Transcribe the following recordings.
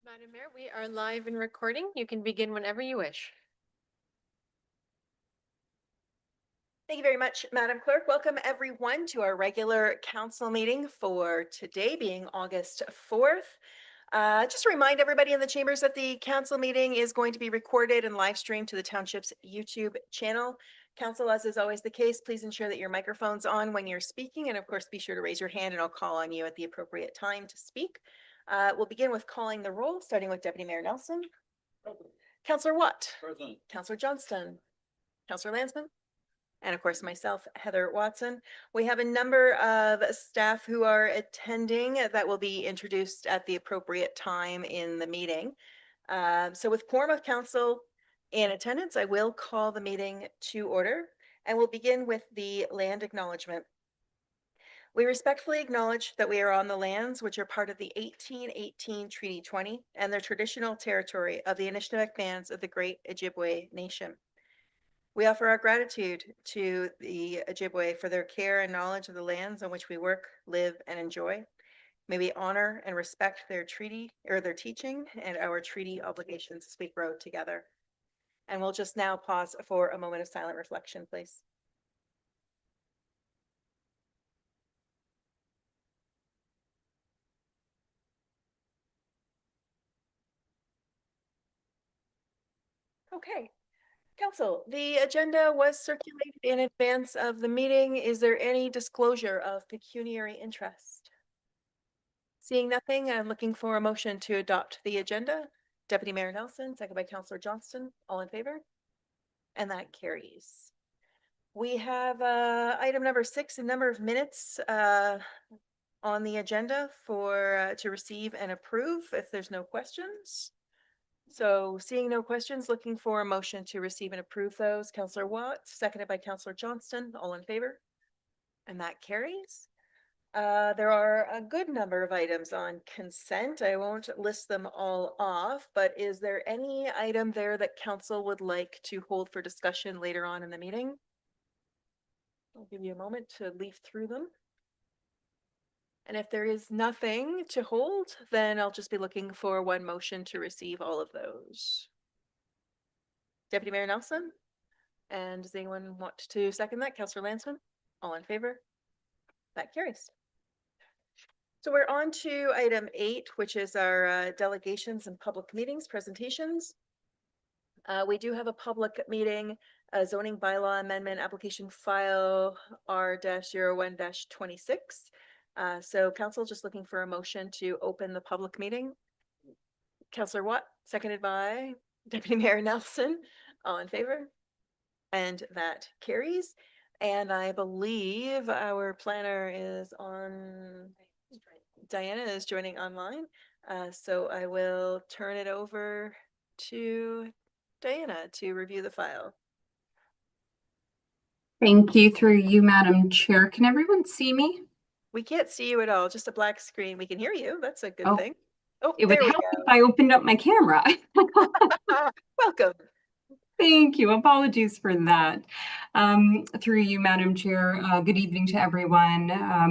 Madam Mayor, we are live and recording. You can begin whenever you wish. Thank you very much, Madam Clerk. Welcome everyone to our regular council meeting for today being August 4th. Just to remind everybody in the chambers that the council meeting is going to be recorded and live streamed to the Township's YouTube channel. Council, as is always the case, please ensure that your microphone's on when you're speaking, and of course, be sure to raise your hand and I'll call on you at the appropriate time to speak. We'll begin with calling the roll, starting with Deputy Mayor Nelson. Councillor Watt. Present. Councillor Johnston. Councillor Landsman. And of course, myself, Heather Watson. We have a number of staff who are attending that will be introduced at the appropriate time in the meeting. So with quorum of council in attendance, I will call the meeting to order, and we'll begin with the land acknowledgement. We respectfully acknowledge that we are on the lands which are part of the 1818 Treaty 20 and the traditional territory of the Anishinaabe bands of the Great Ojibwe Nation. We offer our gratitude to the Ojibwe for their care and knowledge of the lands on which we work, live, and enjoy. May we honor and respect their treaty or their teaching and our treaty obligations as we grow together. And we'll just now pause for a moment of silent reflection, please. Okay. Council, the agenda was circulated in advance of the meeting. Is there any disclosure of pecuniary interest? Seeing nothing, I'm looking for a motion to adopt the agenda. Deputy Mayor Nelson, second by Councillor Johnston, all in favor? And that carries. We have item number 6, a number of minutes on the agenda for to receive and approve if there's no questions. So seeing no questions, looking for a motion to receive and approve those. Councillor Watt, seconded by Councillor Johnston, all in favor? And that carries. There are a good number of items on consent. I won't list them all off, but is there any item there that council would like to hold for discussion later on in the meeting? I'll give you a moment to leaf through them. And if there is nothing to hold, then I'll just be looking for one motion to receive all of those. Deputy Mayor Nelson? And does anyone want to second that? Councillor Landsman? All in favor? That carries. So we're on to item 8, which is our delegations and public meetings presentations. We do have a public meeting, zoning bylaw amendment application file R-01-26. So council, just looking for a motion to open the public meeting. Councillor Watt, seconded by Deputy Mayor Nelson, all in favor? And that carries. And I believe our planner is on, Diana is joining online. So I will turn it over to Diana to review the file. Thank you. Through you, Madam Chair. Can everyone see me? We can't see you at all, just a black screen. We can hear you. That's a good thing. Oh, it would help if I opened up my camera. Welcome. Thank you. Apologies for that. Through you, Madam Chair, good evening to everyone.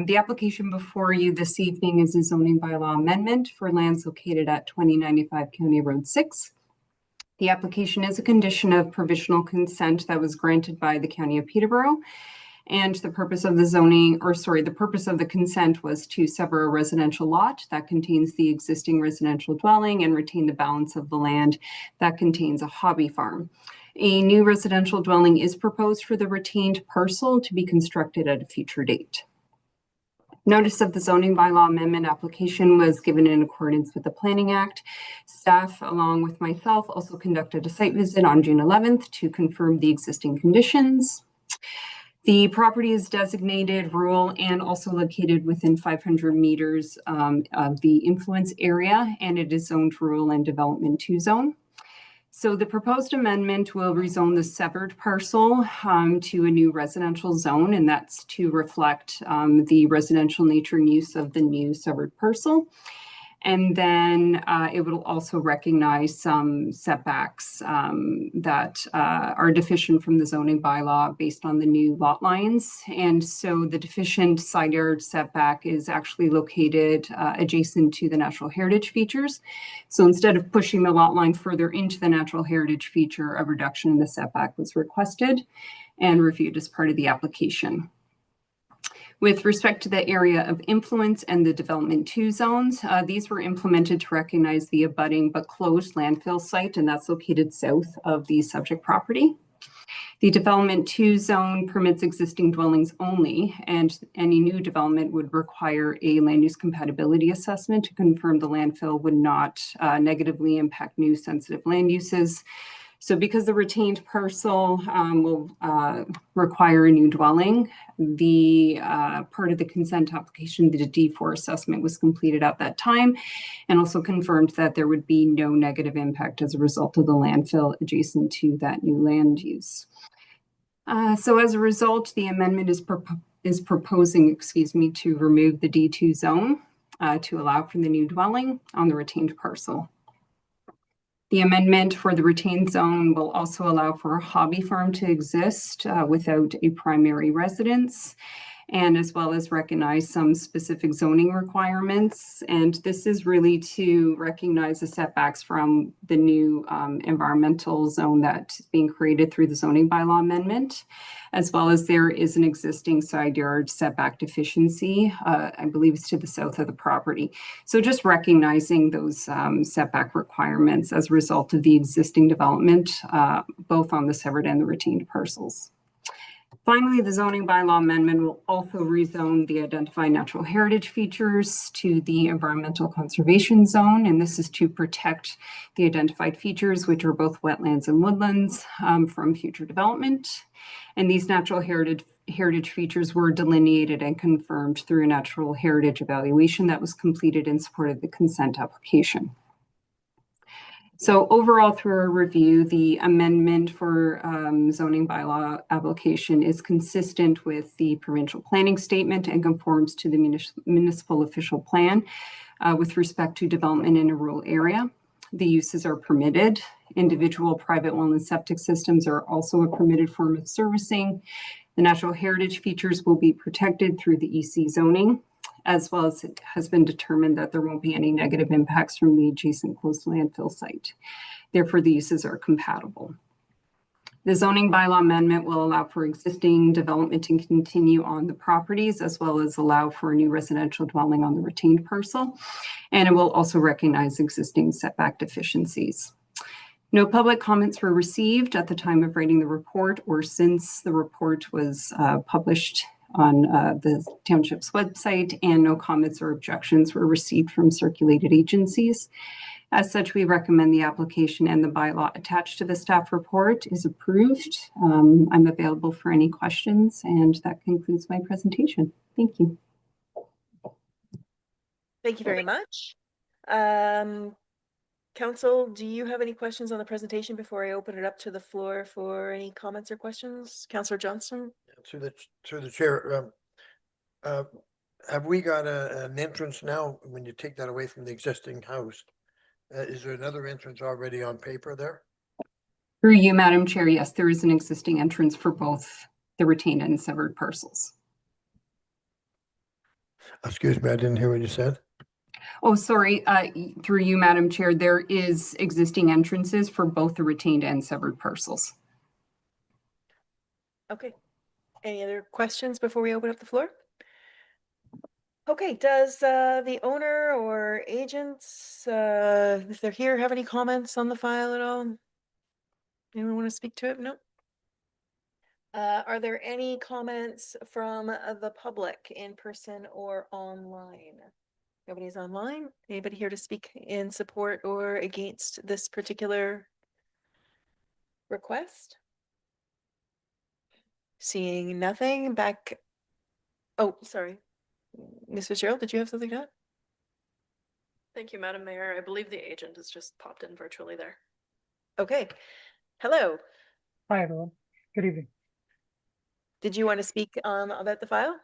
The application before you this evening is a zoning bylaw amendment for lands located at 2095 County Road 6. The application is a condition of provisional consent that was granted by the County of Peterborough. And the purpose of the purpose of the consent was to sever a residential lot that contains the existing residential dwelling and retain the balance of the land that contains a hobby farm. A new residential dwelling is proposed for the retained parcel to be constructed at a future date. Notice of the zoning bylaw amendment application was given in accordance with the Planning Act. Staff, along with myself, also conducted a site visit on June 11th to confirm the existing conditions. The property is designated rural and also located within 500 meters of the influence area, and it is zoned rural and development 2 zone. So the proposed amendment will rezone the severed parcel to a new residential zone, and that's to reflect the residential nature and use of the new severed parcel. And then it will also recognize some setbacks that are deficient from the zoning bylaw based on the new lot lines. And so the deficient side yard setback is actually located adjacent to the natural heritage features. So instead of pushing the lot line further into the natural heritage feature, a reduction in the setback was requested and reviewed as part of the application. With respect to the area of influence and the development 2 zones, these were implemented to recognize the abutting but closed landfill site, and that's located south of the subject property. The development 2 zone permits existing dwellings only, and any new development would require a land use compatibility assessment to confirm the landfill would not negatively impact new sensitive land uses. So because the retained parcel will require a new dwelling, the part of the consent application, the D4 assessment, was completed at that time and also confirmed that there would be no negative impact as a result of the landfill adjacent to that new land use. So as a result, the amendment is proposing, to remove the D2 zone to allow for the new dwelling on the retained parcel. The amendment for the retained zone will also allow for a hobby farm to exist without a primary residence, and as well as recognize some specific zoning requirements. And this is really to recognize the setbacks from the new environmental zone that's being created through the zoning bylaw amendment, as well as there is an existing side yard setback deficiency, I believe it's to the south of the property. So just recognizing those setback requirements as a result of the existing development, both on the severed and the retained parcels. Finally, the zoning bylaw amendment will also rezone the identified natural heritage features to the environmental conservation zone, and this is to protect the identified features, which are both wetlands and woodlands, from future development. And these natural heritage features were delineated and confirmed through a natural heritage evaluation that was completed in support of the consent application. So overall, through our review, the amendment for zoning bylaw application is consistent with the provincial planning statement and conforms to the municipal official plan with respect to development in a rural area. The uses are permitted. Individual private well and septic systems are also a permitted form of servicing. The natural heritage features will be protected through the EC zoning, as well as it has been determined that there won't be any negative impacts from the adjacent closed landfill site. Therefore, the uses are compatible. The zoning bylaw amendment will allow for existing development to continue on the properties, as well as allow for a new residential dwelling on the retained parcel. And it will also recognize existing setback deficiencies. No public comments were received at the time of writing the report or since the report was published on the Township's website, and no comments or objections were received from circulated agencies. As such, we recommend the application and the bylaw attached to the staff report is approved. I'm available for any questions, and that concludes my presentation. Thank you. Thank you very much. Council, do you have any questions on the presentation before I open it up to the floor for any comments or questions? Councillor Johnston? Through the chair, have we got an entrance now when you take that away from the existing house? Is there another entrance already on paper there? Through you, Madam Chair, yes, there is an existing entrance for both the retained and severed parcels. Excuse me, I didn't hear what you said. Oh, sorry, through you, Madam Chair, there is existing entrances for both the retained and severed parcels. Okay. Any other questions before we open up the floor? Okay, does the owner or agents, if they're here, have any comments on the file at all? Anyone want to speak to it? No? Are there any comments from the public in person or online? Nobody's online? Anybody here to speak in support or against this particular request? Seeing nothing, back. Oh, sorry. Ms. Fitzgerald, did you have something to add? Thank you, Madam Mayor. I believe the agent has just popped in virtually there. Okay. Hello. Hi, everyone. Good evening. Did you want to speak about the file?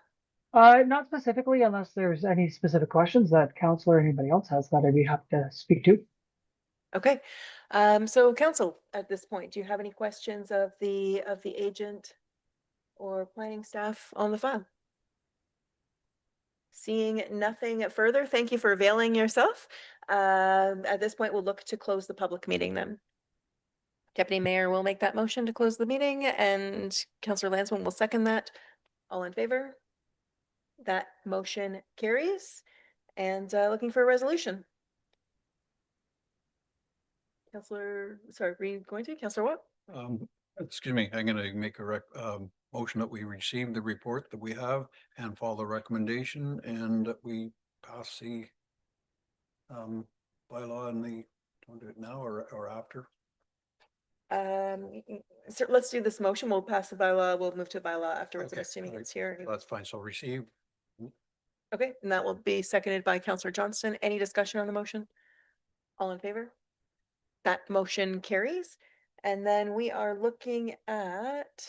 Not specifically, unless there's any specific questions that council or anybody else has that I'd be happy to speak to. Okay, so council, at this point, do you have any questions of the agent or planning staff on the file? Seeing nothing further, thank you for availing yourself. At this point, we'll look to close the public meeting then. Deputy Mayor will make that motion to close the meeting and Councillor Lansman will second that. All in favor? That motion carries. And looking for a resolution. Sorry, were you going to? Councillor Watt? Excuse me, I'm gonna make a motion that we receive the report that we have and follow the recommendation and that we pass the bylaw in the, don't do it now or after. So let's do this motion. We'll pass the bylaw. We'll move to bylaw afterwards. I'm Okay, assuming alright. it's here. That's fine. So receive. Okay, and that will be seconded by Councillor Johnston. Any discussion on the motion? All in favor? That motion carries. And then we are looking at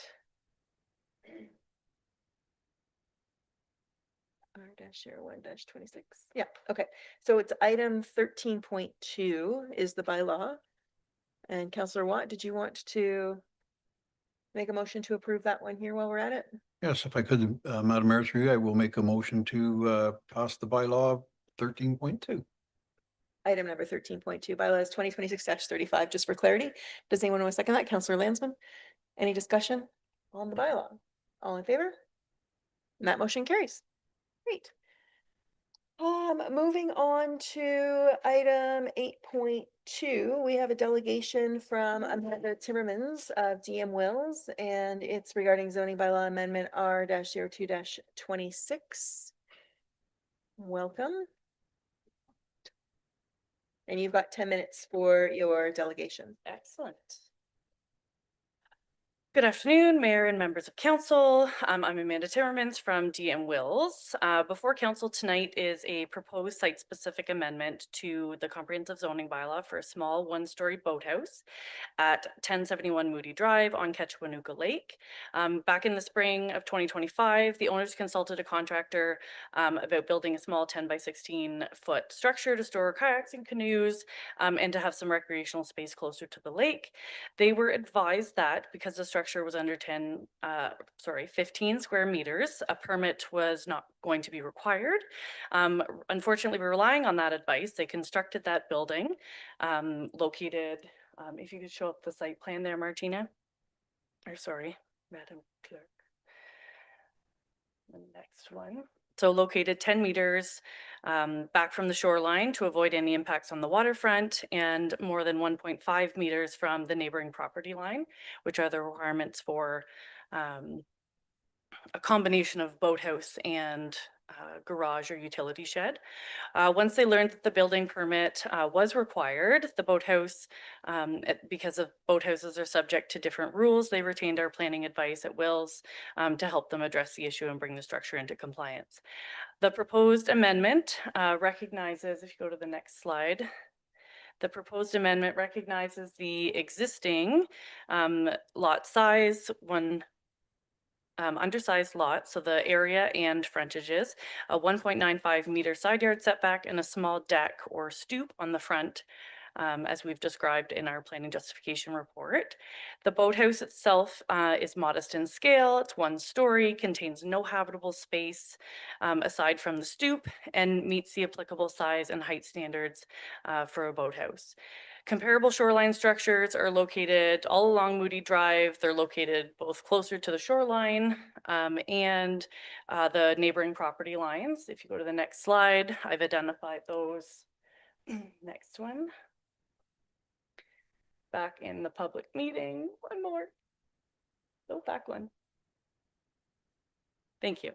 R-01-26. Yeah, okay. So it's item 13.2 is the bylaw. And Councillor Watt, did you want to make a motion to approve that one here while we're at it? Yes, if I could, Madam Mayor, through you, I will make a motion to pass the bylaw 13.2. Item number 13.2, bylaws 2026-35, just for clarity. Does anyone want to second that? Councillor Lansman? Any discussion on the bylaw? All in favor? And that motion carries. Great. Moving on to item 8.2, we have a delegation from Amanda Timmermans of DM Wills, and it's regarding zoning bylaw amendment R-02-26. Welcome. And you've got 10 minutes for your delegation. Excellent. Good afternoon, Mayor and members of council. I'm Amanda Timmermans from DM Wills. Before council tonight is a proposed site-specific amendment to the comprehensive zoning bylaw for a small one-story boathouse at 1071 Moody Drive on Ketchiwanuka Lake. Back in the spring of 2025, the owners consulted a contractor about building a small 10 by 16 foot structure to store kayaks and canoes and to have some recreational space closer to the lake. They were advised that because the structure was under 15 square meters, a permit was not going to be required. Unfortunately, we're relying on that advice. They constructed that building located, if you could show up the site plan there, Martina, or sorry, Madam Clerk. The next one. So located 10 meters back from the shoreline to avoid any impacts on the waterfront and more than 1.5 meters from the neighboring property line, which are the requirements for a combination of boathouse and garage or utility shed. Once they learned that the building permit was required, the boathouse, because of boathouses are subject to different rules, they retained our planning advice at Wills to help them address the issue and bring the structure into compliance. The proposed amendment recognizes, if you go to the next slide, the proposed amendment recognizes the existing lot size, undersized lot, so the area and frontages, a 1.95 meter side yard setback and a small deck or stoop on the front, as we've described in our planning justification report. The boathouse itself is modest in scale. It's one story, contains no habitable space aside from the stoop, and meets the applicable size and height standards for a boathouse. Comparable shoreline structures are located all along Moody Drive. They're located both closer to the shoreline and the neighboring property lines. If you go to the next slide, I've identified those. Next one. Back in the public meeting, one more. Go back one. Thank you.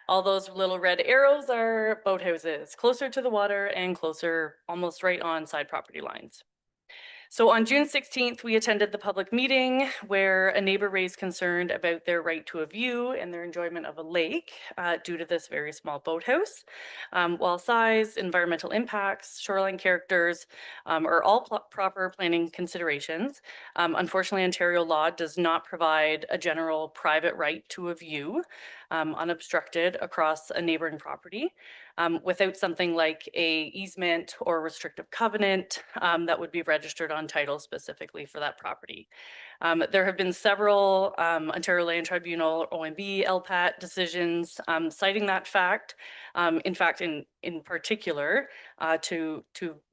All those little red arrows are boathouses, closer to the water and closer, almost right on side property lines. So on June 16th, we attended the public meeting where a neighbor raised concern about their right to a view and their enjoyment of a lake due to this very small boathouse. While size, environmental impacts, shoreline characters are all proper planning considerations, unfortunately, Ontario law does not provide a general private right to a view unobstructed across a neighboring property. Without something like a easement or restrictive covenant that would be registered on title specifically for that property. There have been several Ontario Land Tribunal, OMB, LPAT decisions citing that fact. In particular, to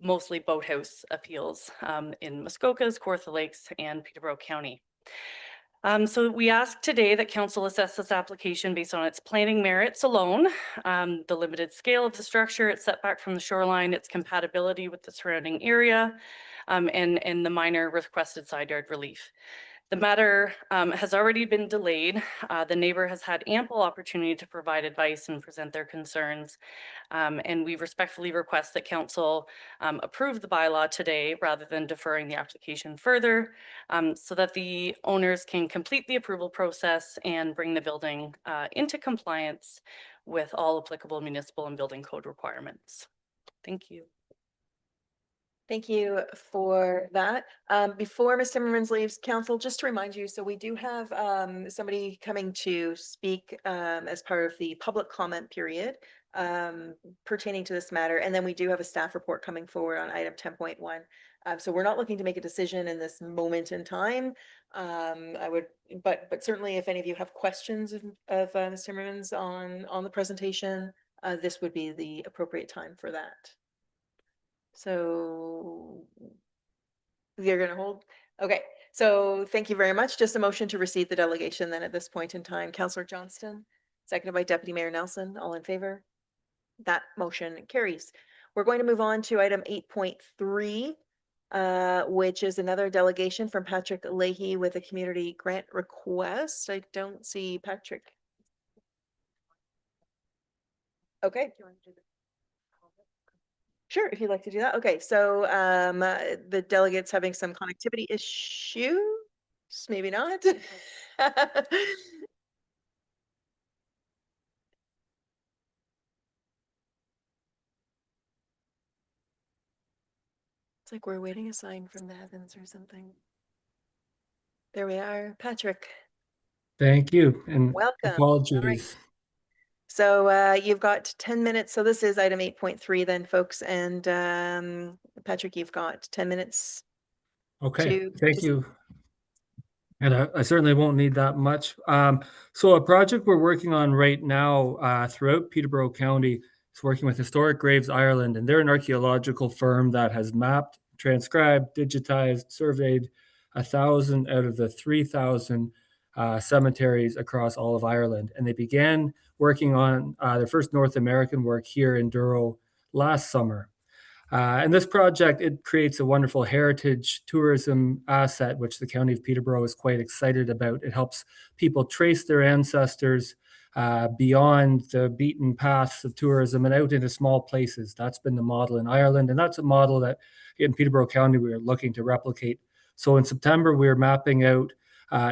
mostly boathouse appeals in Muskokas, Kawartha Lakes, and Peterborough County. So we ask today that Council assess this application based on its planning merits alone, the limited scale of the structure, its setback from the shoreline, its compatibility with the surrounding area, and the minor requested side yard relief. The matter has already been delayed. The neighbor has had ample opportunity to provide advice and present their concerns. And we respectfully request that Council approve the bylaw today rather than deferring the application further so that the owners can complete the approval process and bring the building into compliance with all applicable municipal and building code requirements. Thank you. Thank you for that. Before Ms. Timmermans leaves, Council, just to remind you, so we do have somebody coming to speak as part of the public comment period pertaining to this matter. And then we do have a staff report coming forward on item 10.1. So we're not looking to make a decision in this moment in time. But certainly if any of you have questions of Ms. Timmermans on the presentation, this would be the appropriate time for that. So you're going to hold? Okay, so thank you very much. Just a motion to receive the delegation then at this point in time. Councillor Johnston, seconded by Deputy Mayor Nelson. All in favor? That motion carries. We're going to move on to item 8.3, which is another delegation from Patrick Leahy with a community grant request. I don't see Patrick. Okay. Sure, if you'd like to do that. Okay, so the delegate's having some connectivity issues, maybe not. It's like we're waiting a sign from the heavens or something. There we are, Patrick. Thank you, and Welcome. apologies. So you've got 10 minutes. So this is item 8.3 then, folks. And Patrick, you've got 10 minutes. Okay, thank you. And I certainly won't need that much. So a project we're working on right now throughout Peterborough County is working with Historic Graves Ireland, and they're an archaeological firm that has mapped, transcribed, digitized, surveyed 1,000 out of the 3,000 cemeteries across all of Ireland. And they began working on their first North American work here in Douro last summer. And this project, it creates a wonderful heritage tourism asset, which the County of Peterborough is quite excited about. It helps people trace their ancestors beyond the beaten paths of tourism and out into small places. That's been the model in Ireland, and that's a model that in Peterborough County we are looking to replicate. So in September, we are mapping out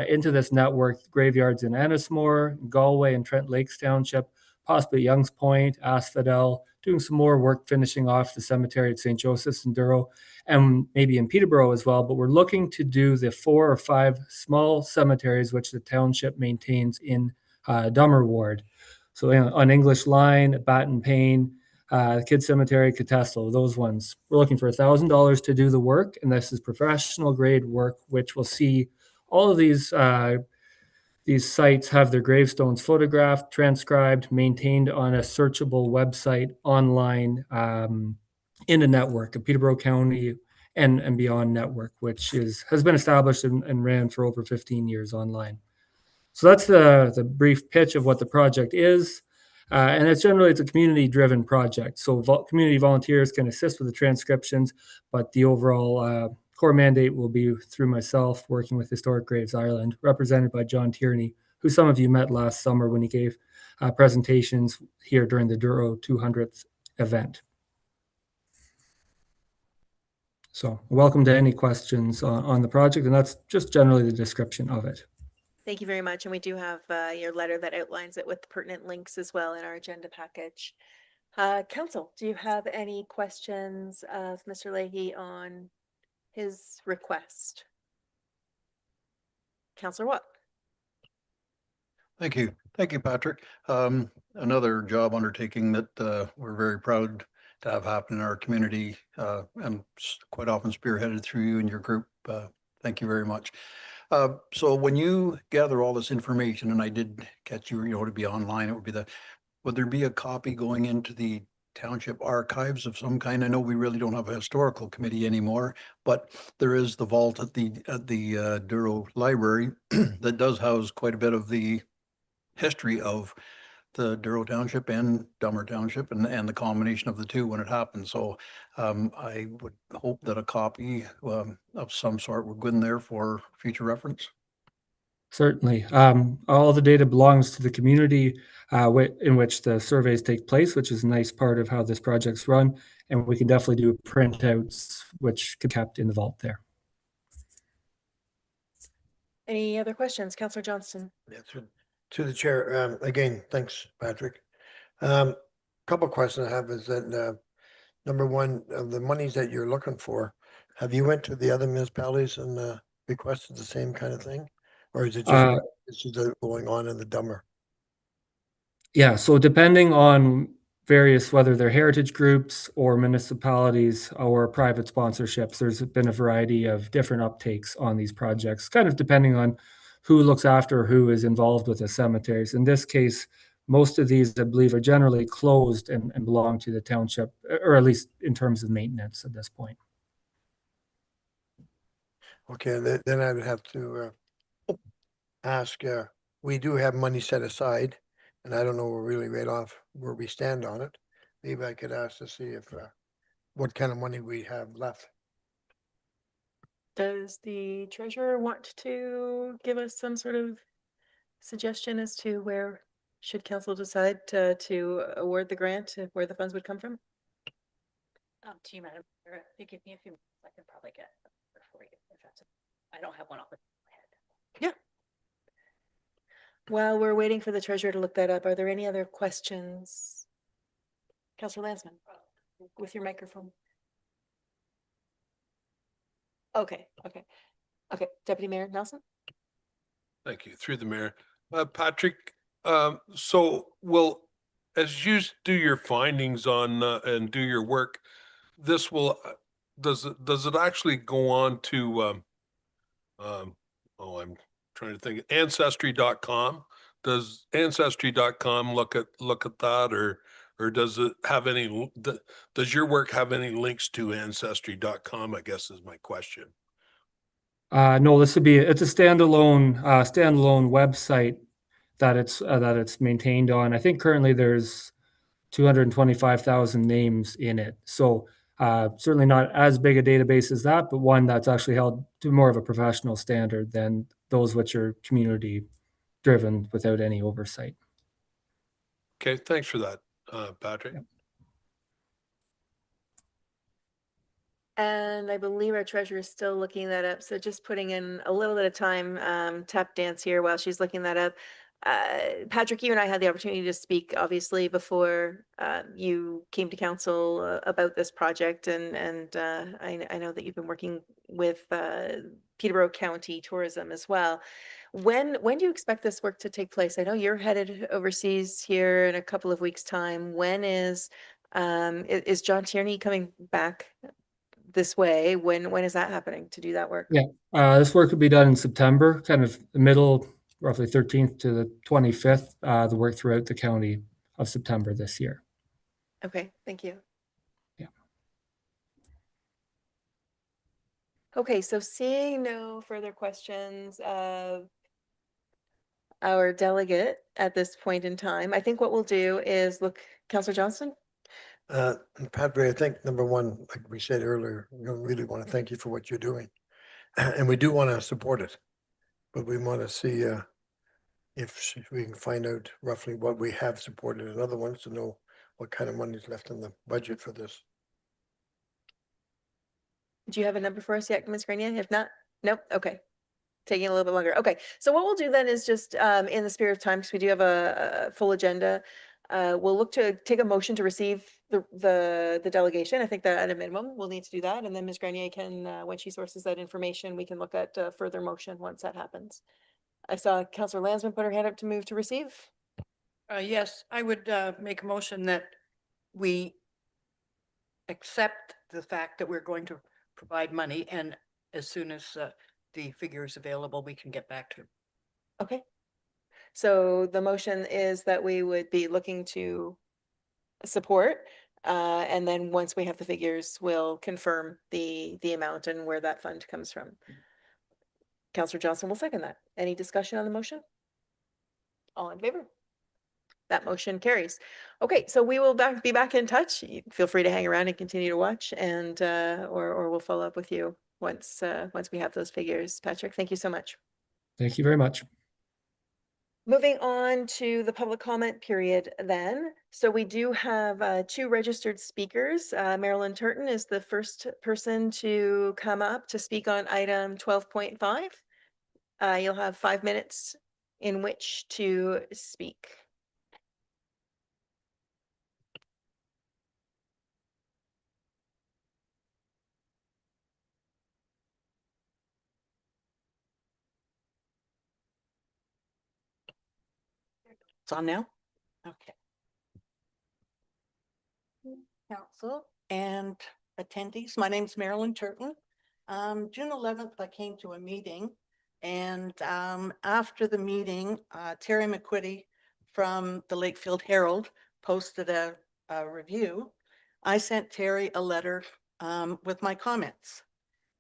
into this network graveyards in Ennismore, Galway, and Trent Lakes Township, possibly Young's Point, Asphodel, doing some more work finishing off the cemetery at St. Joseph's in Douro, and maybe in Peterborough as well. But we're looking to do the 4 or 5 small cemeteries which the township maintains in Dummer Ward. So on English Line, Batten Payne, Kids Cemetery, Cottesloe, those ones. We're looking for $1,000 to do the work, and this is professional grade work, which will see all of these sites have their gravestones photographed, transcribed, maintained on a searchable website online in a network, a Peterborough County and beyond network, which has been established and ran for over 15 years online. So that's the brief pitch of what the project is. And it's a community-driven project. So community volunteers can assist with the transcriptions, but the overall core mandate will be through myself working with Historic Graves Ireland, represented by John Tierney, who some of you met last summer when he gave presentations here during the Douro 200th event. So welcome to any questions on the project, and that's just generally the description of it. Thank you very much. And we do have your letter that outlines it with pertinent links as well in our agenda package. Council, do you have any questions of Mr. Leahy on his request? Councillor Watt? Thank you. Thank you, Patrick. Another job undertaking that we're very proud to have happen in our community, and quite often spearheaded through you and your group. Thank you very much. So when you gather all this information, and I did catch you, to be online, it would be would there be a copy going into the township archives of some kind? I know we really don't have a historical committee anymore, but there is the vault at the Douro Library that does house quite a bit of the history of the Douro Township and Dummer Township and the combination of the two when it happened. So I would hope that a copy of some sort would go in there for future reference. Certainly. All the data belongs to the community in which the surveys take place, which is a nice part of how this project's run. And we can definitely do printouts, which can be kept in the vault there. Any other questions? Councillor Johnston? Yeah, to the chair, again, thanks, Patrick. Couple of questions I have is that, number one, of the monies that you're looking for, have you went to the other municipalities and requested the same kind of thing? Or is it just this is going on in the Dummer? Yeah, so depending on various, whether they're heritage groups or municipalities or private sponsorships, there's been a variety of different uptakes on these projects, kind of depending on who looks after who is involved with the cemeteries. In this case, most of these, I believe, are generally closed and belong to the township, or at least in terms of maintenance at this point. Okay, then I would have to ask, we do have money set aside, and I don't know really right off where we stand on it. Maybe I could ask to see if what kind of money we have left. Does the treasurer want to give us some sort of suggestion as to where, should council decide to award the grant, where the funds would come from? To you, Madam Chair, if you give me a few minutes, I can probably get it for you. If that's, I don't have one off the top of my head. While we're waiting for the treasurer to look that up, are there any other questions? Councillor Lansman, with your microphone. Okay. Deputy Mayor Nelson? Thank you. Through the mayor. Patrick, so as you do your findings on and do your work, this will, does it actually go on to, I'm trying to think, ancestry.com? Does ancestry.com look at that, or does it have any, does your work have any links to ancestry.com, I guess is my question. No, it's a standalone website that it's maintained on. I think currently there's 225,000 names in it. So certainly not as big a database as that, but one that's actually held to more of a professional standard than those which are community driven without any oversight. Okay, thanks for that, Patrick. Yep. And I believe our treasurer is still looking that up. So just putting in a little bit of time, tap dance here while she's looking that up. Patrick, you and I had the opportunity to speak, obviously, before you came to council about this project, and I know that you've been working with Peterborough County Tourism as well. When do you expect this work to take place? I know you're headed overseas here in a couple of weeks' time. When is John Tierney coming back this way? When is that happening to do that work? Yeah, this work will be done in September, kind of the middle, roughly 13th to the 25th, the work throughout the county of September this year. Okay, thank you. Yeah. Okay, so seeing no further questions of our delegate at this point in time, I think what we'll do is look, Councillor Johnston? Patrick, I think number one, like we said earlier, we really want to thank you for what you're doing. And we do want to support it, but we want to see if we can find out roughly what we have supported in other ones to know what kind of money is left in the budget for this. Do you have a number for us yet, Ms. Grenier? If not, nope, okay. Taking a little bit longer. Okay, so what we'll do then is just, in the spirit of time, because we do have a full agenda, we'll look to take a motion to receive the delegation. I think that at a minimum, we'll need to do that. And then Ms. Grenier can, when she sources that information, we can look at further motion once that happens. I saw Councillor Landsman put her hand up to move to receive. Yes, I would make a motion that we accept the fact that we're going to provide money, and as soon as the figure is available, we can get back to. Okay. So the motion is that we would be looking to support, and then once we have the figures, we'll confirm the amount and where that fund comes from. Councillor Johnson will second that. Any discussion on the motion? All in favor? That motion carries. Okay, so we will be back in touch. Feel free to hang around and continue to watch, and or we'll follow up with you once we have those figures. Patrick, thank you so much. Thank you very much. Moving on to the public comment period then. So we do have 2 registered speakers. Marilyn Turton is the first person to come up to speak on item 12.5. You'll have 5 minutes in which to speak. It's on now? Okay. Council and attendees, my name's Marilyn Turton. June 11th, I came to a meeting, and after the meeting, Terry McQuitty from the Lakefield Herald posted a review. I sent Terry a letter with my comments,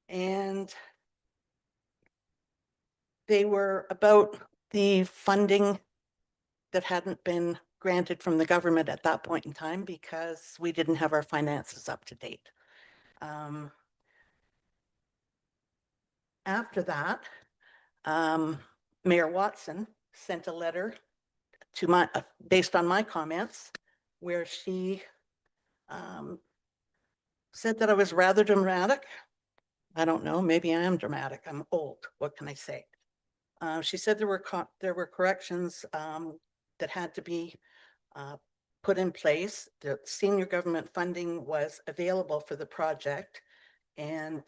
and they were about the funding that hadn't been granted from the government at that point in time because we didn't have our finances up to date. After that, Mayor Watson sent a letter to my, based on my comments, where she said that I was rather dramatic. I don't know, maybe I am dramatic. I'm old. What can I say? She said there were corrections that had to be put in place. The senior government funding was available for the project, and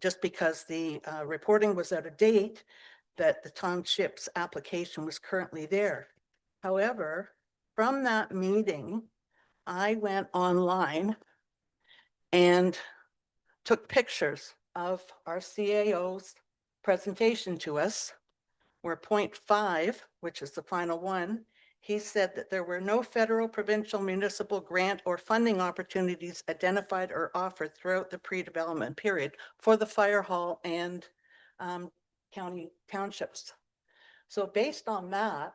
just because the reporting was out of date, that the township's application was currently there. However, from that meeting, I went online and took pictures of our CAO's presentation to us, where 0.5, which is the final one, he said that there were no federal, provincial, municipal grant or funding opportunities identified or offered throughout the pre-development period for the fire hall and county townships. So based on that,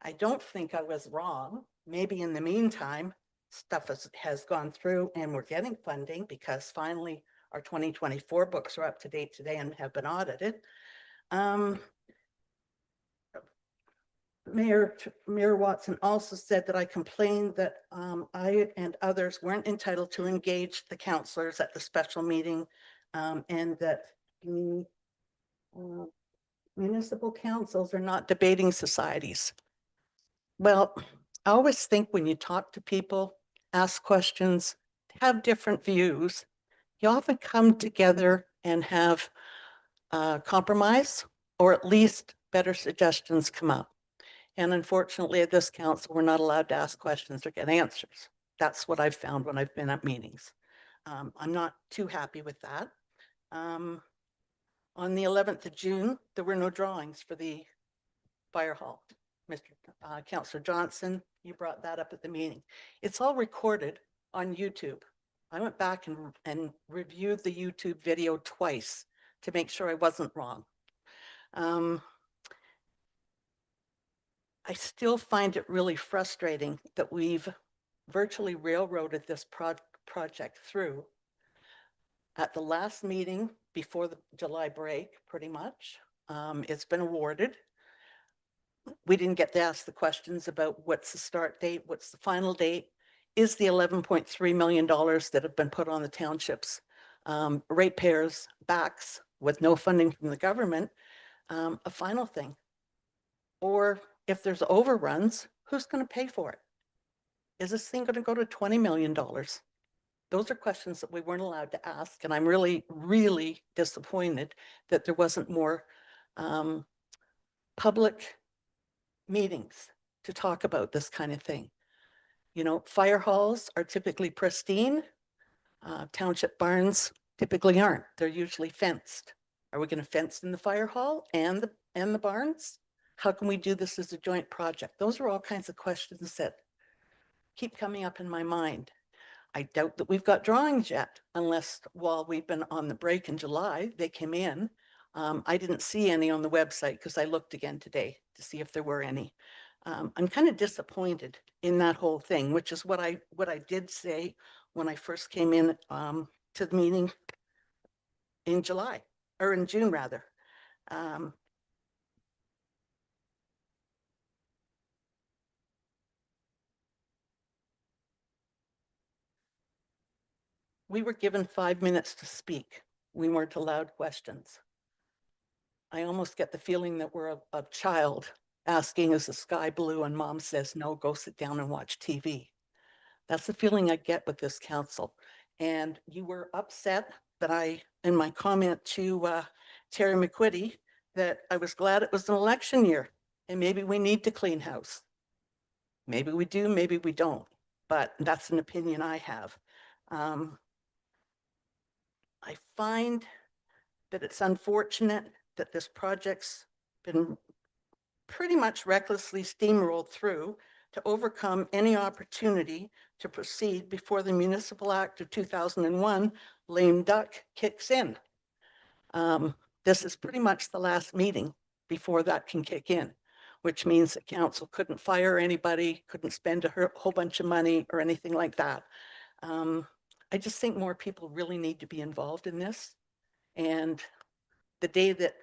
I don't think I was wrong. Maybe in the meantime, stuff has gone through and we're getting funding because finally our 2024 books are up to date today and have been audited. Mayor Watson also said that I complained that I and others weren't entitled to engage the councillors at the special meeting, and that municipal councils are not debating societies. Well, I always think when you talk to people, ask questions, have different views, you often come together and have compromise, or at least better suggestions come up. And unfortunately, at this council, we're not allowed to ask questions or get answers. That's what I've found when I've been at meetings. I'm not too happy with that. On the 11th of June, there were no drawings for the fire hall. Mr. Councillor Johnson, you brought that up at the meeting. It's all recorded on YouTube. I went back and reviewed the YouTube video twice to make sure I wasn't wrong. I still find it really frustrating that we've virtually railroaded this project through. At the last meeting before the July break, pretty much, it's been awarded. We didn't get to ask the questions about what's the start date, what's the final date, is the $11.3 million that have been put on the township's ratepayers' backs with no funding from the government, a final thing. Or if there's overruns, who's going to pay for it? Is this thing going to go to $20 million? Those are questions that we weren't allowed to ask. And I'm really, really disappointed that there wasn't more public meetings to talk about this kind of thing. You know, fire halls are typically pristine. Township barns typically aren't. They're usually fenced. Are we going to fence in the fire hall and the barns? How can we do this as a joint project? Those are all kinds of questions that keep coming up in my mind. I doubt that we've got drawings yet, unless while we've been on the break in July, they came in. I didn't see any on the website because I looked again today to see if there were any. I'm kind of disappointed in that whole thing, which is what I did say when I first came in to the meeting in July, or in June rather. We were given 5 minutes to speak. We weren't allowed questions. I almost get the feeling that we're a child asking, is the sky blue? And mom says, no, go sit down and watch TV. That's the feeling I get with this council. And you were upset that in my comment to Terry McQuitty, that I was glad it was an election year and maybe we need to clean house. Maybe we do, maybe we don't, but that's an opinion I have. I find that it's unfortunate that this project's been pretty much recklessly steamrolled through to overcome any opportunity to proceed before the Municipal Act of 2001 lame duck kicks in. This is pretty much the last meeting before that can kick in, which means that council couldn't fire anybody, couldn't spend a whole bunch of money or anything like that. I just think more people really need to be involved in this. And the day that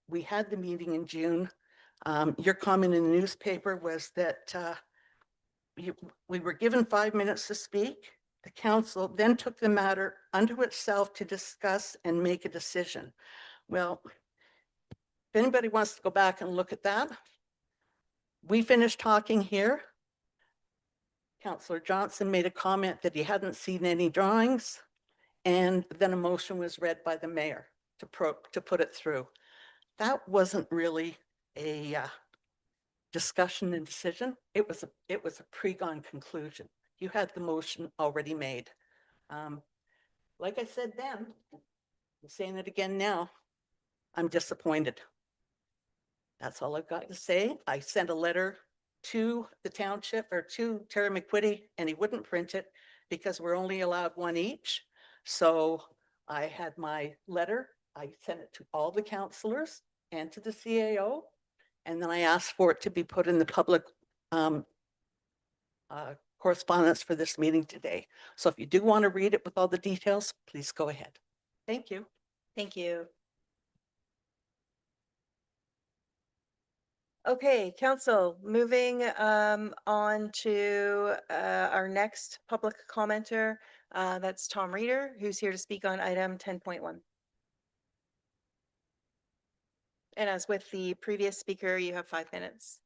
we had the meeting in June, your comment in the newspaper was that we were given 5 minutes to speak. The council then took the matter unto itself to discuss and make a decision. Well, if anybody wants to go back and look at that, we finished talking here. Councillor Johnson made a comment that he hadn't seen any drawings, and then a motion was read by the mayor to put it through. That wasn't really a discussion and decision. It was a pre-gone conclusion. You had the motion already made. Like I said then, I'm saying it again now, I'm disappointed. That's all I've got to say. I sent a letter to the township, or to Terry McQuitty, and he wouldn't print it because we're only allowed one each. So I had my letter, I sent it to all the councillors and to the CAO, and then I asked for it to be put in the public correspondence for this meeting today. So if you do want to read it with all the details, please go ahead. Thank you. Thank you. Okay, council, moving on to our next public commenter. That's Tom Reeder, who's here to speak on item 10.1. And as with the previous speaker, you have 5 minutes.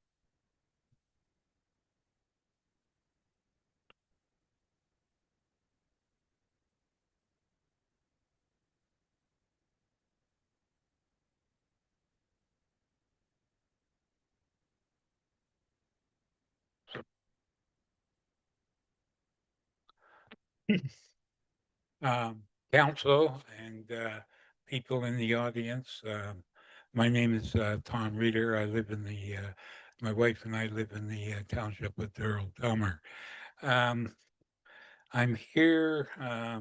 Council and people in the audience. My name is Tom Reeder. I live in the, my wife and I live in the township of Douro-Dummer. I'm here,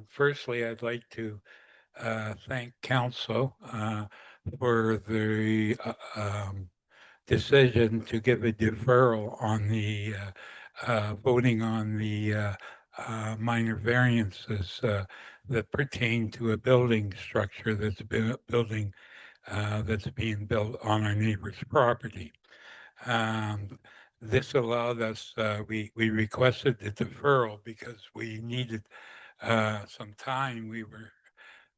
firstly, I'd like to thank council for the decision to give a deferral on the voting on the minor variances that pertain to a building structure that's being built on our neighbor's property. This allowed us, we requested the deferral because we needed some time. We were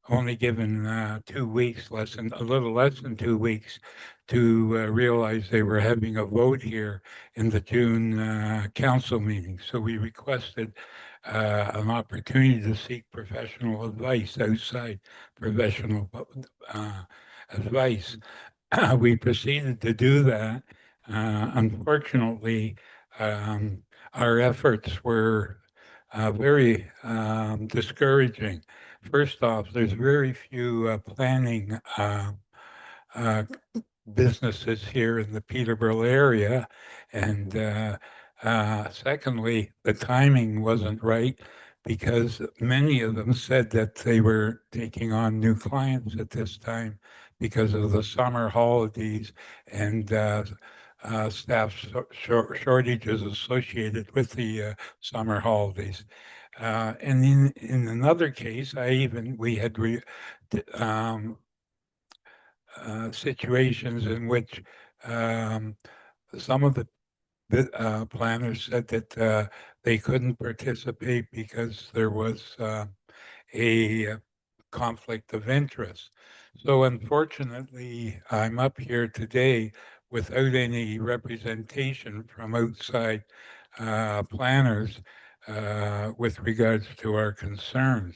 only given 2 weeks, a little less than 2 weeks, to realize they were having a vote here in the June council meeting. So we requested an opportunity to seek professional advice, outside professional advice. We proceeded to do that. Unfortunately, our efforts were very discouraging. First off, there's very few planning uh, businesses here in the Peterborough area. And secondly, the timing wasn't right because many of them said that they were taking on new clients at this time because of the summer holidays and staff shortages associated with the summer holidays. And in another case, we had situations in which some of the planners said that they couldn't participate because there was a conflict of interest. So unfortunately, I'm up here today without any representation from outside planners with regards to our concerns.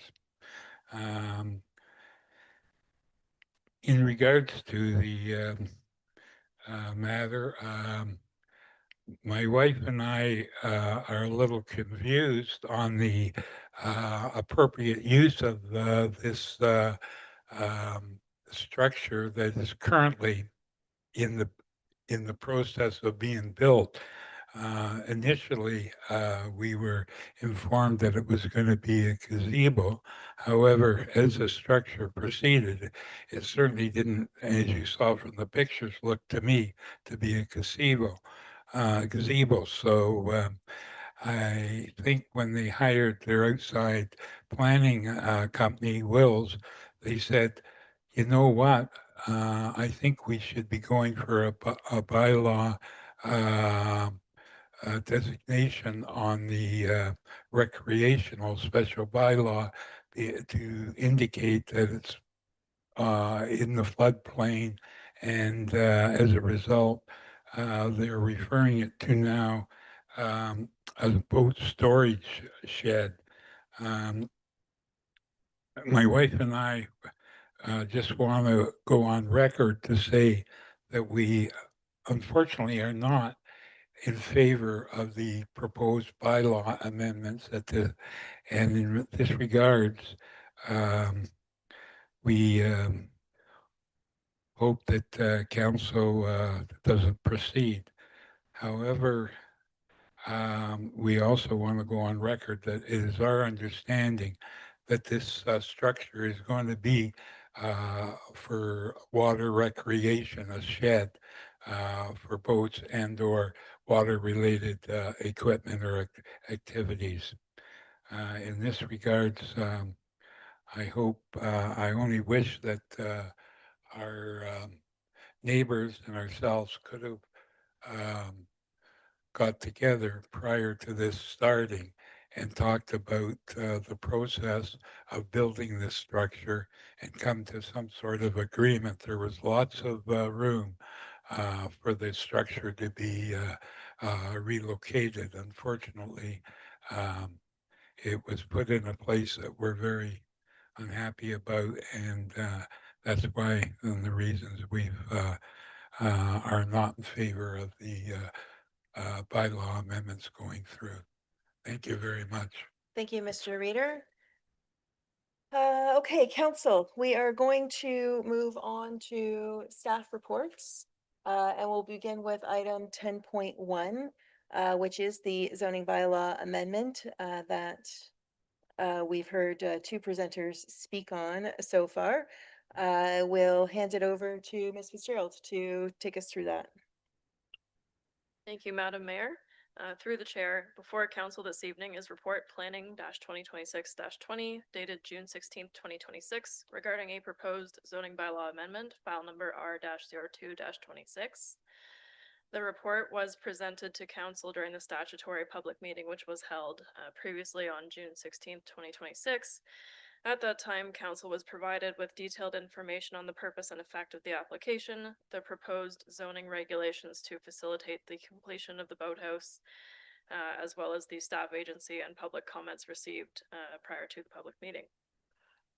In regards to the matter, my wife and I are a little confused on the appropriate use of this structure that is currently in the process of being built. Initially, we were informed that it was going to be a gazebo. However, as the structure proceeded, it certainly didn't, as you saw from the pictures, look to me to be a gazebo. So I think when they hired their outside planning company, Wills, they said, you know what? I think we should be going for a bylaw designation on the recreational special bylaw to indicate that it's in the floodplain, and as a result, they're referring it to now as a boat storage shed. My wife and I just want to go on record to say that we unfortunately are not in favor of the proposed bylaw amendments and in this regards, we hope that council doesn't proceed. However, we also want to go on record that it is our understanding that this structure is going to be for water recreation, a shed for boats and or water-related equipment or activities. In this regards, I only wish that our neighbors and ourselves could have got together prior to this starting and talked about the process of building this structure and come to some sort of agreement. There was lots of room for the structure to be relocated. Unfortunately, it was put in a place that we're very unhappy about, and that's why the reasons we are not in favor of the bylaw amendments going through. Thank you very much. Thank you, Mr. Reader. Okay, council, we are going to move on to staff reports. And we'll begin with item 10.1, which is the zoning bylaw amendment that we've heard two presenters speak on so far. We'll hand it over to Ms. Fitzgerald to take us through that. Thank you, Madam Mayor. Through the chair, before council this evening is report planning 2026-20 dated June 16th, 2026 regarding a proposed zoning bylaw amendment, file number R-02-26. The report was presented to council during the statutory public meeting, which was held previously on June 16th, 2026. At that time, council was provided with detailed information on the purpose and effect of the application, the proposed zoning regulations to facilitate the completion of the boathouse, as well as the staff agency and public comments received prior to the public meeting.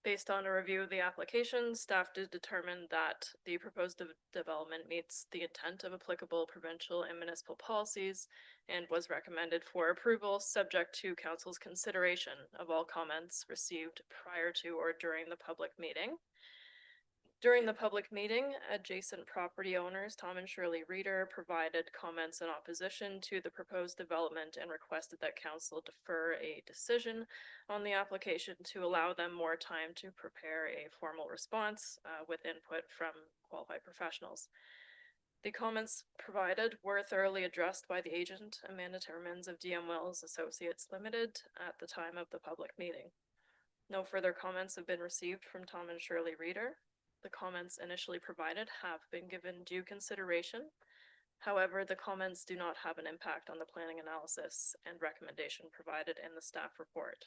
Based on a review of the application, staff did determine that the proposed development meets the intent of applicable provincial and municipal policies and was recommended for approval, subject to council's consideration of all comments received prior to or during the public meeting. During the public meeting, adjacent property owners, Tom and Shirley Reeder, provided comments in opposition to the proposed development and requested that council defer a decision on the application to allow them more time to prepare a formal response with input from qualified professionals. The comments provided were thoroughly addressed by the agent, Amanda Timmermans of DM Wells Associates Limited, at the time of the public meeting. No further comments have been received from Tom and Shirley Reeder. The comments initially provided have been given due consideration. However, the comments do not have an impact on the planning analysis and recommendation provided in the staff report.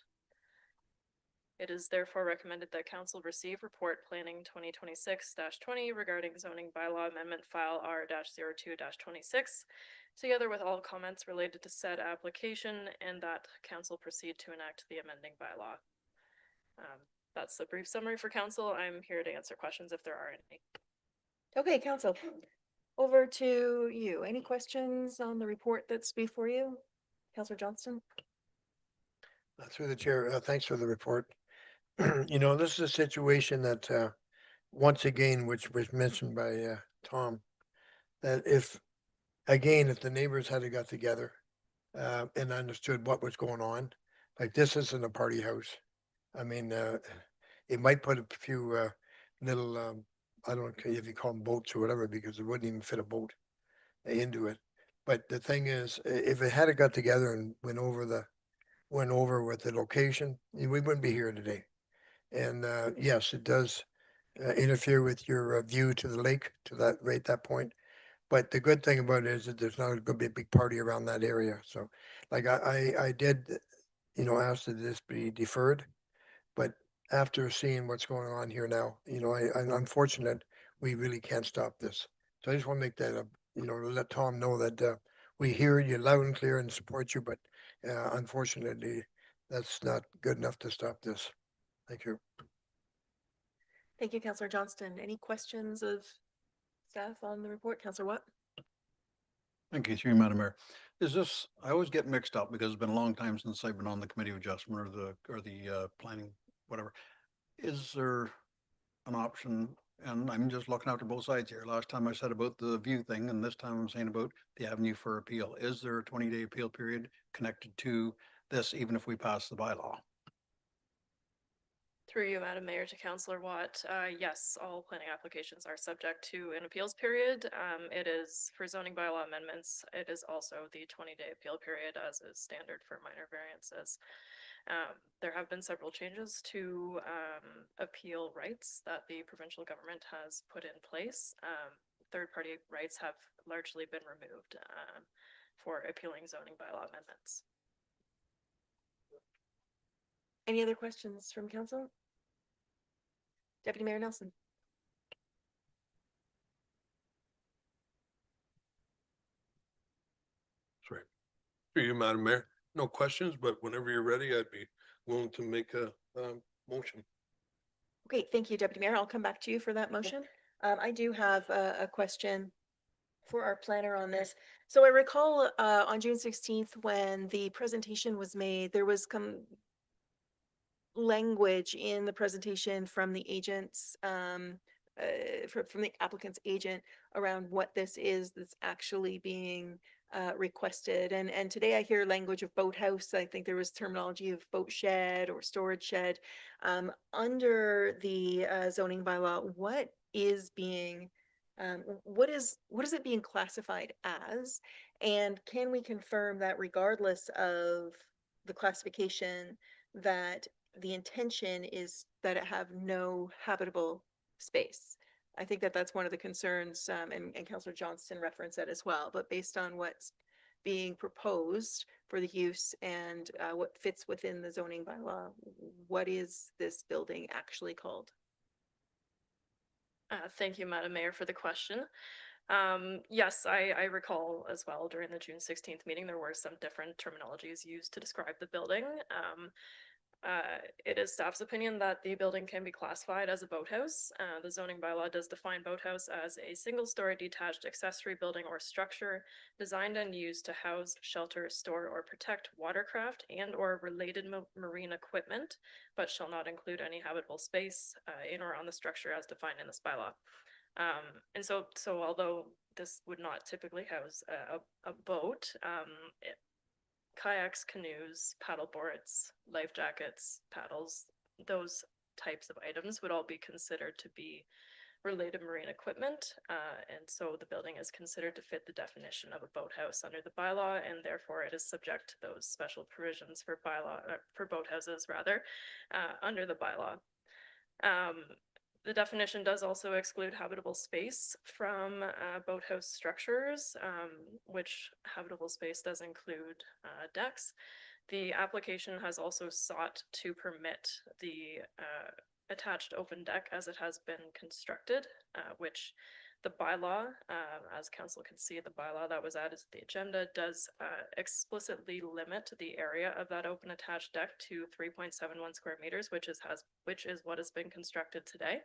It is therefore recommended that council receive report planning 2026-20 regarding zoning bylaw amendment file R-02-26, together with all comments related to said application, and that council proceed to enact the amending bylaw. That's a brief summary for council. I'm here to answer questions if there are any. Okay, council, over to you. Any questions on the report that's before you? Councillor Johnston? Through the chair, thanks for the report. You know, this is a situation that, once again, which was mentioned by Tom, that if the neighbors had got together and understood what was going on, like this isn't a party house. I mean, it might put a few little, I don't know if you call them boats or whatever, because it wouldn't even fit a boat into it. But the thing is, if it had got together and went over with the location, we wouldn't be here today. And yes, it does interfere with your view to the lake, to that point. But the good thing about it is that there's not going to be a big party around that area. So, like I did, ask that this be deferred. But after seeing what's going on here now, I'm unfortunate we really can't stop this. So I just want to make that let Tom know that we hear you loud and clear and support you, but unfortunately, that's not good enough to stop this. Thank you. Thank you, Councillor Johnston. Any questions of staff on the report? Councillor Watt? Thank you, through you, Madam Mayor. I always get mixed up because it's been a long time since I've been on the committee of adjustment or the planning, whatever. Is there an option? And I'm just looking out to both sides here. Last time I said about the view thing, and this time I'm saying about the avenue for appeal. Is there a 20-day appeal period connected to this, even if we pass the bylaw? Through you, Madam Mayor, to Councillor Watt, yes, all planning applications are subject to an appeals period. It is for zoning bylaw amendments. It is also the 20-day appeal period, as is standard for minor variances. There have been several changes to appeal rights that the provincial government has put in place. Third-party rights have largely been removed for appealing zoning bylaw amendments. Any other questions from council? Deputy Mayor Nelson? Sorry. Through you, Madam Mayor. No questions, but whenever you're ready, I'd be willing to make a motion. Okay, thank you, Deputy Mayor. I'll come back to you for that motion. I do have a question for our planner on this. So I recall on June 16th, when the presentation was made, there was language in the presentation from the agents, from the applicant's agent around what this is that's actually being requested. And today I hear language of boathouse. I think there was terminology of boat shed or storage shed. Under the zoning bylaw, what is it being classified as? And can we confirm that regardless of the classification, that the intention is that it have no habitable space? I think that that's one of the concerns, and Councillor Johnston referenced that as well, but based on what's being proposed for the use and what fits within the zoning bylaw. What is this building actually called? Thank you, Madam Mayor, for the question. Yes, I recall as well during the June 16th meeting, there were some different terminologies used to describe the building. It is staff's opinion that the building can be classified as a boathouse. The zoning bylaw does define boathouse as a single-story detached accessory building or structure designed and used to house, shelter, store, or protect watercraft and or related marine equipment, but shall not include any habitable space in or on the structure as defined in this bylaw. And so although this would not typically house a boat, kayaks, canoes, paddle boards, life jackets, paddles, those types of items would all be considered to be related marine equipment. And so the building is considered to fit the definition of a boathouse under the bylaw, and therefore it is subject to those special provisions for for boathouses rather, under the bylaw. The definition does also exclude habitable space from boathouse structures, which habitable space does include decks. The application has also sought to permit the attached open deck as it has been constructed, which the bylaw, as council can see, the bylaw that was added to the agenda does explicitly limit the area of that open attached deck to 3.71 square meters, which is what has been constructed today.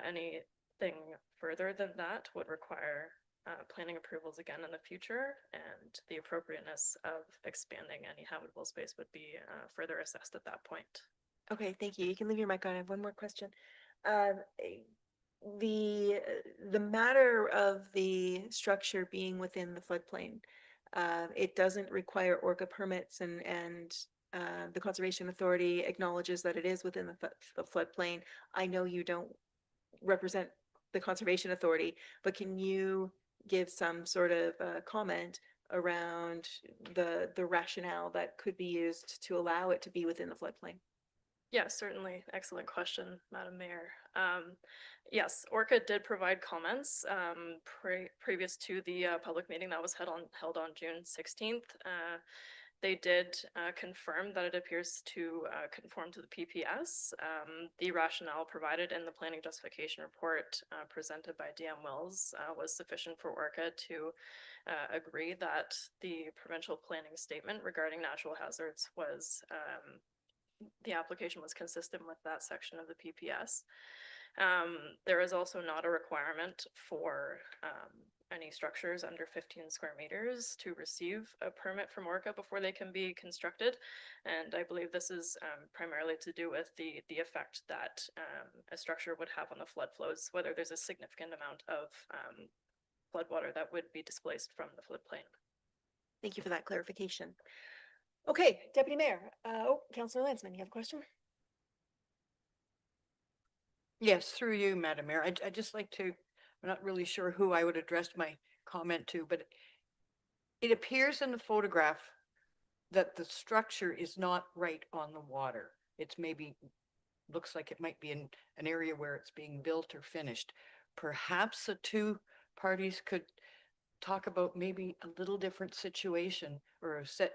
Anything further than that would require planning approvals again in the future, and the appropriateness of expanding any habitable space would be further assessed at that point. Okay, thank you. You can leave your mic on. I have one more question. The matter of the structure being within the floodplain, it doesn't require ORCA permits, and the Conservation Authority acknowledges that it is within the floodplain. I know you don't represent the Conservation Authority, but can you give some sort of comment around the rationale that could be used to allow it to be within the floodplain? Yeah, certainly. Excellent question, Madam Mayor. Yes, ORCA did provide comments previous to the public meeting that was held on June 16th. They did confirm that it appears to conform to the PPS. The rationale provided in the planning justification report presented by DM Wills was sufficient for ORCA to agree that the provincial planning statement regarding natural hazards was the application was consistent with that section of the PPS. There is also not a requirement for any structures under 15 square meters to receive a permit from ORCA before they can be constructed. And I believe this is primarily to do with the effect that a structure would have on the flood flows, whether there's a significant amount of floodwater that would be displaced from the floodplain. Thank you for that clarification. Okay, Deputy Mayor. Councillor Lansman, you have a question? Yes, through you, Madam Mayor. I'd just like to, I'm not really sure who I would address my comment to, but it appears in the photograph that the structure is not right on the water. It's maybe, looks like it might be in an area where it's being built or finished. Perhaps the two parties could talk about maybe a little different situation or a set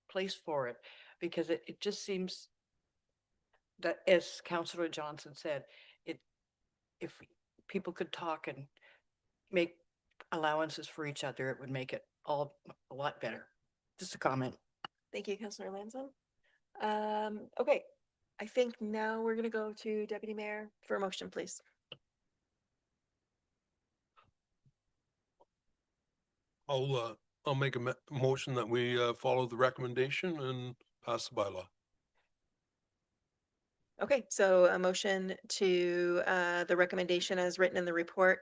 place for it, because it just seems that, as Councillor Johnson said, if people could talk and make allowances for each other, it would make it all a lot better. Just a comment. Thank you, Councillor Lansman. Okay, I think now we're going to go to Deputy Mayor for a motion, please. I'll make a motion that we follow the recommendation and pass the bylaw. Okay, so a motion to the recommendation as written in the report,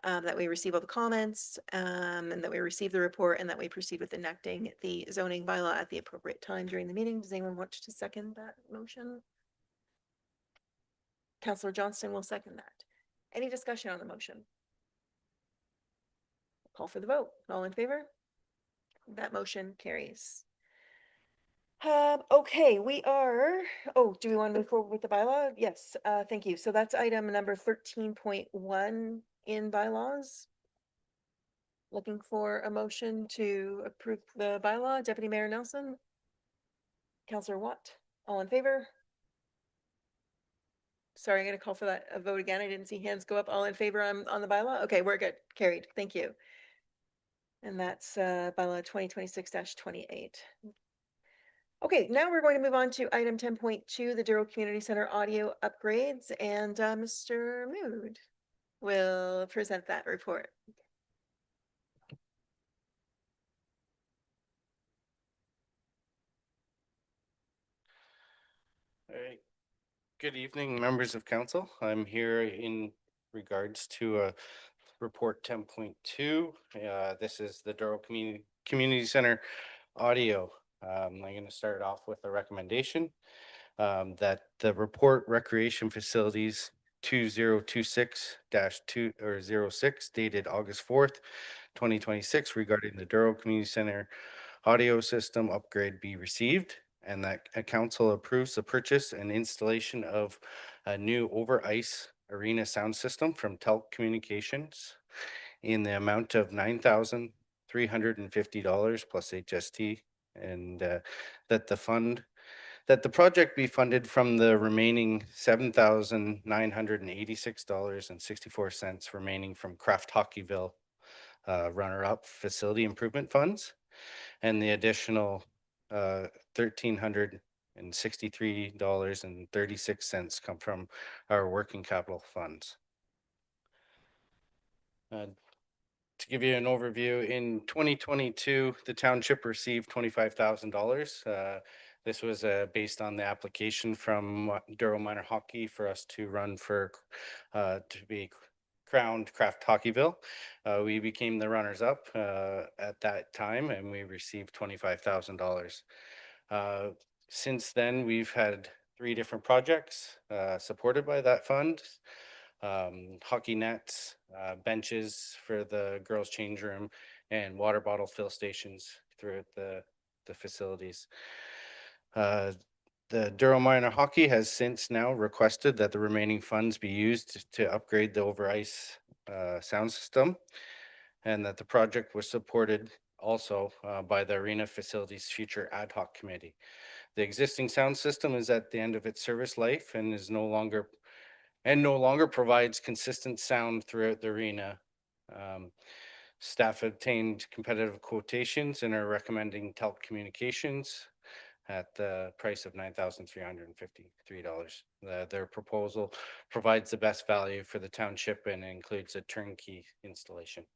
that we receive all the comments, and that we receive the report, and that we proceed with enacting the zoning bylaw at the appropriate time during the meeting. Does anyone want to second that motion? Councillor Johnston will second that. Any discussion on the motion? Call for the vote. All in favor? That motion carries. Okay, we are, do we want to move forward with the bylaw? Yes, thank you. So that's item number 13.1 in bylaws. looking for a motion to approve the bylaw. Deputy Mayor Nelson? Counselor Watt, all in favor? Sorry, I'm gonna call for that a vote again. I didn't see hands go up. All in favor on the bylaw? Okay, we're good. Carried. Thank you. And that's bylaw 2026-28. Okay, now we're going to move on to item 10.2, the Douro Community Center audio upgrades, and Mr. Mood will present that report. All right. Good evening, members of council. I'm here in regards to report 10.2. This is the Douro Community Center audio. I'm going to start off with a recommendation that the report recreation facilities 2026-2 dated August 4th, 2026 regarding the Douro Community Center audio system upgrade be received, and that a council approves the purchase and installation of a new over ice arena sound system from Telecommunications in the amount of $9,350 plus HST, and that the project be funded from the remaining $7,986.64 remaining from Kraft Hockeyville runner-up facility improvement funds, and the additional $1,363.36 come from our working capital funds. To give you an overview, in 2022, the township received $25,000. This was based on the application from Douro Minor Hockey for us to run for to be crowned Kraft Hockeyville. We became the runners-up at that time, and we received $25,000. Since then, we've had 3 different projects supported by that fund. Hockey nets, benches for the girls' change room, and water bottle fill stations throughout the facilities. The Douro Minor Hockey has since now requested that the remaining funds be used to upgrade the over ice sound system, and that the project was supported also by the Arena Facilities Future Ad Hoc Committee. The existing sound system is at the end of its service life and is no longer provides consistent sound throughout the arena. Staff obtained competitive quotations and are recommending Telecommunications at the price of $9,353. Their proposal provides the best value for the township and includes a turnkey installation.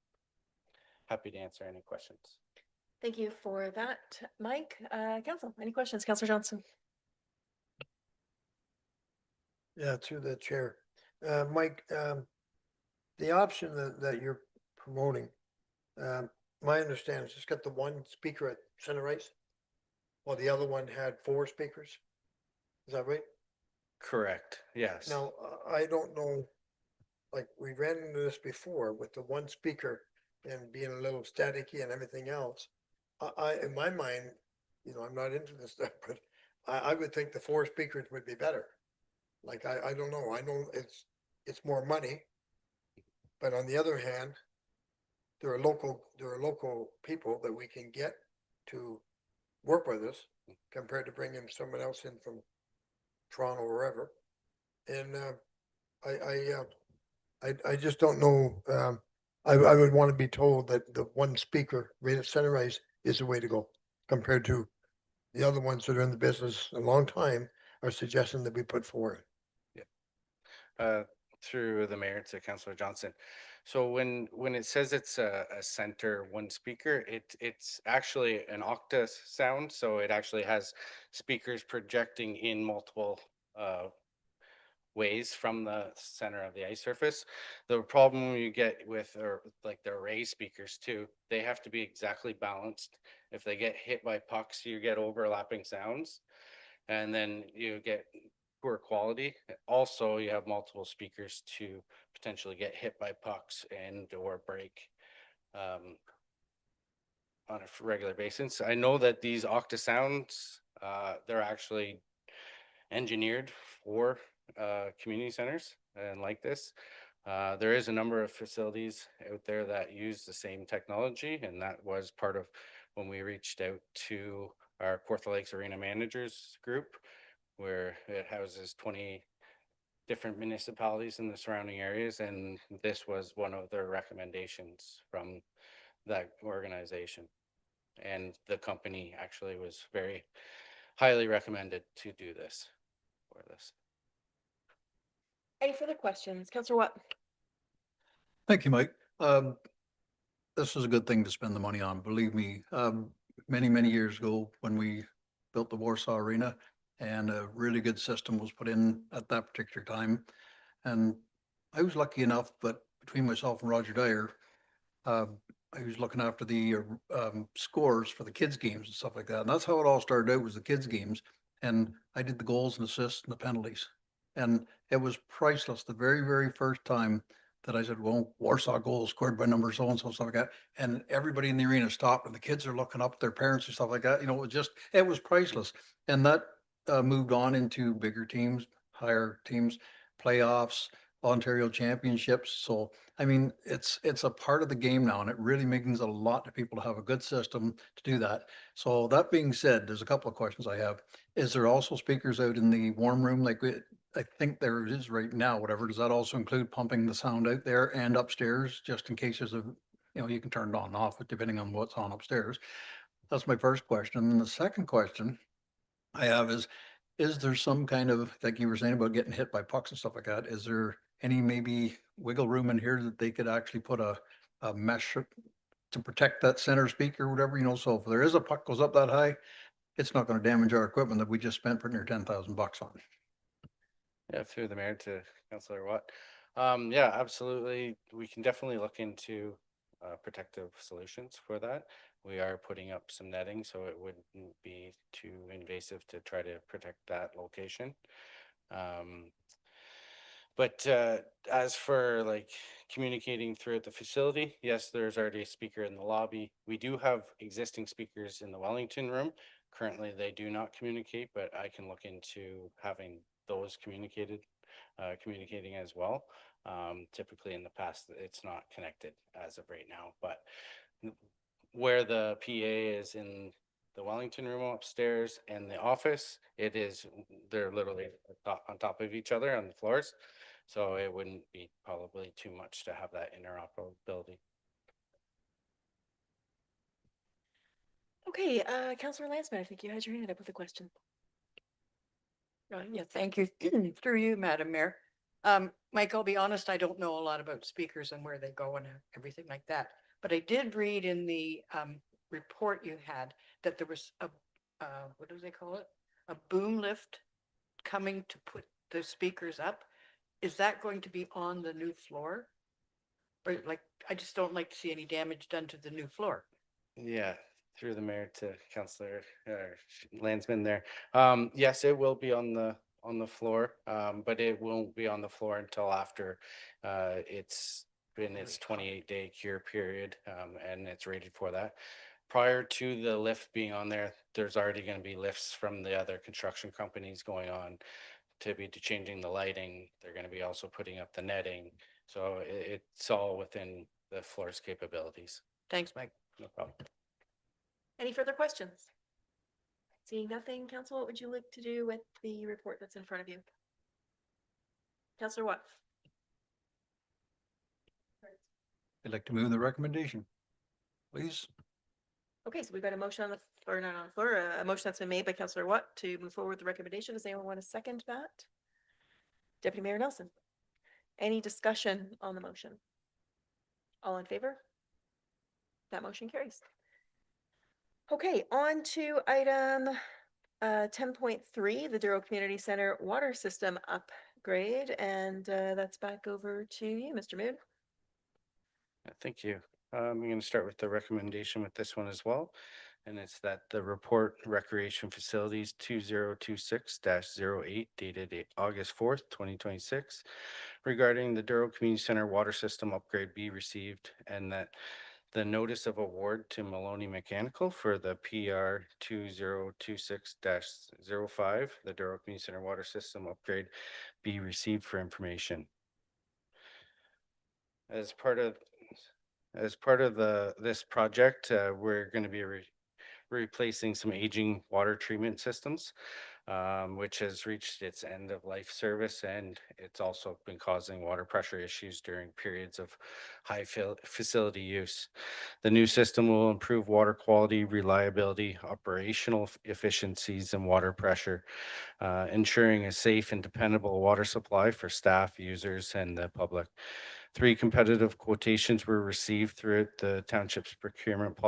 Happy to answer any questions. Thank you for that, Mike. Council, any questions? Councilor Johnson? Yeah, through the chair. Mike, the option that you're promoting, my understanding is just got the one speaker at center ice, while the other one had 4 speakers. Is that right? Correct, yes. Now, I don't know, like, we ran into this before with the one speaker and being a little staticky and everything else. In my mind, you know, I'm not into this stuff, but I would think the 4 speakers would be better. Like, I don't know. I know it's more money, but on the other hand, there are local people that we can get to work with us compared to bringing someone else in from Toronto or wherever. And I just don't know. I would want to be told that the one speaker right at center ice is the way to go compared to the other ones that are in the business a long time are suggesting that we put forward. Through the mayor to Councillor Johnson. So when it says it's a center one speaker, it's actually an octa sound. So it actually has speakers projecting in multiple ways from the center of the ice surface. The problem you get with like the array speakers too, they have to be exactly balanced. If they get hit by pucks, you get overlapping sounds, and then you get poor quality. Also, you have multiple speakers to potentially get hit by pucks and or break on a regular basis. I know that these octa sounds, they're actually engineered for community centers and like this. There is a number of facilities out there that use the same technology, and that was part of when we reached out to our Kawartha Lakes Arena Managers group, where it houses 20 different municipalities in the surrounding areas, and this was one of their recommendations from that organization. And the company actually was very highly recommended to do this for this. Any further questions? Councillor Watt? Thank you, Mike. This is a good thing to spend the money on, believe me. Many, many years ago, when we built the Warsaw Arena, and a really good system was put in at that particular time. And I was lucky enough, but between myself and Roger Dyer, I was looking after the scores for the kids' games and stuff like that. And that's how it all started out, was the kids' games. And I did the goals and assists and the penalties. And it was priceless the very, very first time that I said, well, Warsaw goal scored by number so-and-so, stuff like that. And everybody in the arena stopped, and the kids are looking up at their parents and stuff like that. You know, it was priceless. And that moved on into bigger teams, higher teams, playoffs, Ontario championships. So, I mean, it's a part of the game now, and it really means a lot to people to have a good system to do that. So that being said, there's a couple of questions I have. Is there also speakers out in the warm room? I think there is right now, whatever. Does that also include pumping the sound out there and upstairs, just in case there's you can turn it on and off depending on what's on upstairs? That's my first question. And the second question I have is there some kind of, like you were saying about getting hit by pucks and stuff like that, is there any maybe wiggle room in here that they could actually put a mesh to protect that center speaker or whatever, so if there is a puck goes up that high, it's not going to damage our equipment that we just spent pretty near $10,000 on. Yeah, through the mayor to Councillor Watt. Yeah, absolutely. We can definitely look into protective solutions for that. We are putting up some netting, so it wouldn't be too invasive to try to protect that location. But as for like communicating throughout the facility, yes, there's already a speaker in the lobby. We do have existing speakers in the Wellington room. Currently, they do not communicate, but I can look into having those communicating as well. Typically in the past, it's not connected as of right now, but where the PA is in the Wellington room upstairs and the office, they're literally on top of each other on the floors. So it wouldn't be probably too much to have that interoperability. Okay, Councillor Lansman, I think you had your hand up with a question. Yeah, thank you. Through you, Madam Mayor. Mike, I'll be honest, I don't know a lot about speakers and where they go and everything like that. But I did read in the report you had that there was a, what do they call it? A boom lift coming to put the speakers up. Is that going to be on the new floor? Or I just don't like to see any damage done to the new floor. Yeah, through the mayor to Councillor Landsman there. Yes, it will be on the floor, but it won't be on the floor until after it's been its 28-day cure period, and it's rated for that. Prior to the lift being on there, there's already going to be lifts from the other construction companies going on to be changing the lighting. They're going to be also putting up the netting. So it's all within the floor's capabilities. Thanks, Mike. No problem. Any further questions? Seeing nothing, Council, what would you like to do with the report that's in front of you? Councillor Watt? I'd like to move the recommendation, please. Okay, so we've got a motion on the, or not on the floor, a motion that's been made by Councillor Watt to move forward with the recommendation. Does anyone want to second that? Deputy Mayor Nelson? Any discussion on the motion? All in favor? That motion carries. Okay, on to item 10.3, the Douro Community Center water system upgrade, and that's back over to you, Mr. Mood. Thank you. I'm going to start with the recommendation with this one as well. And it's that the report recreation facilities 2026-08 dated August 4th, 2026 regarding the Douro Community Center water system upgrade be received, and that the notice of award to Maloney Mechanical for the PR 2026-05, the Douro Community Center water system upgrade, be received for information. As part of this project, we're going to be replacing some aging water treatment systems, which has reached its end of life service, and it's also been causing water pressure issues during periods of high facility use. The new system will improve water quality, reliability, operational efficiencies, and water pressure, ensuring a safe and dependable water supply for staff, users, and the public. 3 competitive quotations were received throughout the township's procurement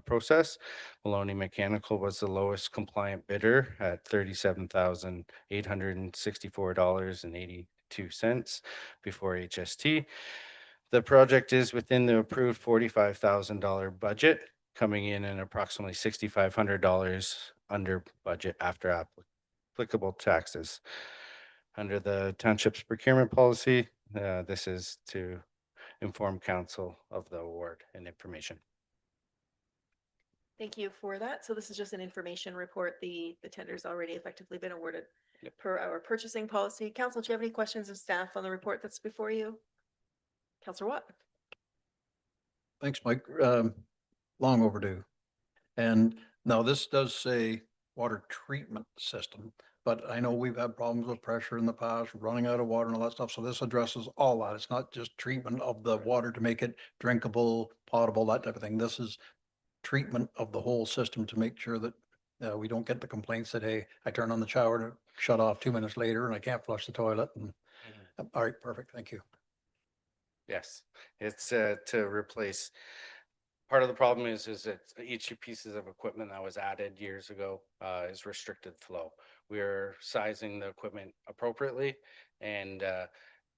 process. Maloney Mechanical was the lowest compliant bidder at $37,864.82 before HST. The project is within the approved $45,000 budget, coming in at approximately $6,500 under budget after applicable taxes. Under the township's procurement policy, this is to inform council of the award and information. Thank you for that. So this is just an information report. The tender's already effectively been awarded Yep. per our purchasing policy. Council, do you have any questions of staff on the report that's before you? Councillor Watt? Thanks, Mike. Long overdue. And now this does say water treatment system, but I know we've had problems with pressure in the past, running out of water and all that stuff. So this addresses all that. It's not just treatment of the water to make it drinkable, potable, that type of thing. This is treatment of the whole system to make sure that we don't get the complaints that, hey, I turn on the shower to shut off 2 minutes later and I can't flush the toilet. And all right, perfect. Thank you. Yes, it's to replace. Part of the problem is that each pieces of equipment that was added years ago is restricted flow. We're sizing the equipment appropriately and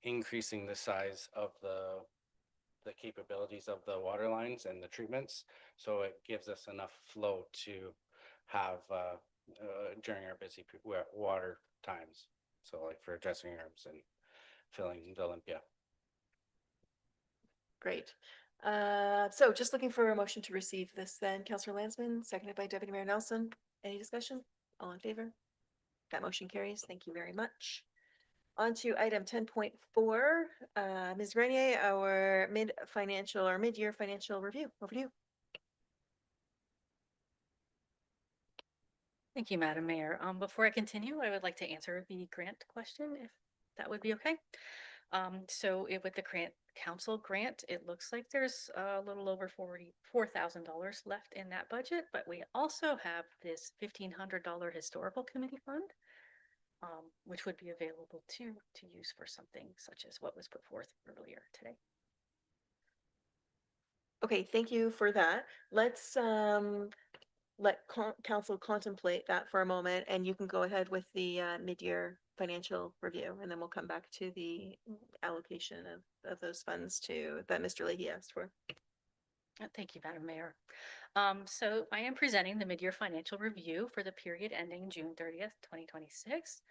increasing the size of the capabilities of the water lines and the treatments, so it gives us enough flow to have during our busy water times. So like for dressing rooms and filling the Olympia. Great. So just looking for a motion to receive this then. Councillor Landsman, seconded by Deputy Mayor Nelson. Any discussion? All in favor? That motion carries. Thank you very much. On to item 10.4. Ms. Grenier, our mid-year financial review. Over to you. Thank you, Madam Mayor. Before I continue, I would like to answer the grant question, if that would be okay. With the grant council grant, it looks like there's a little over $44,000 left in that budget, but we also have this $1,500 historical committee fund, which would be available to use for something such as what was put forth earlier today. Okay, thank you for that. Let's let council contemplate that for a moment, and you can go ahead with the mid-year financial review, and then we'll come back to the allocation of those funds that Mr. Leahy asked for. Thank you, Madam Mayor. So I am presenting the mid-year financial review for the period ending June 30th, 2026.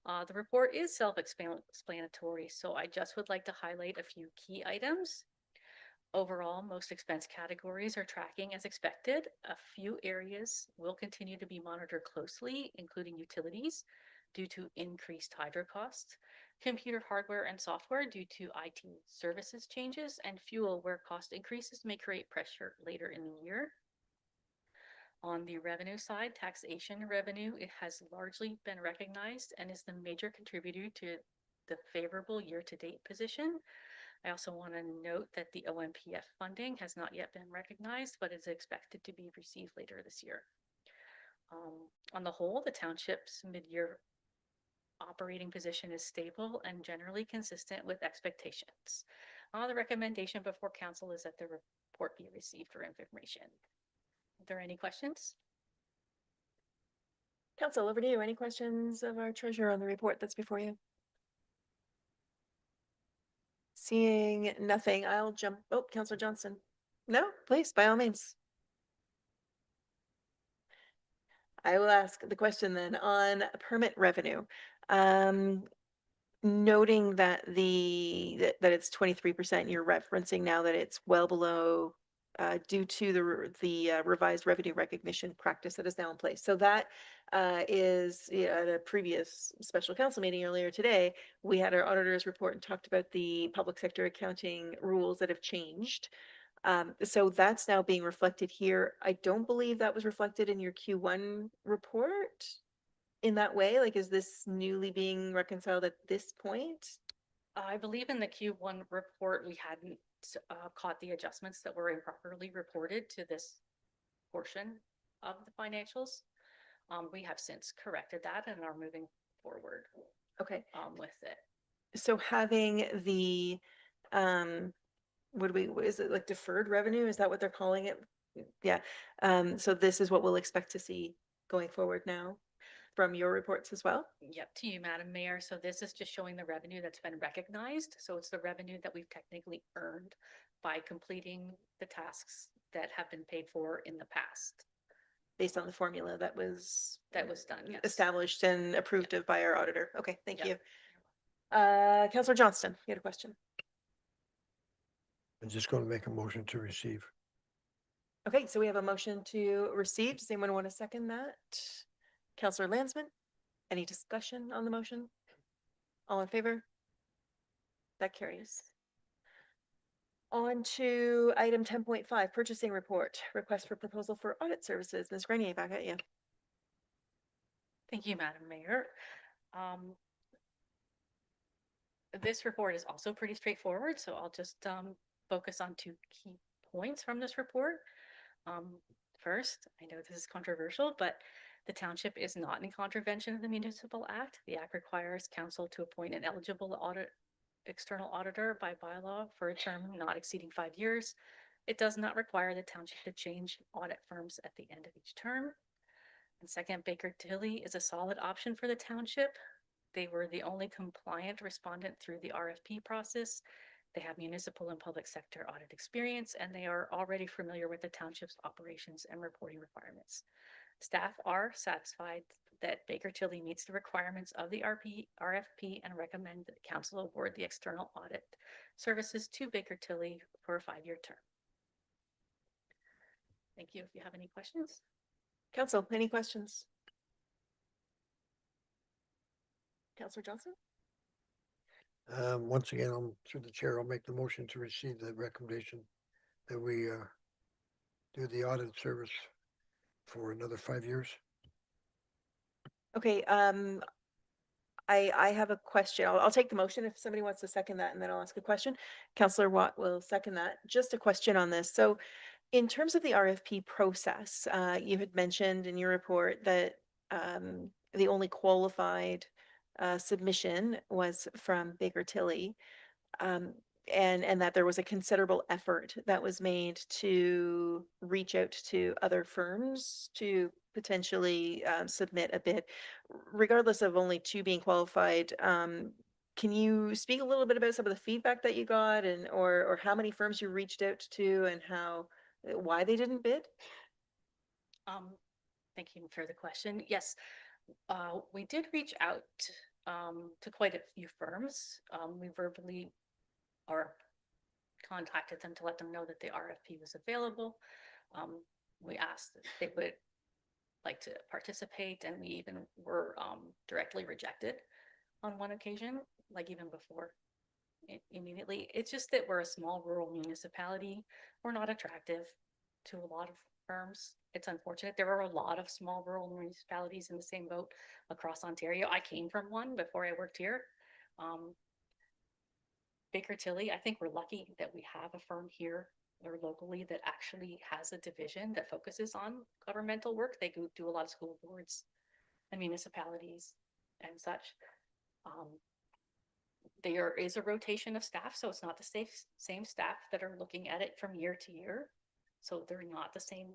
The report is self-explanatory, so I just would like to highlight a few key items. Overall, most expense categories are tracking as expected. A few areas will continue to be monitored closely, including utilities due to increased hydro costs, computer hardware and software due to IT services changes, and fuel where cost increases may create pressure later in the year. On the revenue side, taxation revenue, it has largely been recognized and is the major contributor to the favorable year-to-date position. I also want to note that the OMPF funding has not yet been recognized, but is expected to be received later this year. On the whole, the township's mid-year operating position is stable and generally consistent with expectations. The recommendation before council is that the report be received for information. Are there any questions? Council, over to you. Any questions of our treasurer on the report that's before you? Seeing nothing, I'll jump. Oh, Councillor Johnson. No, please, by all means. I will ask the question then on permit revenue. Noting that that it's 23%, you're referencing now that it's well below due to the revised revenue recognition practice that is now in place. So that is, at a previous special council meeting earlier today, we had our auditor's report and talked about the public sector accounting rules that have changed. So that's now being reflected here. I don't believe that was reflected in your Q1 report in that way. Like, is this newly being reconciled at this point? I believe in the Q1 report, we hadn't caught the adjustments that were improperly reported to this portion of the financials. We have since corrected that and are moving forward Okay. with it. So having the, what is it, like deferred revenue? Is that what they're calling it? Yeah. So this is what we'll expect to see going forward now from your reports as well? Yep, to you, Madam Mayor. So this is just showing the revenue that's been recognized. So it's the revenue that we've technically earned by completing the tasks that have been paid for in the past. Based on the formula that was done, yes. established and approved of by our auditor. Okay, thank Yep. you. Councillor Johnston, you had a question? I'm just going to make a motion to receive. Okay, so we have a motion to receive. Does anyone want to second that? Councillor Landsman, any discussion on the motion? All in favor? That carries. On to item 10.5, purchasing report, request for proposal for audit services. Ms. Grenier, back at you. Thank you, Madam Mayor. This report is also pretty straightforward, so I'll just focus on two key points from this report. First, I know this is controversial, but the township is not in contravention of the Municipal Act. The act requires council to appoint an eligible external auditor by bylaw for a term not exceeding 5 years. It does not require the township to change audit firms at the end of each term. And second, Baker Tilly is a solid option for the township. They were the only compliant respondent through the RFP process. They have municipal and public sector audit experience, and they are already familiar with the township's operations and reporting requirements. Staff are satisfied that Baker Tilly meets the requirements of the RFP and recommend that council award the external audit services to Baker Tilly for a 5-year term. Thank you. If you have any questions. Council, any questions? Councillor Johnson? Once again, through the chair, I'll make the motion to receive the recommendation that we do the audit service for another 5 years. Okay, I have a question. I'll take the motion if somebody wants to second that, and then I'll ask a question. Councillor Watt will second that. Just a question on this. So in terms of the RFP process, you had mentioned in your report that the only qualified submission was from Baker Tilly, and that there was a considerable effort that was made to reach out to other firms to potentially submit a bid. Regardless of only 2 being qualified, can you speak a little bit about some of the feedback that you got, and or how many firms you reached out to, and why they didn't bid? Thank you for the question. Yes, we did reach out to quite a few firms. We verbally contacted them to let them know that the RFP was available. We asked if they would like to participate, and we even were directly rejected on one occasion, like even before immediately. It's just that we're a small rural municipality. We're not attractive to a lot of firms. It's unfortunate. There are a lot of small rural municipalities in the same boat across Ontario. I came from one before I worked here. Baker Tilly, I think we're lucky that we have a firm here or locally that actually has a division that focuses on governmental work. They do a lot of school boards and municipalities and such. There is a rotation of staff, so it's not the same staff that are looking at it from year to year. So they're not the same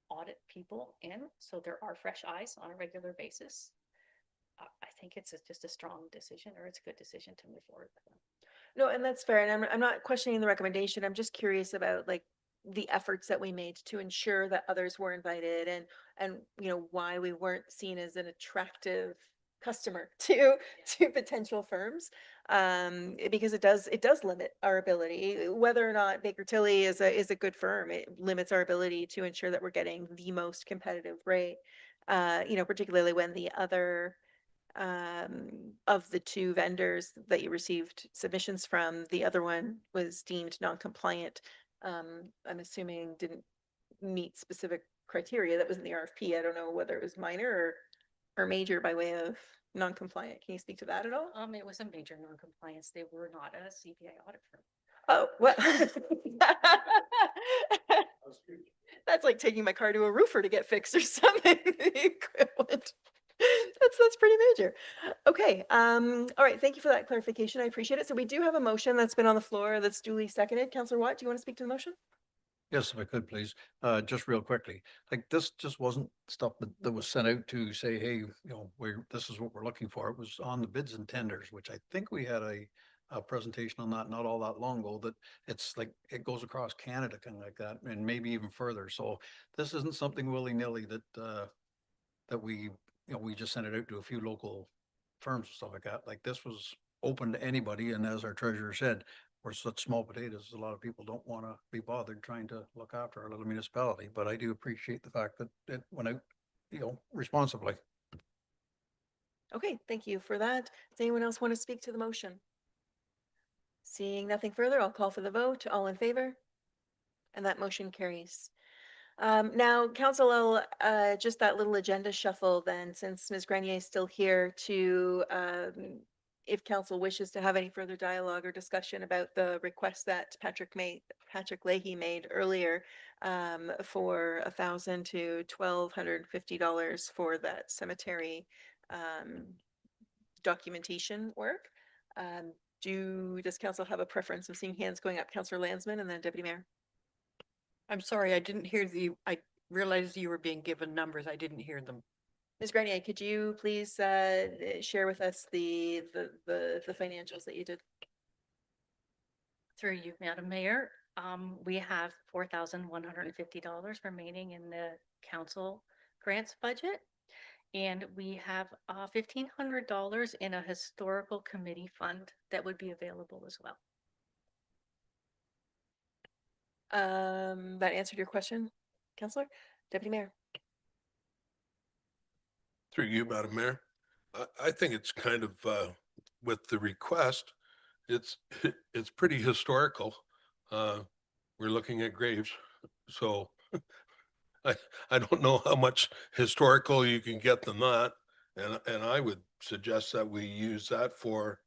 audit people in, so there are fresh eyes on a regular basis. I think it's just a strong decision, or it's a good decision to move forward with them. No, and that's fair. And I'm not questioning the recommendation. I'm just curious about like the efforts that we made to ensure that others were invited, and why we weren't seen as an attractive customer to potential firms. because it does limit our ability, whether or not Baker Tilly is a good firm, it limits our ability to ensure that we're getting the most competitive rate. Particularly when the other of the two vendors that you received submissions from, the other one was deemed non-compliant. I'm assuming didn't meet specific criteria that was in the RFP. I don't know whether it was minor or major by way of non-compliant. Can you speak to that at all? It was a major non-compliance. They were not a CPI audit firm. Oh, well. That's like taking my car to a roofer to get fixed or something. The equivalent. That's pretty major. Okay, all right, thank you for that clarification. I appreciate it. So we do have a motion that's been on the floor that's duly seconded. Councillor Watt, do you want to speak to the motion? Yes, if I could, please, just real quickly, like this just wasn't stuff that was sent out to say, hey, this is what we're looking for. It was on the bids and tenders, which I think we had a presentation on that not all that long ago, that it's like, it goes across Canada, kind of like that, and maybe even further. So this isn't something willy-nilly that we just sent it out to a few local firms and stuff like that. Like this was open to anybody. And as our treasurer said, we're such small potatoes, a lot of people don't want to be bothered trying to look after our little municipality. But I do appreciate the fact that it went out, responsibly. Okay, thank you for that. Does anyone else want to speak to the motion? Seeing nothing further, I'll call for the vote. All in favor? And that motion carries. Now, council, just that little agenda shuffle then, since Ms. Grenier is still here to, if council wishes to have any further dialogue or discussion about the request that Patrick Leahy made earlier, for $1,000 to $1,250 for that cemetery, documentation work. Does council have a preference? I'm seeing hands going up. Councillor Landsman and then Deputy Mayor. I'm sorry, I didn't hear I realized you were being given numbers. I didn't hear them. Ms. Grenier, could you please share with us the financials that you did? Through you, Madam Mayor, we have $4,150 remaining in the council grants budget. And we have $1,500 in a historical committee fund that would be available as well. That answered your question, Councillor? Deputy Mayor? Through you, Madam Mayor. I think it's kind of, with the request, it's pretty historical. We're looking at graves, so I don't know how much historical you can get than that. And I would suggest that we use that for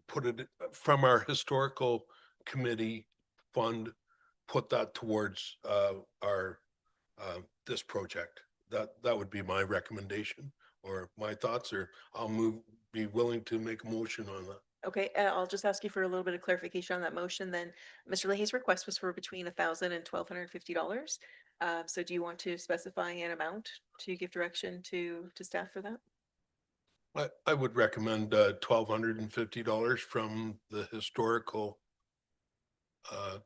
put it from our historical committee fund, put that towards our this project. That would be my recommendation or my thoughts, or be willing to make a motion on that. Okay, I'll just ask you for a little bit of clarification on that motion then. Mr. Leahy's request was for between $1,000 and $1,250. So do you want to specify an amount to give direction to staff for that? I would recommend $1,250 from the historical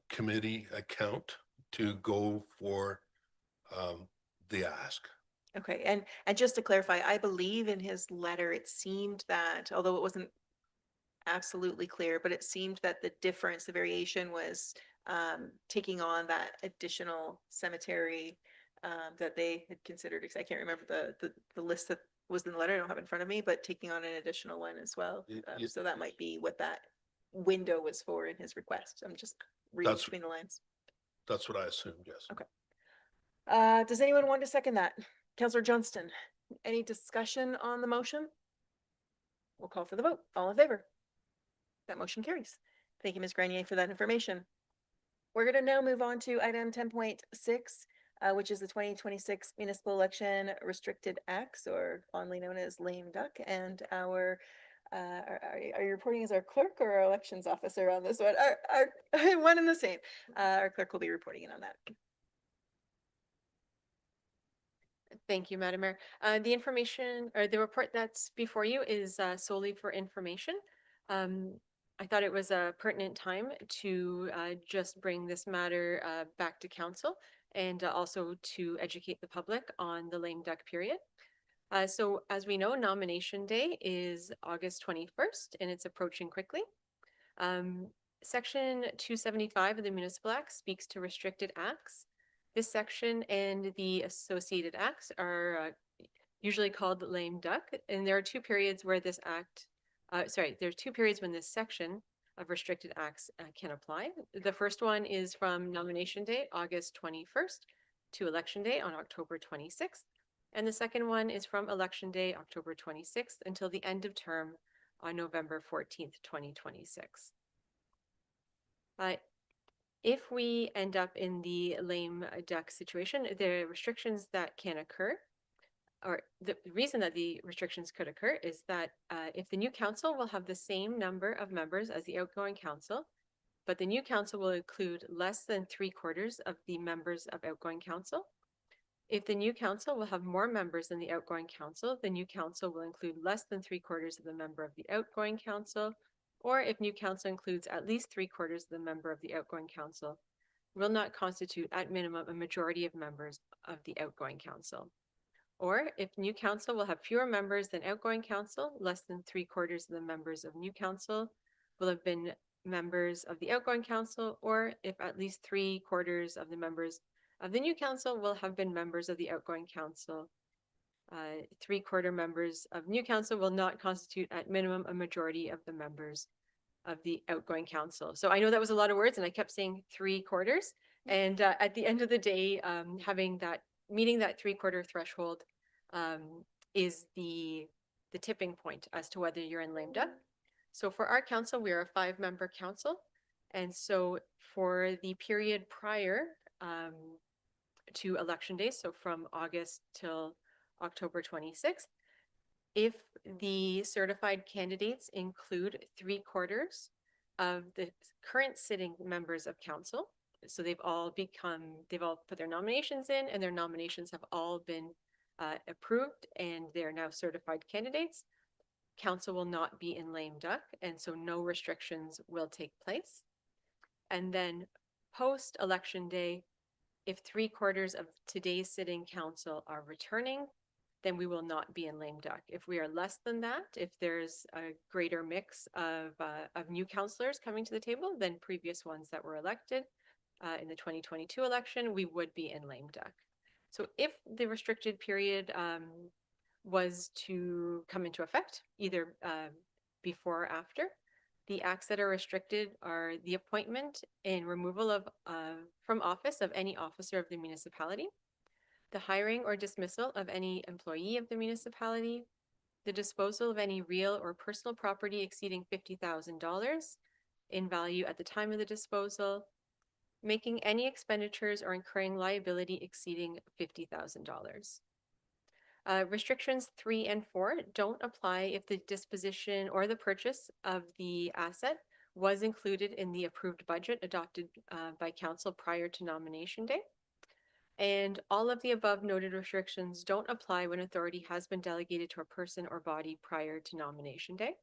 committee account to go for the ask. Okay, and just to clarify, I believe in his letter, it seemed that, although it wasn't absolutely clear, but it seemed that the difference, the variation was taking on that additional cemetery that they had considered, because I can't remember the list that was in the letter, I don't have it in front of me, but taking on an additional one as well. So that might be what that window was for in his request. I'm just reading between the lines. That's what I assumed, yes. Okay. Does anyone want to second that? Councillor Johnston, any discussion on the motion? We'll call for the vote. All in favor? That motion carries. Thank you, Ms. Grenier, for that information. We're going to now move on to item 10.6, which is the 2026 municipal election restricted acts, or fondly known as lame duck. And our are you reporting as our clerk or our elections officer on this one? Our one and the same. Our clerk will be reporting in on that. Thank you, Madam Mayor. The information or the report that's before you is solely for information. I thought it was a pertinent time to just bring this matter back to council and also to educate the public on the lame duck period. So as we know, nomination day is August 21st and it's approaching quickly. Section 275 of the Municipal Act speaks to restricted acts. This section and the associated acts are usually called lame duck, and there are two periods where this act, there are two periods when this section of restricted acts can apply. The first one is from nomination day, August 21st, to election day on October 26th. And the second one is from election day, October 26th, until the end of term on November 14th, 2026. If we end up in the lame duck situation, the restrictions that can occur, or the reason that the restrictions could occur, is that if the new council will have the same number of members as the outgoing council, but the new council will include less than 3/4 of the members of outgoing council. If the new council will have more members than the outgoing council, the new council will include less than 3/4 of the member of the outgoing council, or if new council includes at least 3/4 of the member of the outgoing council, will not constitute at minimum a majority of members of the outgoing council. Or if new council will have fewer members than outgoing council, less than 3/4 of the members of new council will have been members of the outgoing council, or if at least 3/4 of the members of the new council will have been members of the outgoing council. 3/4 members of new council will not constitute at minimum a majority of the members of the outgoing council. So I know that was a lot of words and I kept saying 3/4. And at the end of the day, meeting that 3/4 threshold is the tipping point as to whether you're in lame duck. So for our council, we are a 5-member council. And so for the period prior to election day, so from August till October 26th, if the certified candidates include 3/4 of the current sitting members of council, so they've all put their nominations in and their nominations have all been approved and they're now certified candidates, council will not be in lame duck, and so no restrictions will take place. And then post election day, if 3/4 of today's sitting council are returning, then we will not be in lame duck. If we are less than that, if there's a greater mix of new councillors coming to the table than previous ones that were elected in the 2022 election, we would be in lame duck. So if the restricted period was to come into effect, either before or after, the acts that are restricted are the appointment and removal of from office of any officer of the municipality, the hiring or dismissal of any employee of the municipality, the disposal of any real or personal property exceeding $50,000 in value at the time of the disposal, making any expenditures or incurring liability exceeding $50,000. Restrictions 3 and 4 don't apply if the disposition or the purchase of the asset was included in the approved budget adopted by council prior to nomination day. And all of the above noted restrictions don't apply when authority has been delegated to a person or body prior to nomination day.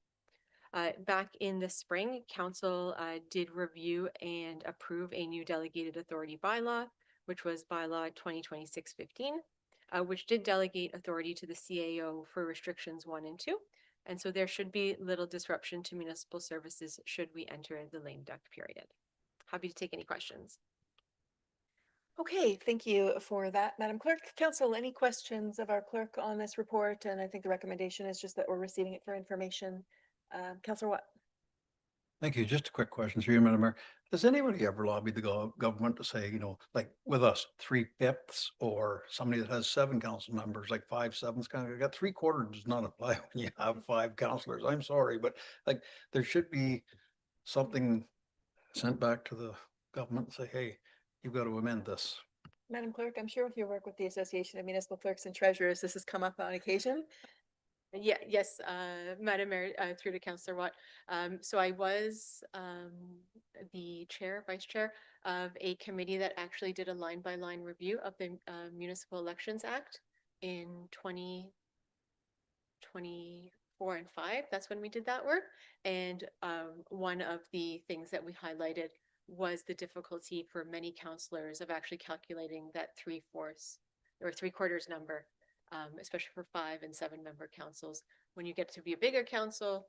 Back in the spring, council did review and approve a new delegated authority bylaw, which was bylaw 2026-15, which did delegate authority to the CAO for restrictions 1 and 2. And so there should be little disruption to municipal services should we enter the lame duck period. Happy to take any questions. Okay, thank you for that, Madam Clerk. Council, any questions of our clerk on this report? And I think the recommendation is just that we're receiving it for information. Councillor Watt. Thank you. Just a quick question through you, Madam Mayor. Has anybody ever lobbied the government to say, like with us, 3/5 or somebody that has 7 council members, like 5/7 kind of got 3/4 does not apply when you have 5 councillors. I'm sorry, but like there should be something sent back to the government and say, hey, you've got to amend this. Madam Clerk, I'm sure with your work with the Association of Municipal Clerks and Treasurers, this has come up on occasion. Yeah, yes, Madam Mayor, through to Councillor Watt. So I was the vice chair of a committee that actually did a line-by-line review of the Municipal Elections Act in 2024 and 5. That's when we did that work. And one of the things that we highlighted was the difficulty for many councillors of actually calculating that 3/4 or 3/4 number especially for 5 and 7 member councils. When you get to be a bigger council,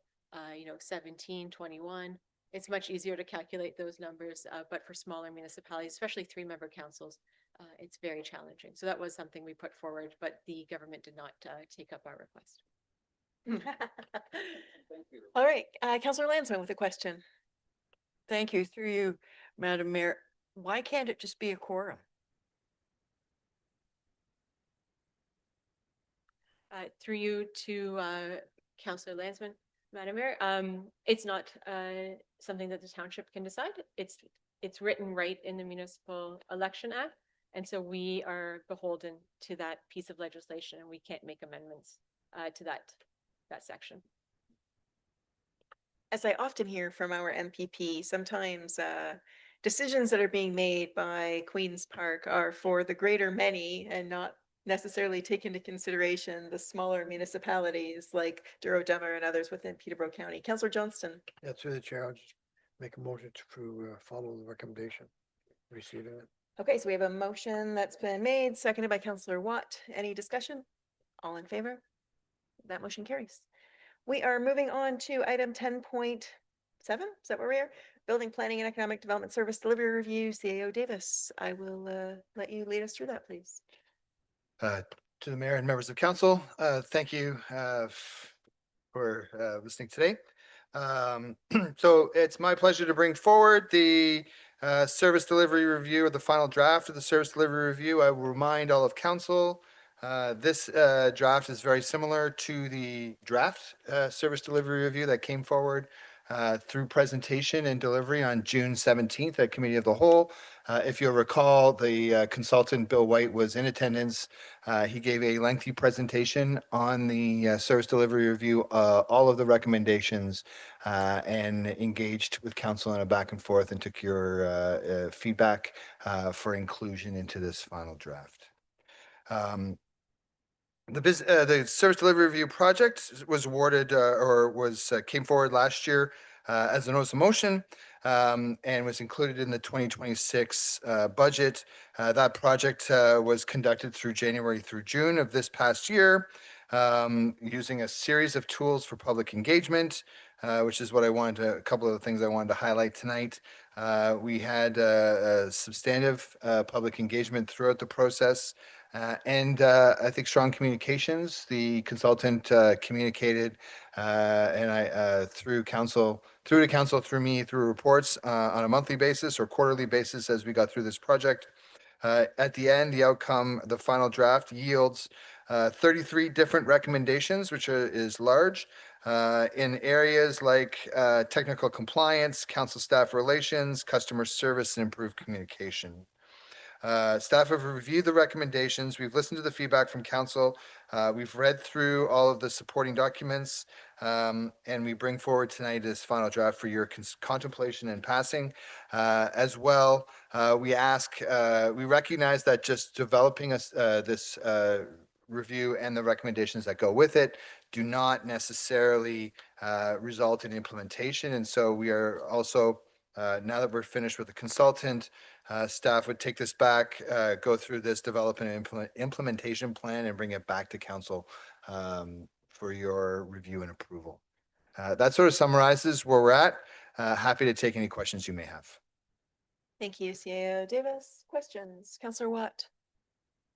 17, 21, it's much easier to calculate those numbers. But for smaller municipalities, especially 3-member councils, it's very challenging. So that was something we put forward, but the government did not take up our request. All right, Councillor Landsman with a question. Thank you. Through you, Madam Mayor. Why can't it just be a quorum? Through you to Councillor Landsman, Madam Mayor, it's not something that the township can decide. It's written right in the Municipal Election Act. And so we are beholden to that piece of legislation, and we can't make amendments to that section. As I often hear from our MPP, sometimes decisions that are being made by Queen's Park are for the greater many and not necessarily take into consideration the smaller municipalities like Douro-Dummer and others within Peterborough County. Councillor Johnston. Yeah, through the chair, I'll just make a motion to follow the recommendation, receiving it. Okay, so we have a motion that's been made, seconded by Councillor Watt. Any discussion? All in favor? That motion carries. We are moving on to item 10.7. Is that where we are? Building Planning and Economic Development Service Delivery Review, CAO Davis. I will let you lead us through that, please. To the mayor and members of council, thank you for listening today. So it's my pleasure to bring forward the service delivery review, or the final draft of the service delivery review. I will remind all of council, this draft is very similar to the draft service delivery review that came forward through presentation and delivery on June 17th at Committee of the Whole. If you'll recall, the consultant, Bill White, was in attendance. He gave a lengthy presentation on the service delivery review, all of the recommendations, and engaged with council in a back and forth, and took your feedback for inclusion into this final draft. The service delivery review project was awarded came forward last year as a notice of motion, and was included in the 2026 budget. That project was conducted through January through June of this past year, using a series of tools for public engagement, which is what a couple of the things I wanted to highlight tonight. We had a substantive public engagement throughout the process. And I think strong communications. The consultant communicated, and I through to council, through me, through reports on a monthly basis or quarterly basis as we got through this project. At the end, the outcome, the final draft yields 33 different recommendations, which is large, in areas like technical compliance, council staff relations, customer service, and improved communication. Staff have reviewed the recommendations. We've listened to the feedback from council. We've read through all of the supporting documents, and we bring forward tonight this final draft for your contemplation and passing. As well, we recognize that just developing this review and the recommendations that go with it do not necessarily result in implementation. And so we are also, now that we're finished with the consultant, staff would take this back, go through this, develop an implementation plan, and bring it back to council for your review and approval. That sort of summarizes where we're at. Happy to take any questions you may have. Thank you, CAO Davis. Questions? Councillor Watt.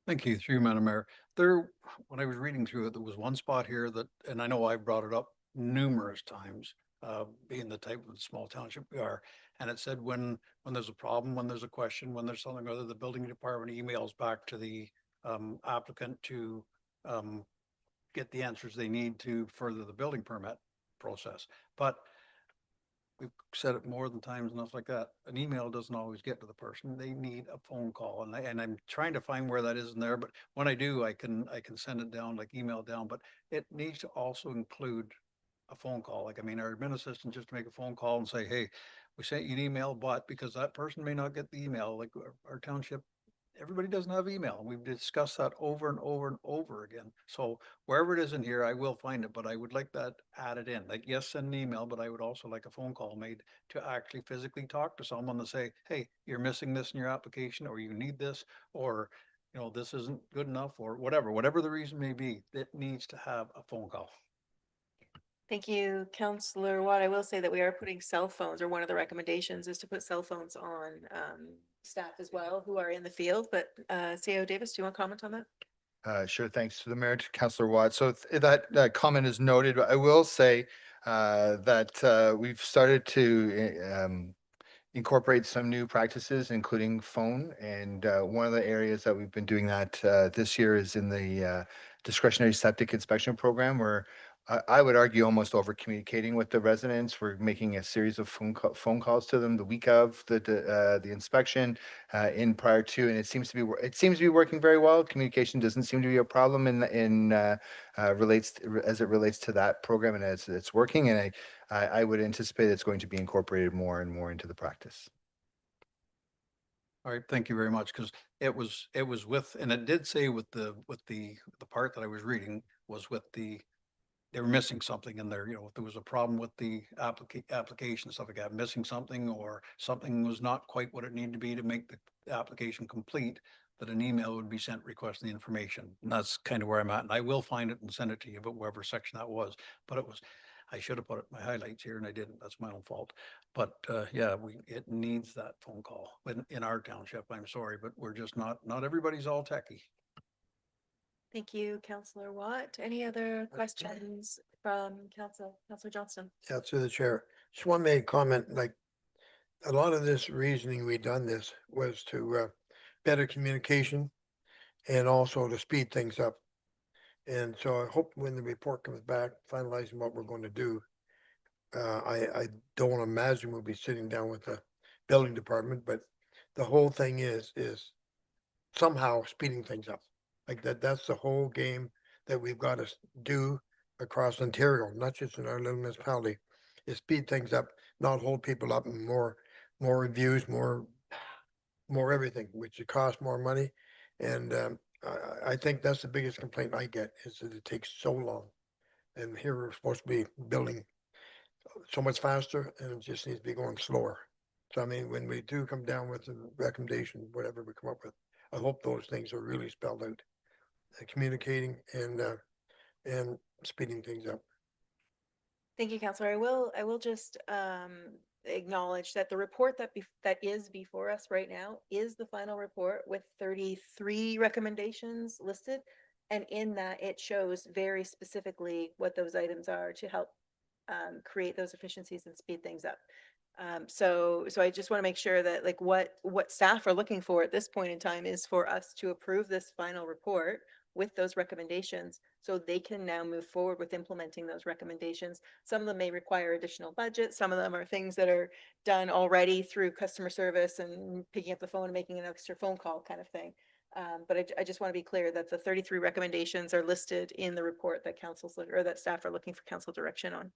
Thank you, through you, Madam Mayor. When I was reading through it, there was one spot here that, and I know I brought it up numerous times, being the type of small township we are. And it said when there's a problem, when there's a question, when there's something other, the building department emails back to the applicant to get the answers they need to further the building permit process. But we've said it more than times, enough like that. An email doesn't always get to the person. They need a phone call, and I'm trying to find where that is in there. But when I do, I can send it down, like email down. But it needs to also include a phone call. Like, I mean, our admin assistant just to make a phone call and say, hey, we sent you an email, but because that person may not get the email, like our township, everybody doesn't have email. We've discussed that over and over and over again. So wherever it is in here, I will find it, but I would like that added in. Like, yes, send an email, but I would also like a phone call made to actually physically talk to someone to say, hey, you're missing this in your application, or you need this, or you know, this isn't good enough or whatever the reason may be, it needs to have a phone call. Thank you, Councillor Watt. I will say that we are putting cell phones, or one of the recommendations is to put cell phones on staff as well who are in the field. But CAO Davis, do you want to comment on that? Sure. Thanks to the mayor, to Councillor Watt. So that comment is noted. I will say that we've started to incorporate some new practices, including phone. And one of the areas that we've been doing that this year is in the discretionary septic inspection program, where I would argue almost over communicating with the residents. We're making a series of phone calls to them the week of the inspection, in prior to, and it seems to be working very well. Communication doesn't seem to be a problem as it relates to that program, and as it's working. And I would anticipate it's going to be incorporated more and more into the practice. All right, thank you very much, because it was with, and it did say with the part that I was reading was with they were missing something in there, you know, if there was a problem with the application, stuff like that, missing something, or something was not quite what it needed to be to make the application complete, that an email would be sent requesting the information. And that's kind of where I'm at. And I will find it and send it to you, but whatever section that was, but I should have put it in my highlights here and I didn't. That's my own fault. But yeah, it needs that phone call in our township. I'm sorry, but we're just not everybody's all techie. Thank you, Councillor Watt. Any other questions from Councillor Johnston? Yeah, through the chair. Just want to make a comment, like, a lot of this reasoning we done this was to better communication and also to speed things up. And so I hope when the report comes back, finalizing what we're going to do, I don't want to imagine we'll be sitting down with the building department, but the whole thing is somehow speeding things up. Like that's the whole game that we've got to do across Ontario, not just in our little municipality, is speed things up, not hold people up, and more reviews, more everything, which it costs more money. And I think that's the biggest complaint I get, is that it takes so long. And here we're supposed to be building so much faster, and it just needs to be going slower. So I mean, when we do come down with the recommendation, whatever we come up with, I hope those things are really spelled out, communicating and speeding things up. Thank you, Councillor. I will just acknowledge that the report that is before us right now is the final report with 33 recommendations listed. And in that, it shows very specifically what those items are to help create those efficiencies and speed things up. So I just want to make sure that, like, what staff are looking for at this point in time is for us to approve this final report with those recommendations, so they can now move forward with implementing those recommendations. Some of them may require additional budget. Some of them are things that are done already through customer service and picking up the phone and making an extra phone call kind of thing. But I just want to be clear that the 33 recommendations are listed in the report that that staff are looking for council direction on.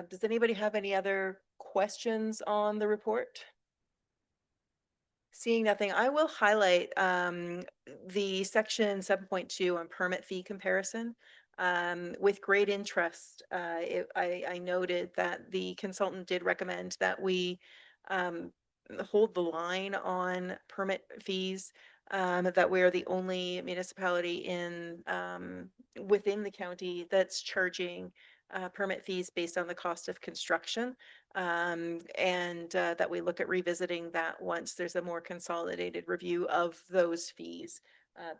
Does anybody have any other questions on the report? Seeing nothing, I will highlight the section 7.2 on permit fee comparison. With great interest, I noted that the consultant did recommend that we hold the line on permit fees, that we're the only municipality within the county that's charging permit fees based on the cost of construction, and that we look at revisiting that once there's a more consolidated review of those fees.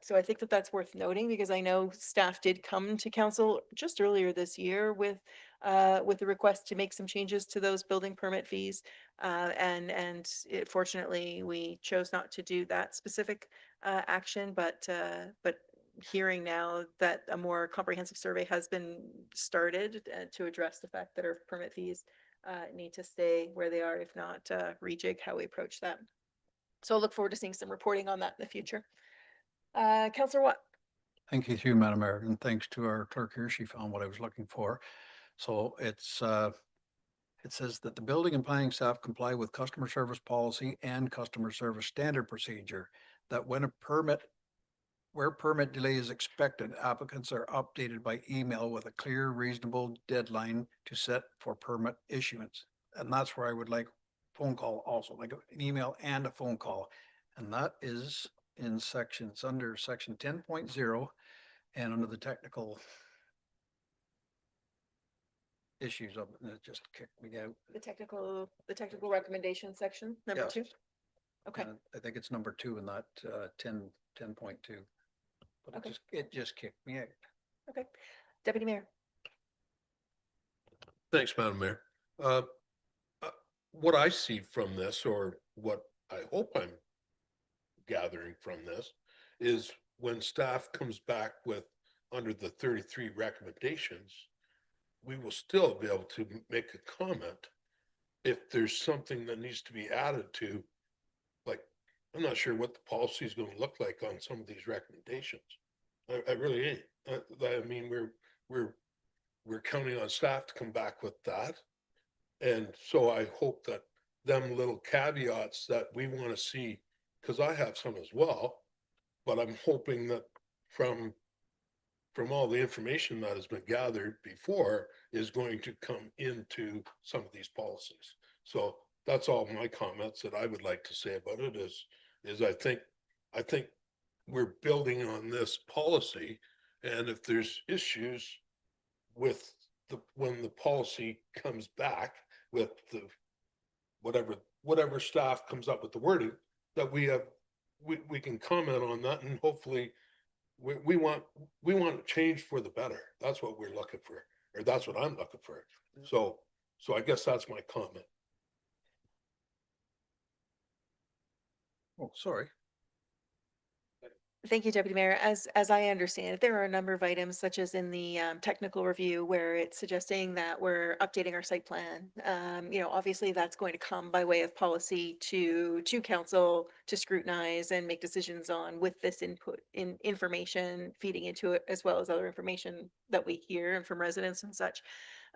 So I think that that's worth noting, because I know staff did come to council just earlier this year with the request to make some changes to those building permit fees, and fortunately we chose not to do that specific action, but hearing now that a more comprehensive survey has been started to address the fact that our permit fees need to stay where they are, if not rejig how we approach that. So I'll look forward to seeing some reporting on that in the future. Councillor Watt. Thank you, through Madam Mayor, and thanks to our clerk here. She found what I was looking for. So it says that the building and planning staff comply with customer service policy and customer service standard procedure, that where permit delay is expected, applicants are updated by email with a clear, reasonable deadline to set for permit issuance. And that's where I would like phone call also, like an email and a phone call. And that is in sections under section 10.0 and under the technical issues of it, and it just kicked me out. The technical recommendation section, number Yes. 2. Okay, And I think it's number 2 in that 10.2. But Okay. it just kicked me out. okay. Deputy Mayor. Thanks, Madam Mayor. What I see from this, or what I hope I'm gathering from this, is when staff comes back with under the 33 recommendations, we will still be able to make a comment if there's something that needs to be added to, like, I'm not sure what the policy is going to look like on some of these recommendations. I really ain't. I mean, we're counting on staff to come back with that. And so I hope that them little caveats that we want to see, because I have some as well, but I'm hoping that from all the information that has been gathered before is going to come into some of these policies. So that's all my comments that I would like to say about it is I think we're building on this policy, and if there's issues with when the policy comes back with the whatever staff comes up with the wording, that we can comment on that, and hopefully we want to change for the better. That's what we're looking for, or that's what I'm looking for. So I guess that's my comment. Oh, sorry. Thank you, Deputy Mayor. As I understand it, there are a number of items such as in the technical review where it's suggesting that we're updating our site plan. Obviously that's going to come by way of policy to council to scrutinize and make decisions on with this input in information feeding into it, as well as other information that we hear from residents and such.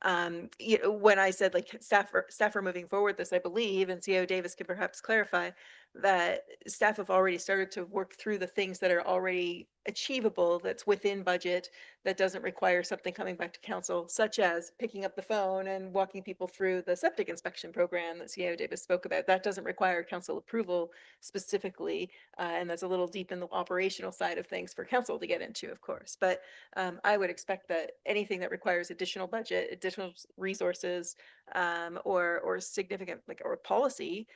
When I said like staff are moving forward this, I believe, and CO Davis could perhaps clarify, that staff have already started to work through the things that are already achievable, that's within budget, that doesn't require something coming back to council, such as picking up the phone and walking people through the septic inspection program that CO Davis spoke about. That doesn't require council approval specifically, and that's a little deep in the operational side of things for council to get into, of course. But I would expect that anything that requires additional budget, additional resources, or significant, like, or policy,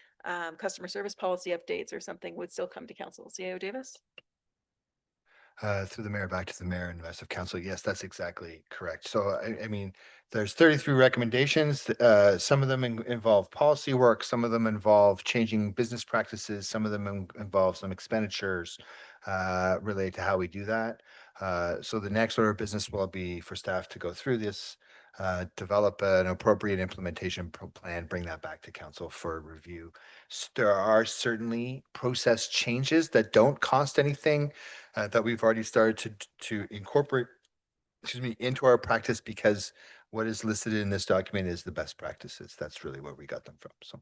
customer service policy updates or something would still come to council. CO Davis? Through the mayor, back to the mayor and the rest of council. Yes, that's exactly correct. So I mean, there's 33 recommendations. Some of them involve policy work. Some of them involve changing business practices. Some of them involve some expenditures related to how we do that. So the next order of business will be for staff to go through this, develop an appropriate implementation plan, bring that back to council for review. There are certainly process changes that don't cost anything that we've already started to incorporate, into our practice, because what is listed in this document is the best practices. That's really where we got them from. So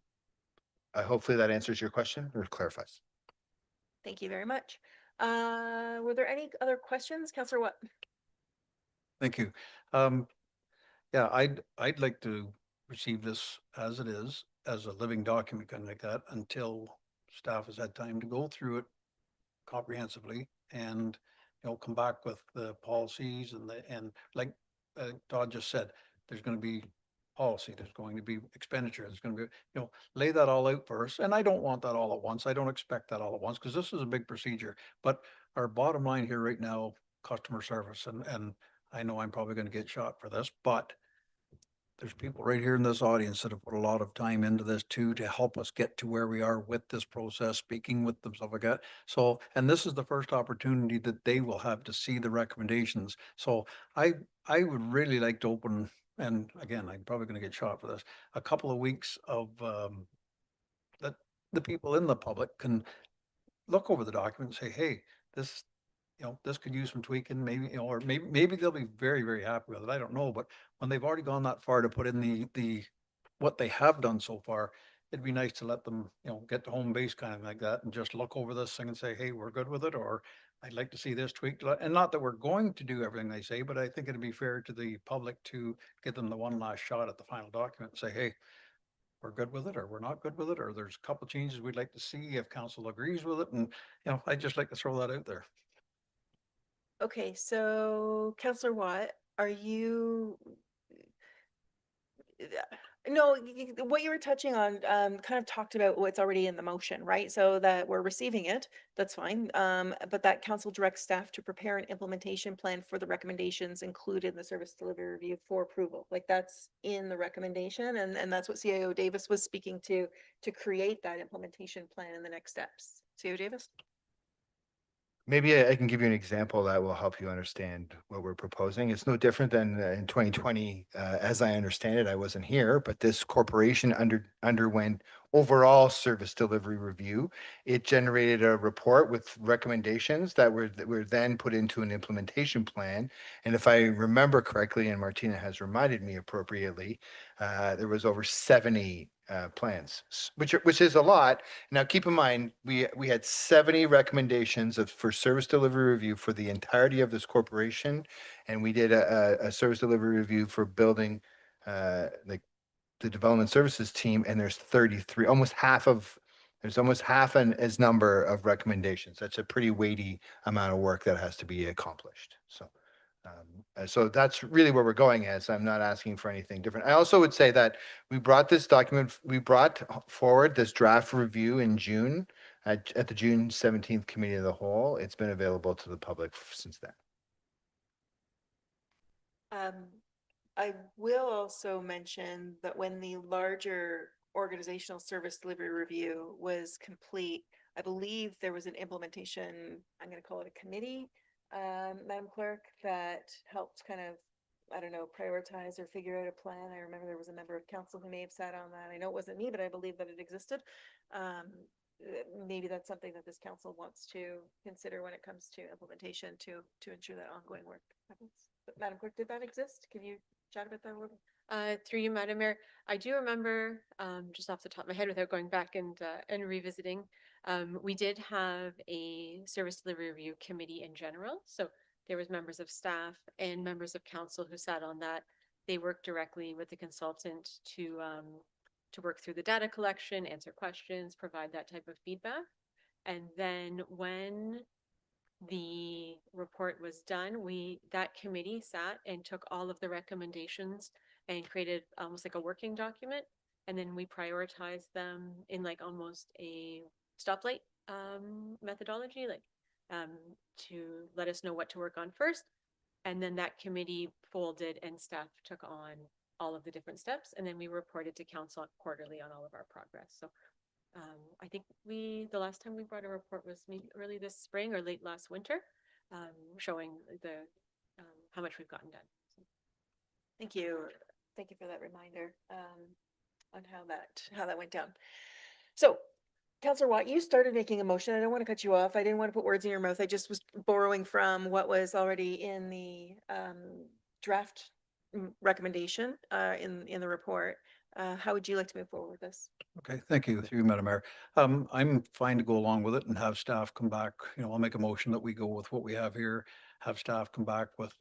hopefully that answers your question or clarifies. Thank you very much. Were there any other questions? Councillor Watt? Thank you. Yeah, I'd like to receive this as it is, as a living document, kind of like that, until staff has had time to go through it comprehensively and, come back with the policies and like Todd just said, there's going to be policy, there's going to be expenditure, there's going to be, lay that all out for us. And I don't want that all at once. I don't expect that all at once, because this is a big procedure. But our bottom line here right now, customer service, and I know I'm probably going to get shot for this, but there's people right here in this audience that have put a lot of time into this too, to help us get to where we are with this process, speaking with them, stuff like that. So, and this is the first opportunity that they will have to see the recommendations. So I would really like to open, and again, I'm probably going to get shot for this, a couple of weeks of that the people in the public can look over the document and say, hey, this, this could use some tweaking, maybe, or maybe they'll be very, very happy with it. I don't know, but when they've already gone that far to put in the what they have done so far, it'd be nice to let them, get to home base kind of like that and just look over this thing and say, hey, we're good with it, or I'd like to see this tweaked. And not that we're going to do everything they say, but I think it'd be fair to the public to give them the one last shot at the final document and say, hey, we're good with it or we're not good with it, or there's a couple changes we'd like to see if council agrees with it. And, I'd just like to throw that out there. Okay, so Counselor Watt, are you? No, what you were touching on, kind of talked about what's already in the motion, right? So that we're receiving it, that's fine. But that council directs staff to prepare an implementation plan for the recommendations included in the service delivery review for approval. Like that's in the recommendation, and that's what CIO Davis was speaking to create that implementation plan in the next steps. CIO Davis? Maybe I can give you an example that will help you understand what we're proposing. It's no different than in 2020, as I understand it, I wasn't here, but this corporation underwent overall service delivery review. It generated a report with recommendations that were then put into an implementation plan. And if I remember correctly, and Martina has reminded me appropriately, there was over 70 plans, which is a lot. Now, keep in mind, we had 70 recommendations for service delivery review for the entirety of this corporation, and we did a service delivery review for building like the development services team, and there's 33, there's almost half as number of recommendations. That's a pretty weighty amount of work that has to be accomplished. So that's really where we're going as I'm not asking for anything different. I also would say that we brought forward this draft review in June at the June 17th Committee of the Whole. It's been available to the public since then. I will also mention that when the larger organizational service delivery review was complete, I believe there was an implementation, I'm going to call it a committee, Madam Clerk, that helped kind of, I don't know, prioritize or figure out a plan. I remember there was a member of council who may have sat on that. I know it wasn't me, but I believe that it existed. Maybe that's something that this council wants to consider when it comes to implementation to ensure that ongoing work happens. But Madam Clerk, did that exist? Can you chat about that a little bit? Through you, Madam Mayor, I do remember, just off the top of my head without going back and revisiting, we did have a service delivery review committee in general. So there was members of staff and members of council who sat on that. They worked directly with the consultant to work through the data collection, answer questions, provide that type of feedback. And then when the report was done, that committee sat and took all of the recommendations and created almost like a working document. And then we prioritized them in like almost a stoplight methodology, like to let us know what to work on first. And then that committee folded and staff took on all of the different steps. And then we reported to council quarterly on all of our progress. So I think the last time we brought a report was maybe early this spring or late last winter, showing how much we've gotten done. Thank you. Thank you for that reminder on how that went down. So, Councillor Watt, you started making a motion. I don't want to cut you off. I didn't want to put words in your mouth. I just was borrowing from what was already in the draft recommendation in the report. How would you like to move forward with this? Okay, thank you. Through you, Madam Mayor. I'm fine to go along with it and have staff come back. I'll make a motion that we go with what we have here, have staff come back with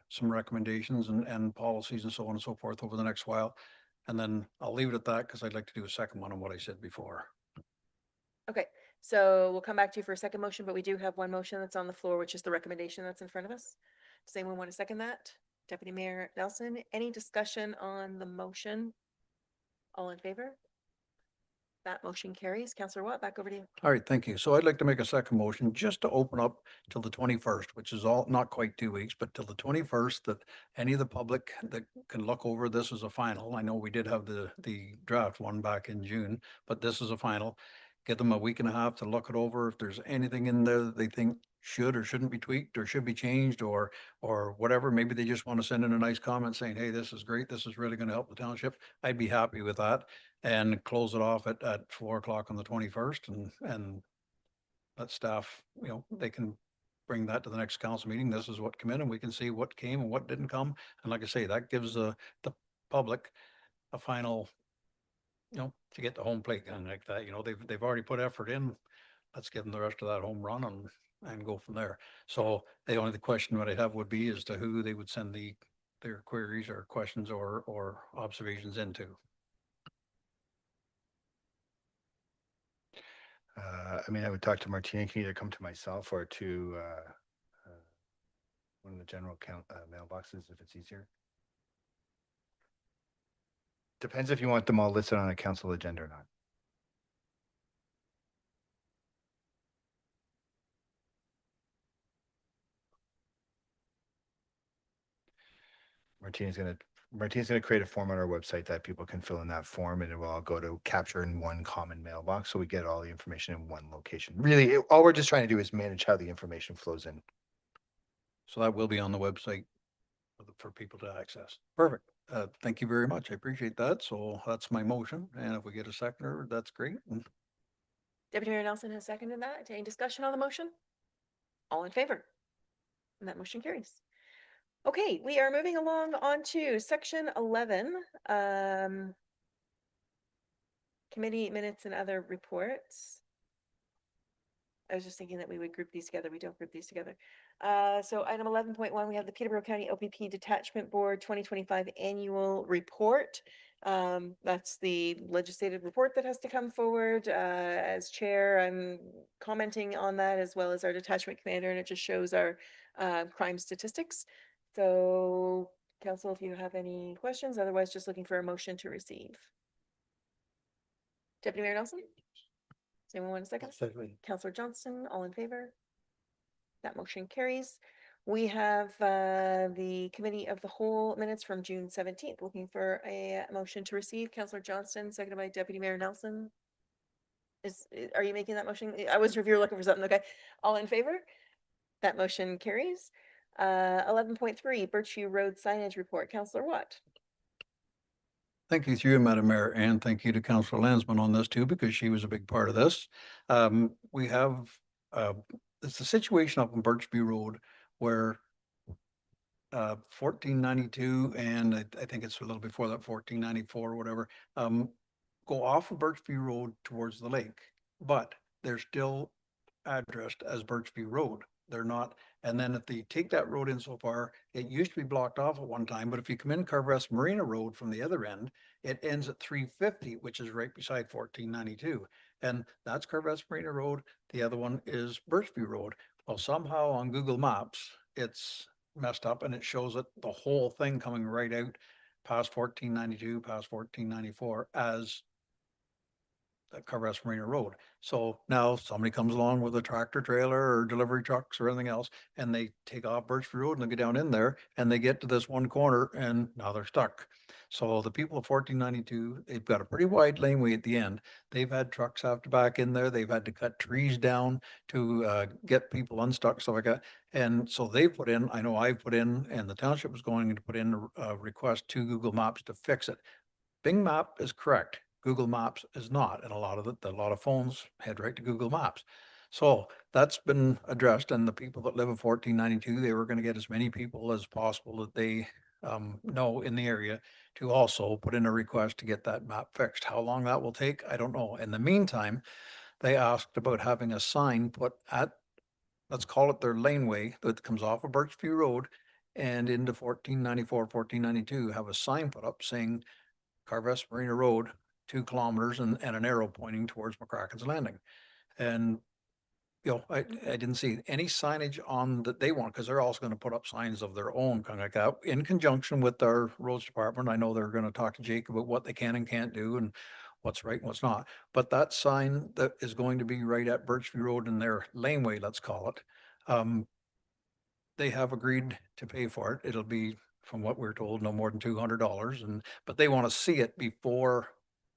some recommendations and policies and so on and so forth over the next while. And then I'll leave it at that because I'd like to do a second one on what I said before. Okay, so we'll come back to you for a second motion, but we do have one motion that's on the floor, which is the recommendation that's in front of us. Does anyone want to second that? Deputy Mayor Nelson, any discussion on the motion? All in favor? That motion carries. Councillor Watt, back over to you. All right, thank you. So I'd like to make a second motion just to open up till the 21st, which is not quite 2 weeks, but till the 21st, that any of the public that can look over this as a final. I know we did have the draft one back in June, but this is a final. Give them a week and a half to look it over. If there's anything in there that they think should or shouldn't be tweaked or should be changed or whatever, maybe they just want to send in a nice comment saying, hey, this is great. This is really going to help the township. I'd be happy with that. And close it off at 4 o'clock on the 21st and let staff, they can bring that to the next council meeting. This is what came in and we can see what came and what didn't come. And like I say, that gives the public a final, to get the home plate and like that, they've already put effort in. Let's give them the rest of that home run and go from there. So the only question that I have would be as to who they would send their queries or questions or observations into. I mean, I would talk to Martina, can either come to myself or to one of the general mailboxes if it's easier. Depends if you want them all listed on a council agenda or not. Martina's gonna create a form on our website that people can fill in that form, and it will all go to capture in one common mailbox. So we get all the information in one location. Really, all we're just trying to do is manage how the information flows in. So that will be on the website for people to access. Perfect. Thank you very much. I appreciate that. So that's my motion. And if we get a seconder, that's great. Deputy Mayor Nelson has seconded that. Any discussion on the motion? All in favor? And that motion carries. Okay, we are moving along on to section 11. Committee minutes and other reports. I was just thinking that we would group these together. We don't group these together. So item 11.1, we have the Peterborough County OPP Detachment Board 2025 Annual Report. That's the legislative report that has to come forward. As chair, I'm commenting on that as well as our detachment commander, and it just shows our crime statistics. So council, if you have any questions, otherwise just looking for a motion to receive. Deputy Mayor Nelson? Does anyone want a second? Councillor Johnston, all in favor? That motion carries. We have the Committee of the Whole minutes from June 17th. Looking for a motion to receive. Councillor Johnston, seconded by Deputy Mayor Nelson. Are you making that motion? I was if you're looking for something. Okay. All in favor? That motion carries. 11.3 Birchview Road signage report. Councillor Watt. Thank you through you, Madam Mayor, and thank you to Councillor Landsman on this too, because she was a big part of this. We have, it's a situation up on Birchview Road where 1492 and I think it's a little before that 1494 or whatever, go off of Birchview Road towards the lake, but they're still addressed as Birchview Road. They're not. And then if they take that road in so far, it used to be blocked off at one time, but if you come in Carvest Marina Road from the other end, it ends at 350, which is right beside 1492. And that's Carvest Marina Road. The other one is Birchview Road. Well, somehow on Google Maps, it's messed up and it shows it the whole thing coming right out past 1492, past 1494 as Carvest Marina Road. So now somebody comes along with a tractor trailer or delivery trucks or anything else, and they take off Birchview Road and they get down in there and they get to this one corner and now they're stuck. So the people of 1492, they've got a pretty wide laneway at the end. They've had trucks have to back in there. They've had to cut trees down to get people unstuck, stuff like that. And so they put in, I know I've put in, and the township was going to put in a request to Google Maps to fix it. Bing Map is correct. Google Maps is not, and a lot of phones head right to Google Maps. So that's been addressed, and the people that live in 1492, they were going to get as many people as possible that they know in the area to also put in a request to get that map fixed. How long that will take, I don't know. In the meantime, they asked about having a sign put at, let's call it their laneway that comes off of Birchview Road and into 1494, 1492, have a sign put up saying Carvest Marina Road, 2 kilometers and an arrow pointing towards McCracken's Landing. And, you know, I didn't see any signage on that they want, because they're also going to put up signs of their own, kind of like that, in conjunction with our roads department. I know they're going to talk to Jake about what they can and can't do and what's right and what's not. But that sign that is going to be right at Birchview Road in their laneway, let's call it, they have agreed to pay for it. It'll be, from what we're told, no more than $200, but they want to see it before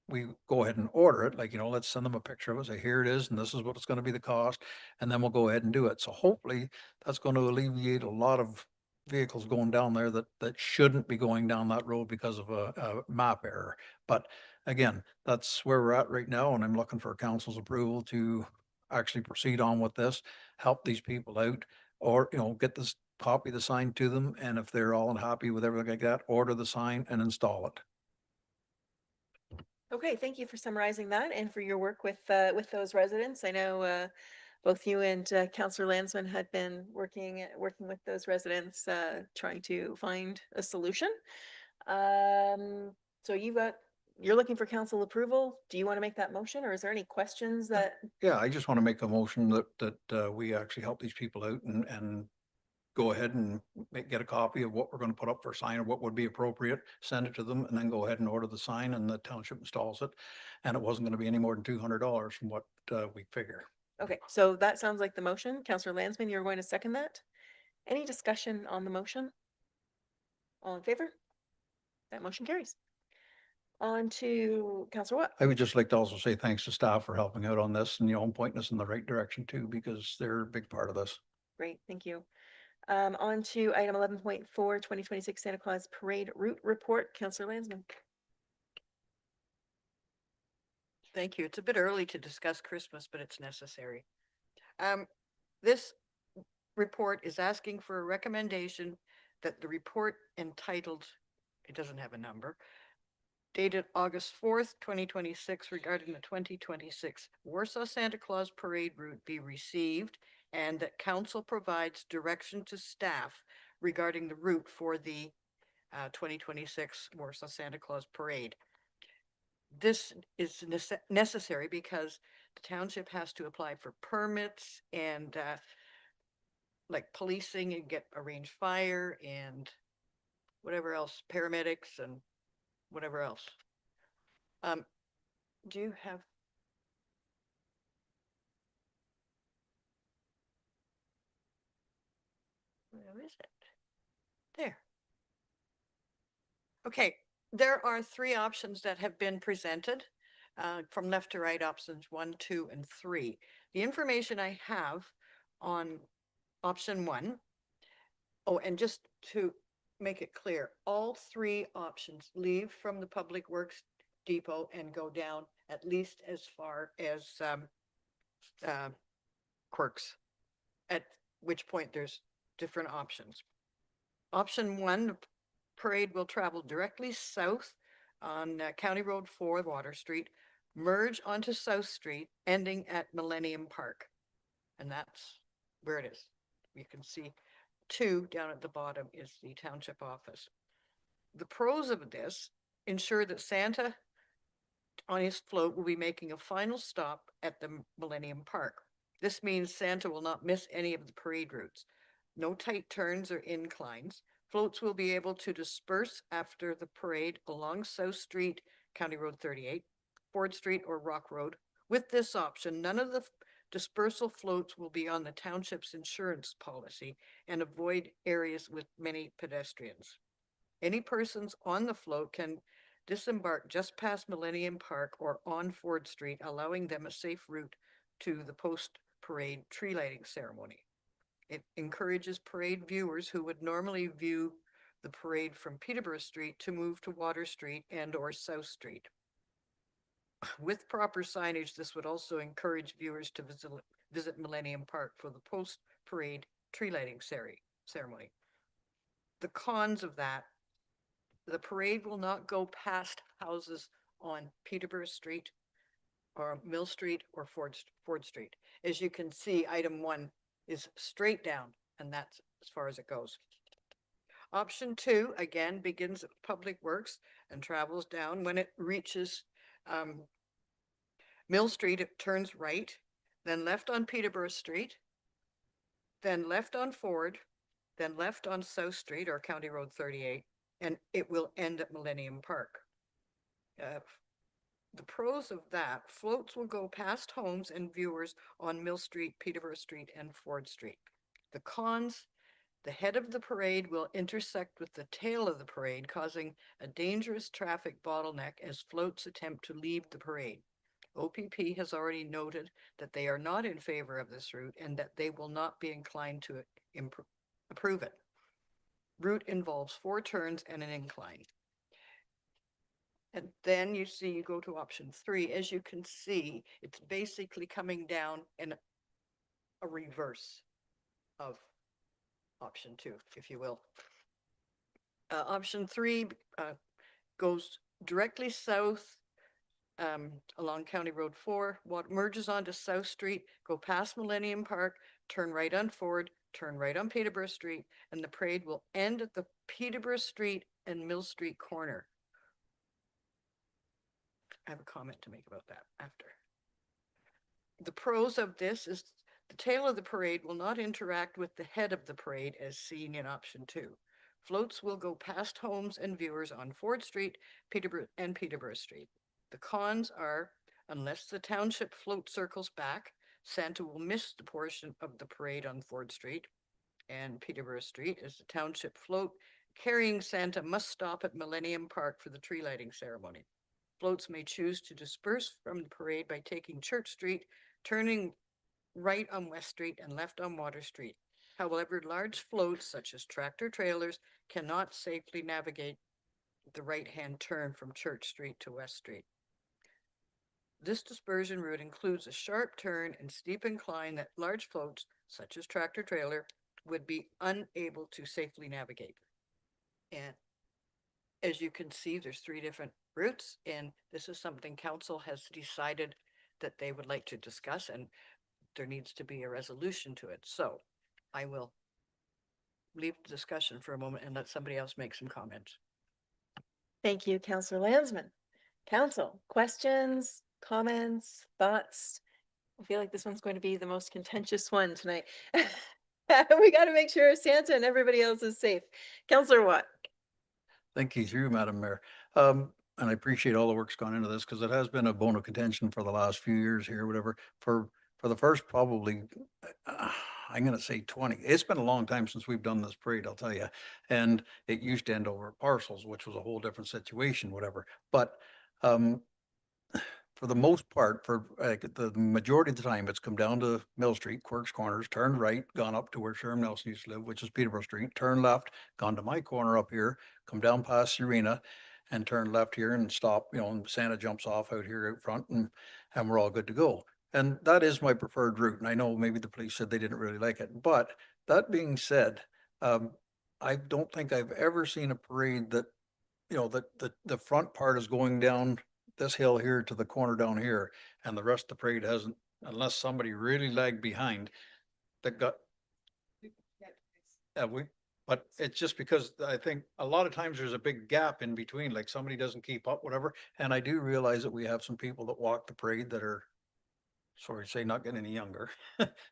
we go ahead and order it. Like, you know, let's send them a picture of it, say, here it is, and this is what it's going to be the cost, and then we'll go ahead and do it. So hopefully that's going to alleviate a lot of vehicles going down there that shouldn't be going down that road because of a map error. But again, that's where we're at right now, and I'm looking for council's approval to actually proceed on with this, help these people out, or, you know, get this copy the sign to them, and if they're all unhappy with everything like that, order the sign and install it. Okay, thank you for summarizing that and for your work with those residents. I know both you and Councillor Landsman had been working with those residents, trying to find a solution. So you've got you're looking for council approval. Do you want to make that motion or is there any questions that? Yeah, I just want to make a motion that we actually help these people out and go ahead and get a copy of what we're going to put up for a sign or what would be appropriate, send it to them, and then go ahead and order the sign and the township installs it. And it wasn't going to be any more than $200 from what we figure. Okay, so that sounds like the motion. Councillor Landsman, you're going to second that? Any discussion on the motion? All in favor? That motion carries. On to Councillor Watt. I would just like to also say thanks to staff for helping out on this and, pointing us in the right direction too, because they're a big part of this. Great, thank you. On to item 11.4, 2026 Santa Claus Parade Route Report. Councillor Landsman. Thank you. It's a bit early to discuss Christmas, but it's necessary. This report is asking for a recommendation that the report entitled, it doesn't have a number, dated August 4th, 2026 regarding the 2026 Warsaw Santa Claus Parade route be received and that council provides direction to staff regarding the route for the 2026 Warsaw Santa Claus Parade. This is necessary because the township has to apply for permits and like policing and arrange fire and whatever else, paramedics and whatever else. Do you have? Where is it? There. Okay, there are three options that have been presented from left to right, options 1, 2, and 3. The information I have on option 1, oh, and just to make it clear, all three options leave from the Public Works Depot and go down at least as far as Quirks, at which point there's different options. Option 1, the parade will travel directly south on County Road 4, Water Street, merge onto South Street, ending at Millennium Park. And that's where it is. You can see 2 down at the bottom is the township office. The pros of this ensure that Santa on his float will be making a final stop at the Millennium Park. This means Santa will not miss any of the parade routes. No tight turns or inclines. Floats will be able to disperse after the parade along South Street, County Road 38, Ford Street, or Rock Road. With this option, none of the dispersal floats will be on the township's insurance policy and avoid areas with many pedestrians. Any persons on the float can disembark just past Millennium Park or on Ford Street, allowing them a safe route to the post-parade tree lighting ceremony. It encourages parade viewers who would normally view the parade from Peterborough Street to move to Water Street and or South Street. With proper signage, this would also encourage viewers to visit Millennium Park for the post-parade tree lighting ceremony. The cons of that, the parade will not go past houses on Peterborough Street or Mill Street or Ford Street. As you can see, item 1 is straight down, and that's as far as it goes. Option 2, again, begins at Public Works and travels down. When it reaches Mill Street, it turns right, then left on Peterborough Street, then left on Ford, then left on South Street or County Road 38, and it will end at Millennium Park. The pros of that, floats will go past homes and viewers on Mill Street, Peterborough Street, and Ford Street. The cons, the head of the parade will intersect with the tail of the parade, causing a dangerous traffic bottleneck as floats attempt to leave the parade. OPP has already noted that they are not in favor of this route and that they will not be inclined to approve it. Route involves 4 turns and an incline. And then you go to option 3. As you can see, it's basically coming down in a reverse of option 2, if you will. Option 3 goes directly south along County Road 4, merges onto South Street, go past Millennium Park, turn right on Ford, turn right on Peterborough Street, and the parade will end at the Peterborough Street and Mill Street corner. I have a comment to make about that after. The pros of this is the tail of the parade will not interact with the head of the parade as seen in option 2. Floats will go past homes and viewers on Ford Street, Peterborough Street. The cons are, unless the township float circles back, Santa will miss the portion of the parade on Ford Street and Peterborough Street, as the township float carrying Santa must stop at Millennium Park for the tree lighting ceremony. Floats may choose to disperse from the parade by taking Church Street, turning right on West Street and left on Water Street. However, large floats such as tractor trailers cannot safely navigate the right-hand turn from Church Street to West Street. This dispersion route includes a sharp turn and steep incline that large floats, such as tractor trailer, would be unable to safely navigate. And as you can see, there's 3 different routes, and this is something council has decided that they would like to discuss, and there needs to be a resolution to it. So I will leave the discussion for a moment and let somebody else make some comments. Thank you, Councillor Landsman. Council, questions, comments, thoughts? I feel like this one's going to be the most contentious one tonight. We got to make sure Santa and everybody else is safe. Councillor Watt. Thank you through, Madam Mayor. And I appreciate all the work's gone into this because it has been a bone of contention for the last few years here, whatever, for the first probably, I'm going to say 20. It's been a long time since we've done this parade, I'll tell you. And it used to end over parcels, which was a whole different situation, whatever. But for the most part, for the majority of the time, it's come down to Mill Street, Quirk's Corners, turned right, gone up to where Sherm Nelson used to live, which is Peterborough Street, turn left, gone to my corner up here, come down past the arena and turn left here and stop, and Santa jumps off out here out front and we're all good to go. And that is my preferred route. And I know maybe the police said they didn't really like it, but that being said, I don't think I've ever seen a parade that, the front part is going down this hill here to the corner down here, and the rest of the parade hasn't, unless somebody really lagged behind that got. But it's just because I think a lot of times there's a big gap in between, like somebody doesn't keep up, whatever. And I do realize that we have some people that walk the parade that are, sorry to say, not getting any younger.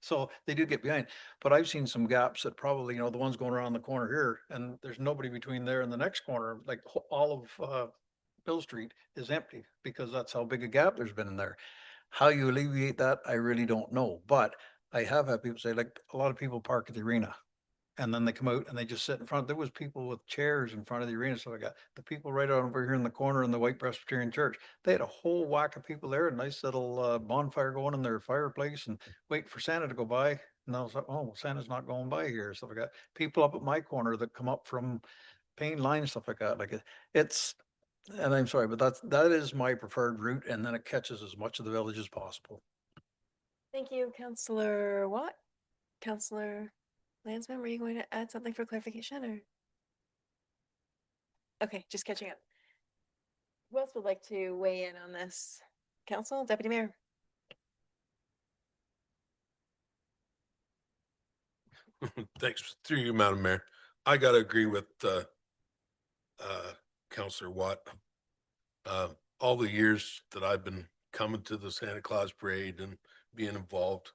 So they do get behind, but I've seen some gaps that probably, the ones going around the corner here, and there's nobody between there and the next corner, like all of, Bill Street is empty because that's how big a gap there's been in there. How you alleviate that, I really don't know, but I have had people say, like, a lot of people park at the arena and then they come out and they just sit in front. There was people with chairs in front of the arena. So I got the people right over here in the corner in the White Presbyterian Church. They had a whole whack of people there, a nice little bonfire going in their fireplace and wait for Santa to go by. And I was like, oh, Santa's not going by here. So I got people up at my corner that come up from Payne Line, stuff like that. Like it's, and I'm sorry, but that is my preferred route. And then it catches as much of the village as possible. Thank you, Councillor Watt. Councillor Landsman, were you going to add something for clarification or? Okay, just catching up. Who else would like to weigh in on this? Council, Deputy Mayor. Thanks through you, Madam Mayor. I gotta agree with Councillor Watt. All the years that I've been coming to the Santa Claus Parade and being involved,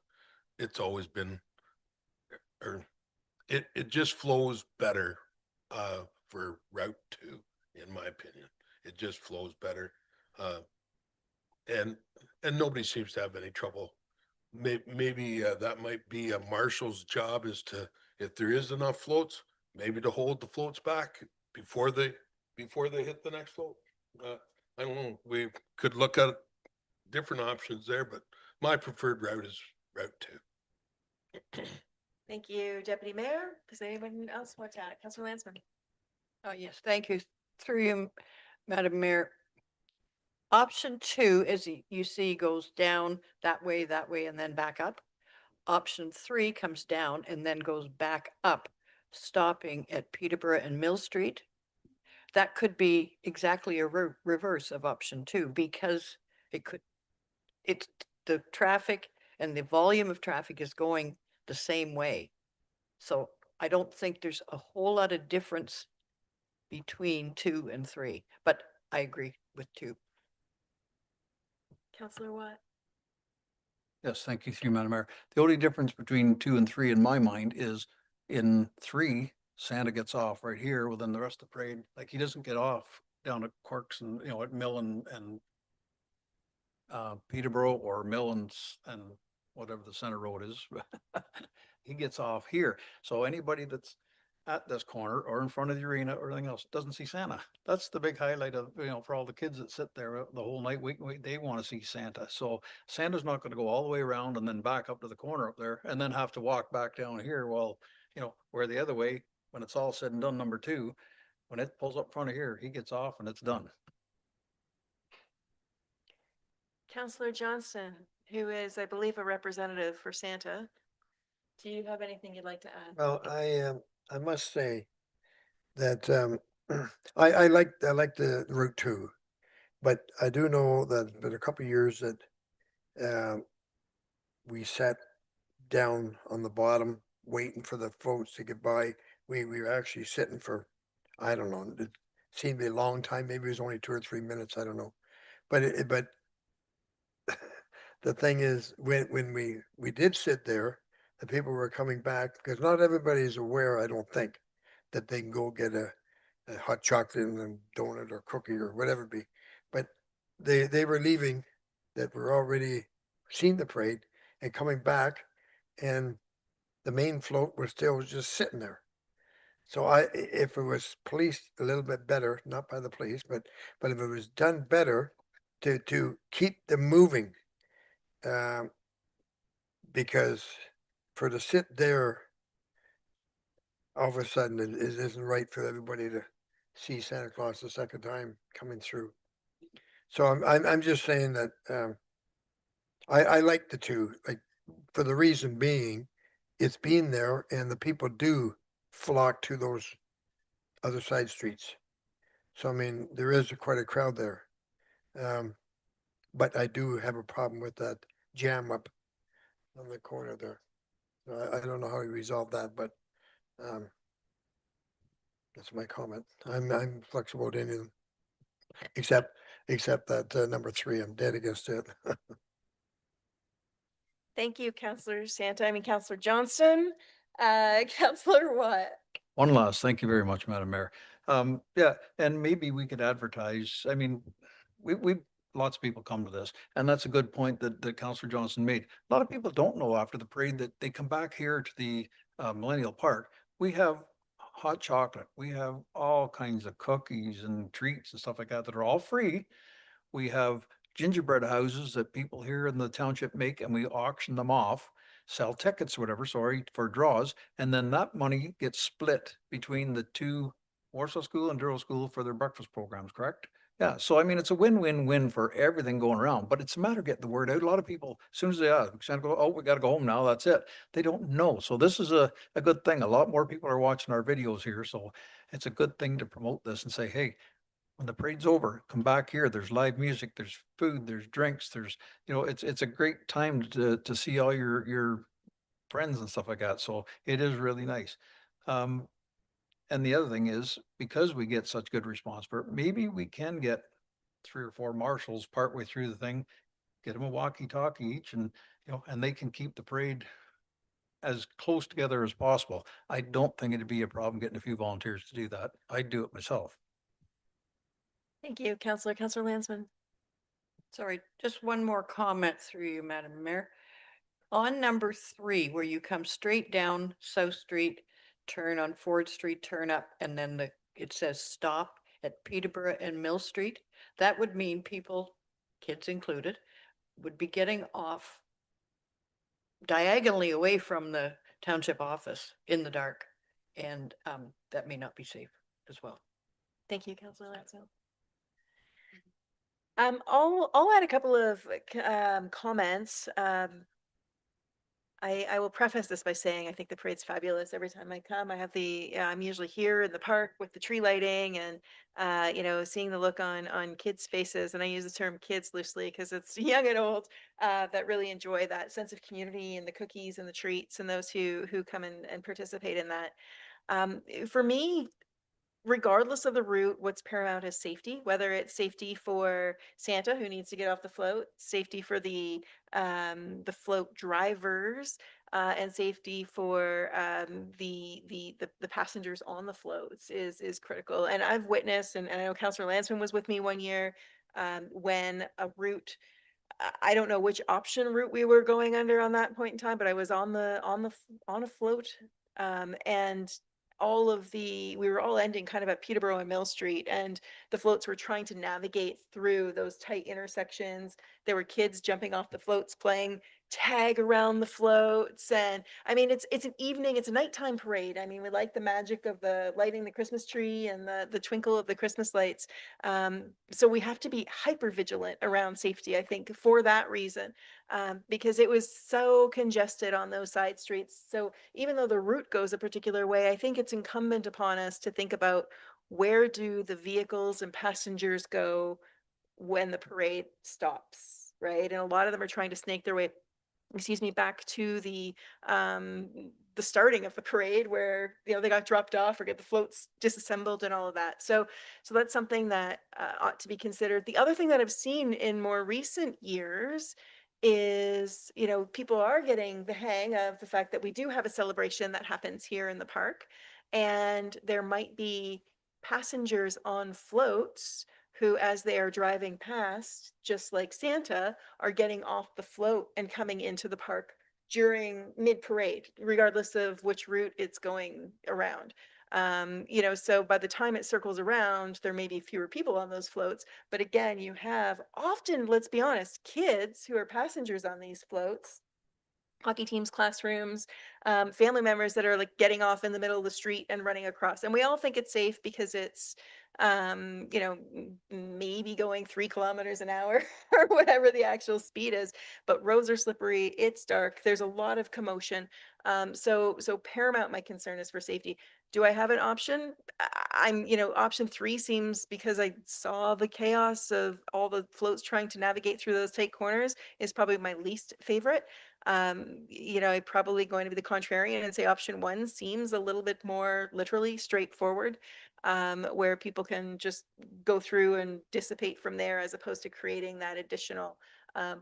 it's always been, or it just flows better for Route 2, in my opinion. It just flows better. And nobody seems to have any trouble. Maybe that might be a marshal's job, is to, if there is enough floats, maybe to hold the floats back before they hit the next float. I don't know. We could look at different options there, but my preferred route is Route 2. Thank you, Deputy Mayor. Does anyone else want to add? Councillor Landsman. Yes, thank you. Through you, Madam Mayor. Option 2, as you see, goes down that way, and then back up. Option 3 comes down and then goes back up, stopping at Peterborough and Mill Street. That could be exactly a reverse of option 2, because it's the traffic and the volume of traffic is going the same way. So I don't think there's a whole lot of difference between 2 and 3, but I agree with 2. Counselor Watt? Yes, thank you, through you, Madam Mayor. The only difference between 2 and 3 in my mind is in 3, Santa gets off right here, well, then the rest of the parade, like he doesn't get off down at Corks and, at Mill and Peterborough or Mill and whatever the center road is. He gets off here. So anybody that's at this corner or in front of the arena or anything else doesn't see Santa. That's the big highlight of, for all the kids that sit there the whole night, they want to see Santa. So Santa's not going to go all the way around and then back up to the corner up there and then have to walk back down here. Well, where the other way, when it's all said and done, number 2, when it pulls up front of here, he gets off and it's done. Counselor Johnston, who is, I believe, a representative for Santa. Do you have anything you'd like to add? Well, I must say that I like the route 2, but I do know that it's been a couple of years that we sat down on the bottom waiting for the floats to get by. We were actually sitting for, I don't know, it seemed to be a long time. Maybe it was only 2 or 3 minutes. I don't know. But but the thing is, when we did sit there, the people were coming back because not everybody is aware, I don't think, that they can go get a hot chocolate and a donut or cookie or whatever it be. But they were leaving that were already seen the parade and coming back, and the main float was still just sitting there. So if it was policed a little bit better, not by the police, but if it was done better to keep them moving, because for to sit there, all of a sudden it isn't right for everybody to see Santa Claus the second time coming through. So I'm just saying that I like the 2, like for the reason being, it's been there and the people do flock to those other side streets. So I mean, there is quite a crowd there. But I do have a problem with that jam up on the corner there. I don't know how you resolve that, but that's my comment. I'm flexible to anything, except that number 3, I'm dead against it. Thank you, Counselor Counselor Johnston. Counselor Watt? One last, thank you very much, Madam Mayor. Yeah, and maybe we could advertise, I mean, we lots of people come to this, and that's a good point that Councillor Johnson made. A lot of people don't know after the parade that they come back here to the Millennial Park. We have hot chocolate, we have all kinds of cookies and treats and stuff like that are all free. We have gingerbread houses that people here in the township make, and we auction them off, sell tickets, whatever, sorry, for draws. And then that money gets split between the 2, Warsaw School and Douro School, for their breakfast programs, correct? Yeah, so I mean, it's a win-win-win for everything going around, but it's a matter of getting the word out. A lot of people, as soon as they go, oh, we got to go home now, that's it. They don't know. So this is a good thing. A lot more people are watching our videos here. So it's a good thing to promote this and say, hey, when the parade's over, come back here. There's live music, there's food, there's drinks, there's, it's a great time to see all your friends and stuff like that. So it is really nice. And the other thing is, because we get such good response for it, maybe we can get 3 or 4 marshals partway through the thing, get them a walkie-talkie each, and and they can keep the parade as close together as possible. I don't think it'd be a problem getting a few volunteers to do that. I'd do it myself. Thank you, Counselor Landsman. Sorry, just one more comment through you, Madam Mayor. On number 3, where you come straight down South Street, turn on Ford Street, turn up, and then it says stop at Peterborough and Mill Street. That would mean people, kids included, would be getting off diagonally away from the township office in the dark. And that may not be safe as well. Thank you, Counselor Landsman. I'll add a couple of comments. I will preface this by saying I think the parade's fabulous. Every time I come, I'm usually here in the park with the tree lighting and seeing the look on kids' faces. And I use the term kids loosely because it's young and old that really enjoy that sense of community and the cookies and the treats and those who come and participate in that. For me, regardless of the route, what's paramount is safety, whether it's safety for Santa who needs to get off the float, safety for the float drivers, and safety for the passengers on the floats is critical. And I've witnessed, and I know Councillor Lansman was with me one year, when a route, I don't know which option route we were going under on that point in time, but I was on a float, and we were all ending kind of at Peterborough and Mill Street, and the floats were trying to navigate through those tight intersections. There were kids jumping off the floats, playing tag around the floats. And I mean, it's an evening, it's a nighttime parade. I mean, we like the magic of the lighting the Christmas tree and the twinkle of the Christmas lights. So we have to be hyper vigilant around safety, I think, for that reason, because it was so congested on those side streets. So even though the route goes a particular way, I think it's incumbent upon us to think about, where do the vehicles and passengers go when the parade stops, right? And a lot of them are trying to snake their way, back to the starting of the parade, where they got dropped off or get the floats disassembled and all of that. So that's something that ought to be considered. The other thing that I've seen in more recent years is, people are getting the hang of the fact that we do have a celebration that happens here in the park, and there might be passengers on floats who, as they are driving past, just like Santa, are getting off the float and coming into the park during mid-parade, regardless of which route it's going around. So by the time it circles around, there may be fewer people on those floats. But again, you have often, let's be honest, kids who are passengers on these floats, hockey teams, classrooms, family members that are like getting off in the middle of the street and running across. And we all think it's safe because it's, maybe going 3 kilometers an hour or whatever the actual speed is. But roads are slippery. It's dark. There's a lot of commotion. So paramount, my concern is for safety. Do I have an option? Option 3 seems, because I saw the chaos of all the floats trying to navigate through those tight corners, is probably my least favorite. I'm probably going to be the contrarian and say option 1 seems a little bit more literally straightforward, where people can just go through and dissipate from there, as opposed to creating that additional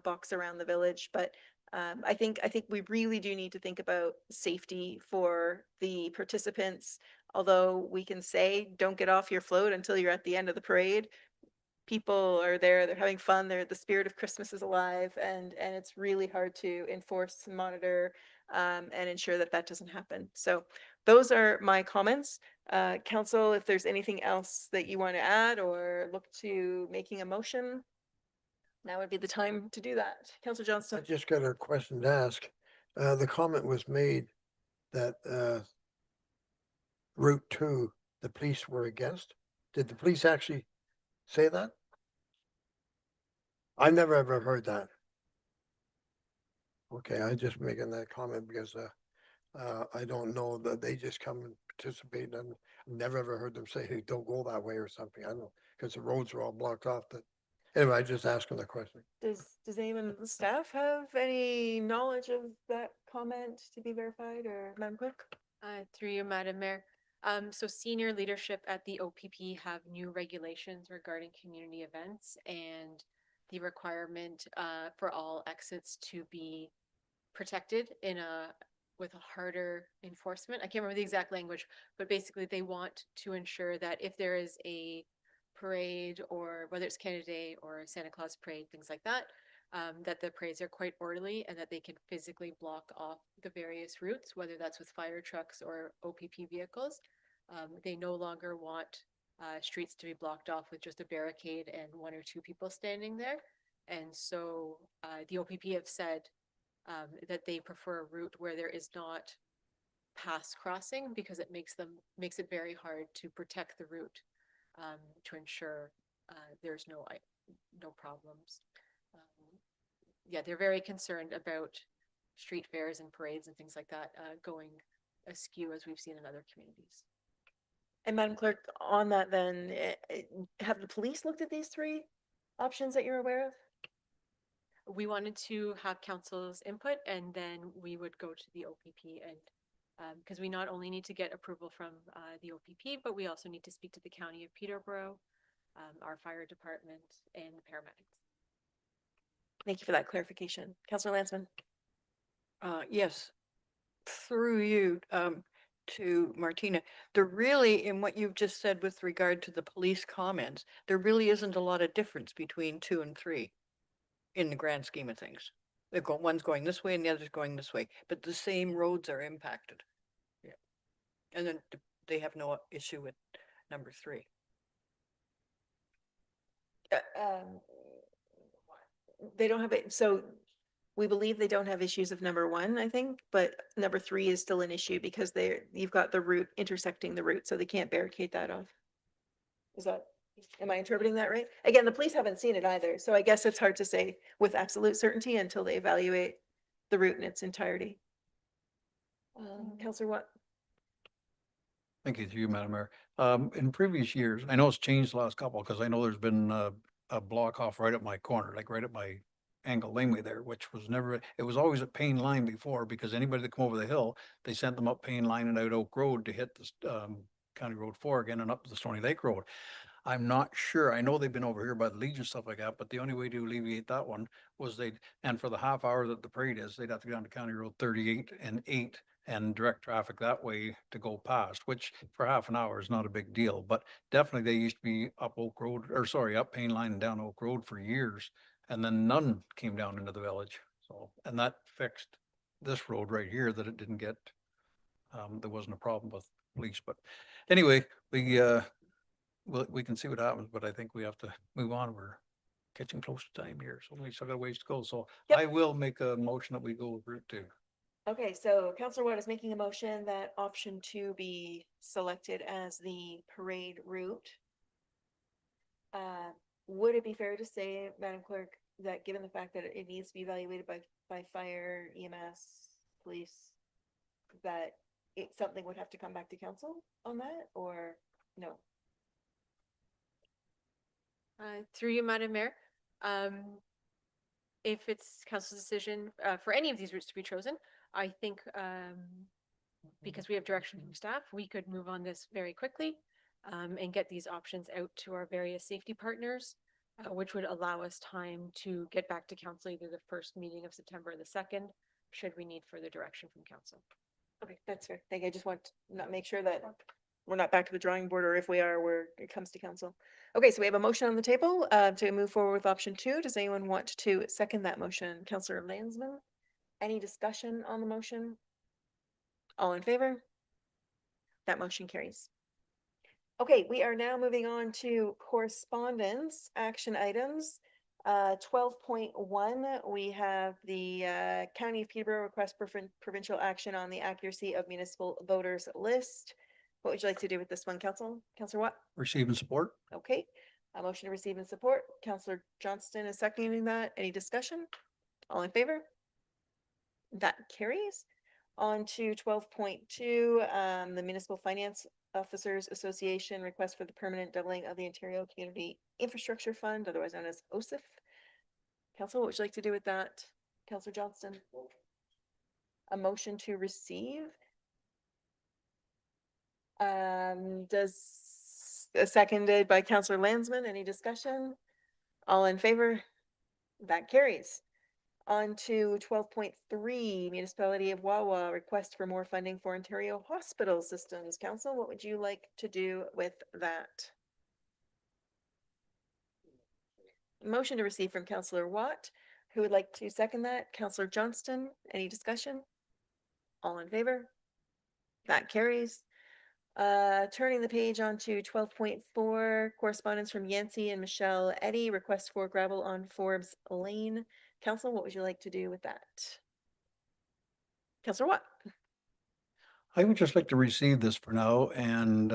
box around the village. But I think we really do need to think about safety for the participants. Although we can say, don't get off your float until you're at the end of the parade, people are there, they're having fun, the spirit of Christmas is alive, and it's really hard to enforce and monitor, and ensure that that doesn't happen. So those are my comments. Council, if there's anything else that you want to add or look to making a motion, now would be the time to do that. Councillor I Johnston. just got a question to ask. The comment was made that Route 2, the police were against. Did the police actually say that? I never ever heard that. Okay, I just making that comment because I don't know that they just come and participate, and I've never ever heard them say, hey, don't go that way or something. I don't know, because the roads are all blocked off. That anyway, I just asking the question. Does anyone on the staff have any knowledge of that comment to be verified, or Madam Clerk? Through you, Madam Mayor. So senior leadership at the OPP have new regulations regarding community events and the requirement for all exits to be protected with a harder enforcement. I can't remember the exact language, but basically they want to ensure that if there is a parade, or whether it's Canada Day or Santa Claus parade, things like that, that the parades are quite orderly and that they can physically block off the various routes, whether that's with fire trucks or OPP vehicles. They no longer want streets to be blocked off with just a barricade and 1 or 2 people standing there. And so the OPP have said that they prefer a route where there is not pass crossing, because it makes it very hard to protect the route, to ensure there's no problems. Yeah, they're very concerned about street fairs and parades and things like that going askew, as we've seen in other communities. And Madam Clerk, on that then, have the police looked at these 3 options that you're aware of? We wanted to have council's input, and then we would go to the OPP and Because we not only need to get approval from the OPP, but we also need to speak to the county of Peterborough, our fire department, and the paramedics. Thank you for that clarification. Councillor Lansman. Yes, through you, to Martina, there really, in what you've just said with regard to the police comments, there really isn't a lot of difference between 2 and 3 in the grand scheme of things. One's going this way and the other's going this way, but the same roads are impacted. Yeah. And then they have no issue with number 3. They don't have it, so we believe they don't have issues of number 1, I think, but number 3 is still an issue because you've got the route intersecting the route, so they can't barricade that off. Am I interpreting that right? Again, the police haven't seen it either, so I guess it's hard to say with absolute certainty until they evaluate the route in its entirety. Councillor Watt? Thank you, through you, Madam Mayor. In previous years, I know it's changed the last couple, because I know there's been a block off right at my corner, like right at my angle laneway there, which was never, it was always at Payne Line before, because anybody that come over the hill, they sent them up Payne Line and out Oak Road to hit the County Road 4 again and up the Stony Lake Road. I'm not sure. I know they've been over here by the Legion, stuff like that, but the only way to alleviate that one was and for the half hour that the parade is, they'd have to go down to County Road 38 and 8 and direct traffic that way to go past, which for half an hour is not a big deal. But definitely they used to be up up Payne Line and down Oak Road for years. And then none came down into the village. So, and that fixed this road right here that it didn't get, there wasn't a problem with police. But anyway, we can see what happens, but I think we have to move on. We're catching close to time here, so we still got a ways to go. So Yep. I will make a motion that we go with Route 2. Okay, so Councillor Watt is making a motion that option 2 be selected as the parade route. Would it be fair to say, Madam Clerk, that given the fact that it needs to be evaluated by fire, EMS, police, that something would have to come back to council on that, or no? Through you, Madam Mayor, if it's council's decision for any of these routes to be chosen, I think because we have direction from staff, we could move on this very quickly and get these options out to our various safety partners, which would allow us time to get back to council either the first meeting of September or the 2nd, should we need further direction from council. Okay, that's fair. I just want to not make sure that we're not back to the drawing board, or if we are, where it comes to council. Okay, so we have a motion on the table to move forward with option 2. Does anyone want to second that motion? Councillor Lansman? Any discussion on the motion? All in favor? That motion carries. Okay, we are now moving on to correspondence, action items. 12.1, we have the County of Peterborough request for provincial action on the accuracy of municipal voters list. What would you like to do with this one, Councillor Watt? Receive and support. Okay, a motion to receive and support. Councillor Johnston is seconding that. Any discussion? All in favor? That carries. On to 12.2, the Municipal Finance Officers Association request for the permanent doubling of the Ontario Community Infrastructure Fund, otherwise known as OSIF. Council, what would you like to do with that? Councillor Johnston? A motion to receive. Seconded by Councillor Lansman. Any discussion? All in favor? That carries. On to 12.3, Municipality of Wawa request for more funding for Ontario hospital systems. Council, what would you like to do with that? Motion to receive from Councillor Watt. Who would like to second that? Councillor Johnston. Any discussion? All in favor? That carries. Turning the page on to 12.4, correspondence from Yancy and Michelle Eddy, request for gravel on Forbes Lane. Council, what would you like to do with that? Councillor Watt? I would just like to receive this for now and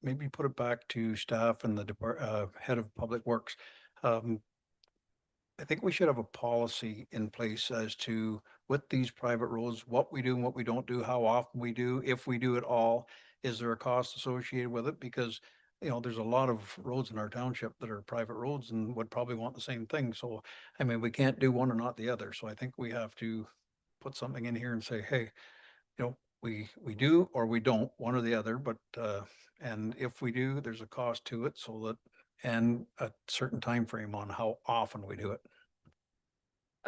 maybe put it back to staff and the head of public works. I think we should have a policy in place as to, with these private roads, what we do and what we don't do, how often we do, if we do it all. Is there a cost associated with it? Because, you know, there's a lot of roads in our township that are private roads and would probably want the same thing. So, I mean, we can't do one or not the other. So I think we have to put something in here and say, hey, you know, we do or we don't, one or the other, but, and if we do, there's a cost to it so that, and a certain time frame on how often we do it.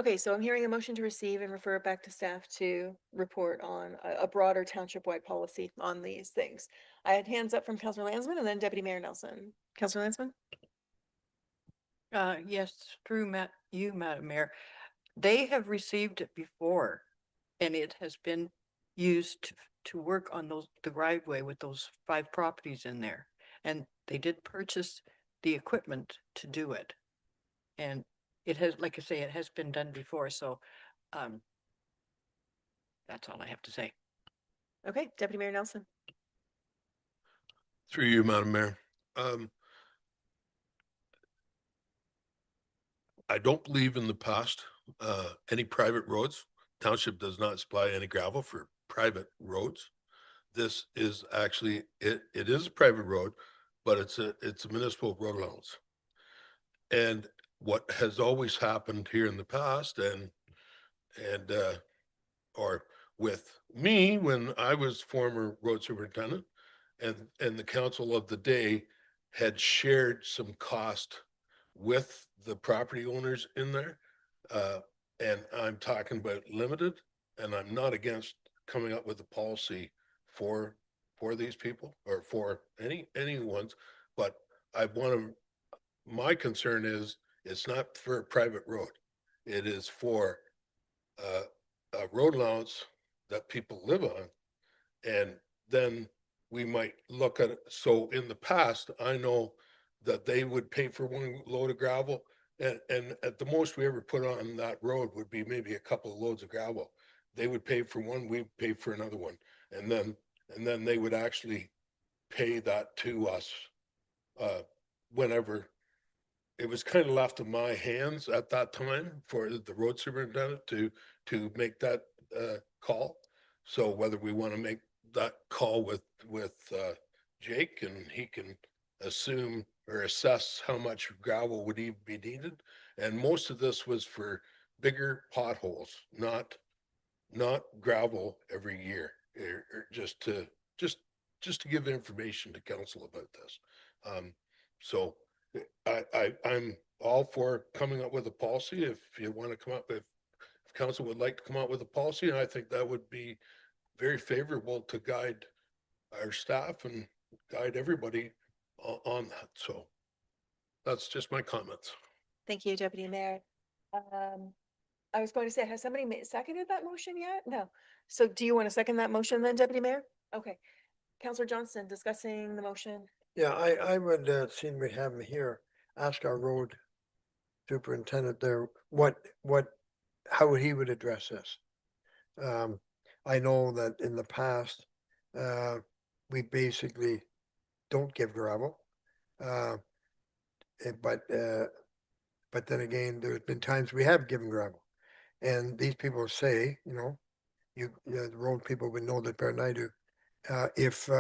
Okay, so I'm hearing a motion to receive and refer it back to staff to report on a broader township-wide policy on these things. I had hands up from Councillor Landsman and then Deputy Mayor Nelson. Councillor Landsman? Yes, through you, Madam Mayor. They have received it before and it has been used to work on the driveway with those 5 properties in there. And they did purchase the equipment to do it. And it has, like I say, it has been done before, so, that's all I have to say. Okay, Deputy Mayor Nelson. Through you, Madam Mayor. I don't believe in the past, any private roads. Township does not supply any gravel for private roads. This is actually, it is a private road, but it's a municipal road allowance. And what has always happened here in the past or with me, when I was former road superintendent and the council of the day had shared some cost with the property owners in there. And I'm talking about limited, and I'm not against coming up with a policy for these people or for anyone's, but I want to, my concern is it's not for a private road. It is for a road allowance that people live on. And then we might look at it. So in the past, I know that they would pay for one load of gravel. And at the most we ever put on that road would be maybe a couple of loads of gravel. They would pay for one, we'd pay for another one. And then they would actually pay that to us whenever it was kind of left in my hands at that time for the road superintendent to make that call. So whether we want to make that call with Jake and he can assume or assess how much gravel would even be needed. And most of this was for bigger potholes, not gravel every year, or just to give information to council about this. So I'm all for coming up with a policy. If you want to come up with, if council would like to come out with a policy, and I think that would be very favorable to guide our staff and guide everybody on that. So that's just my comments. Thank you, Deputy Mayor. I was going to say, has somebody seconded that motion yet? No. So do you want to second that motion then, Deputy Mayor? Okay. Councillor Johnston discussing the motion. Yeah, I would, seeing we have him here, ask our road superintendent there, how he would address this. I know that in the past, we basically don't give gravel. But then again, there's been times we have given gravel. And these people say, the road people would know that better than I do. If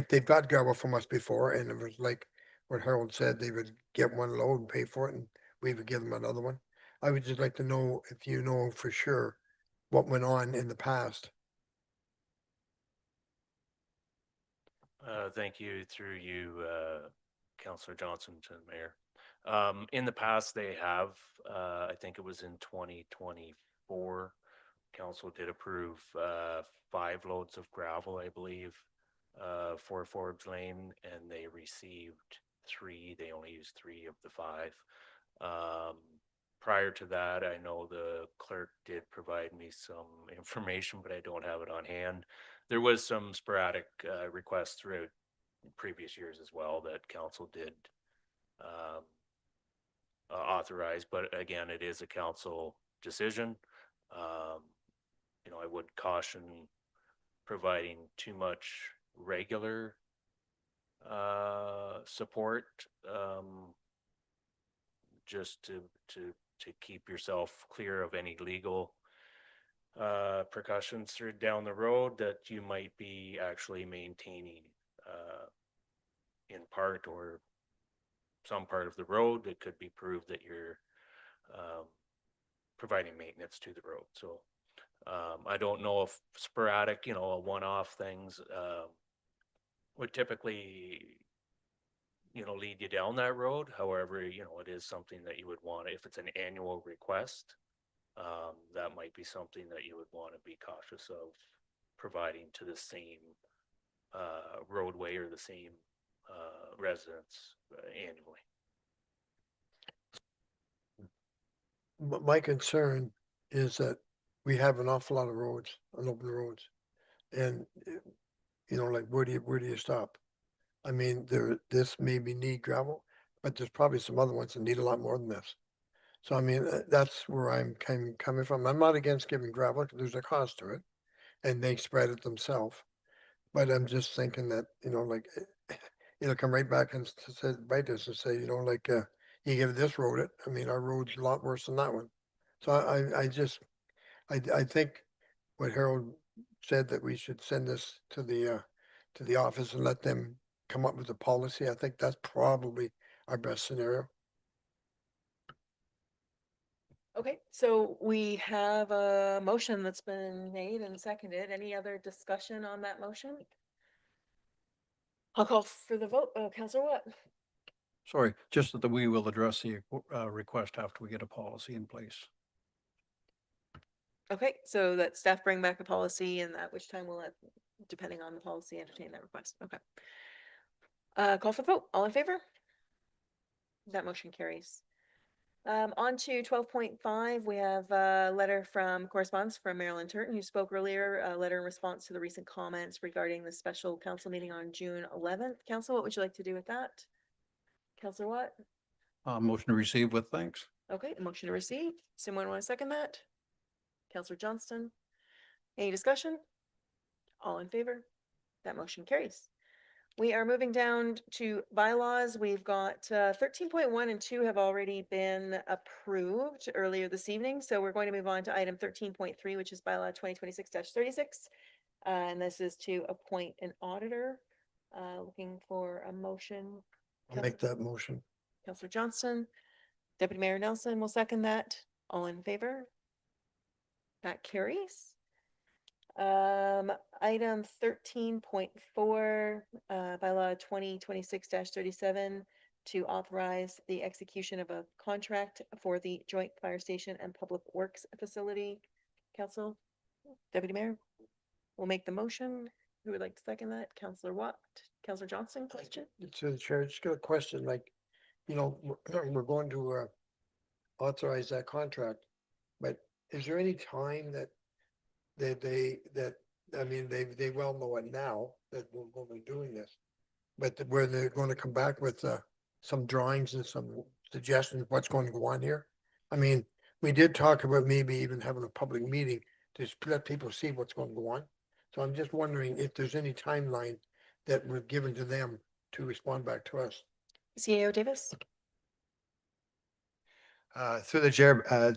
they've got gravel from us before and it was like what Harold said, they would get one load and pay for it and we would give them another one. I would just like to know if you know for sure what went on in the past. Thank you, through you, Councillor Johnson, to the mayor. In the past, they have, I think it was in 2024, council did approve 5 loads of gravel, I believe, for Forbes Lane, and they received 3. They only used 3 of the 5. Prior to that, I know the clerk did provide me some information, but I don't have it on hand. There was some sporadic requests throughout previous years as well that council did authorize, but again, it is a council decision. I would caution providing too much regular support, just to keep yourself clear of any legal precautions through down the road that you might be actually maintaining in part or some part of the road. It could be proved that you're providing maintenance to the road. So I don't know if sporadic, a one-off things, would typically, lead you down that road. However, it is something that you would want, if it's an annual request, that might be something that you would want to be cautious of providing to the same roadway or the same residents annually. My concern is that we have an awful lot of roads, unopened roads. And, like, where do you stop? I mean, this maybe need gravel, but there's probably some other ones that need a lot more than this. So I mean, that's where I'm coming from. I'm not against giving gravel, 'cause there's a cost to it, and they spread it themselves. But I'm just thinking that, like, it'll come right back and say, bite us and say, like, you give this road it. I mean, our road's a lot worse than that one. So I think what Harold said, that we should send this to the office and let them come up with a policy. I think that's probably our best scenario. Okay, so we have a motion that's been made and seconded. Any other discussion on that motion? I'll call for the vote. Counselor Watt. Sorry, just that we will address the request after we get a policy in place. Okay, so that staff bring back a policy, and at which time we'll, depending on the policy, entertain that request. Okay. Call for the vote. All in favor? That motion carries. On to 12.5, we have a letter from correspondence from Marilyn Turton, who spoke earlier, a letter in response to the recent comments regarding the special council meeting on June 11th. Council, what would you like to do with that? Councilor Watt? Motion to receive with thanks. Okay, motion to receive. Someone want to second that? Councilor Johnston? Any discussion? All in favor? That motion carries. We are moving down to bylaws. We've got 13.1 and 2 have already been approved earlier this evening. So we're going to move on to item 13.3, which is bylaw 2026-36. And this is to appoint an auditor. Looking for a motion. I'll make that motion. Councilor Johnston. Deputy Mayor Nelson will second that. All in favor? That carries. Item 13.4, bylaw 2026-37, to authorize the execution of a contract for the joint fire station and public works facility. Council, Deputy Mayor will make the motion. Who would like to second that? Councilor Watt, Councilor Johnson, question? To the chair, just got a question, like, we're going to authorize that contract, but is there any time that I mean, they well know it now that we'll be doing this, but where they're going to come back with some drawings and some suggestions of what's going to go on here? I mean, we did talk about maybe even having a public meeting to let people see what's going to go on. So I'm just wondering if there's any timeline that we're given to them to respond back to us. CAO Davis? Through the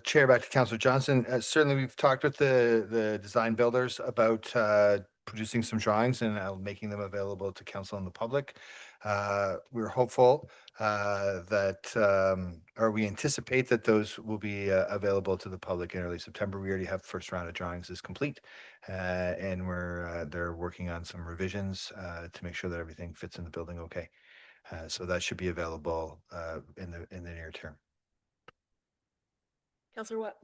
chair back to Councilor Johnson. Certainly, we've talked with the design builders about producing some drawings and making them available to council and the public. We're hopeful or we anticipate that those will be available to the public in early September. We already have first round of drawings is complete, and they're working on some revisions to make sure that everything fits in the building okay. So that should be available in the near term. Councilor Watt?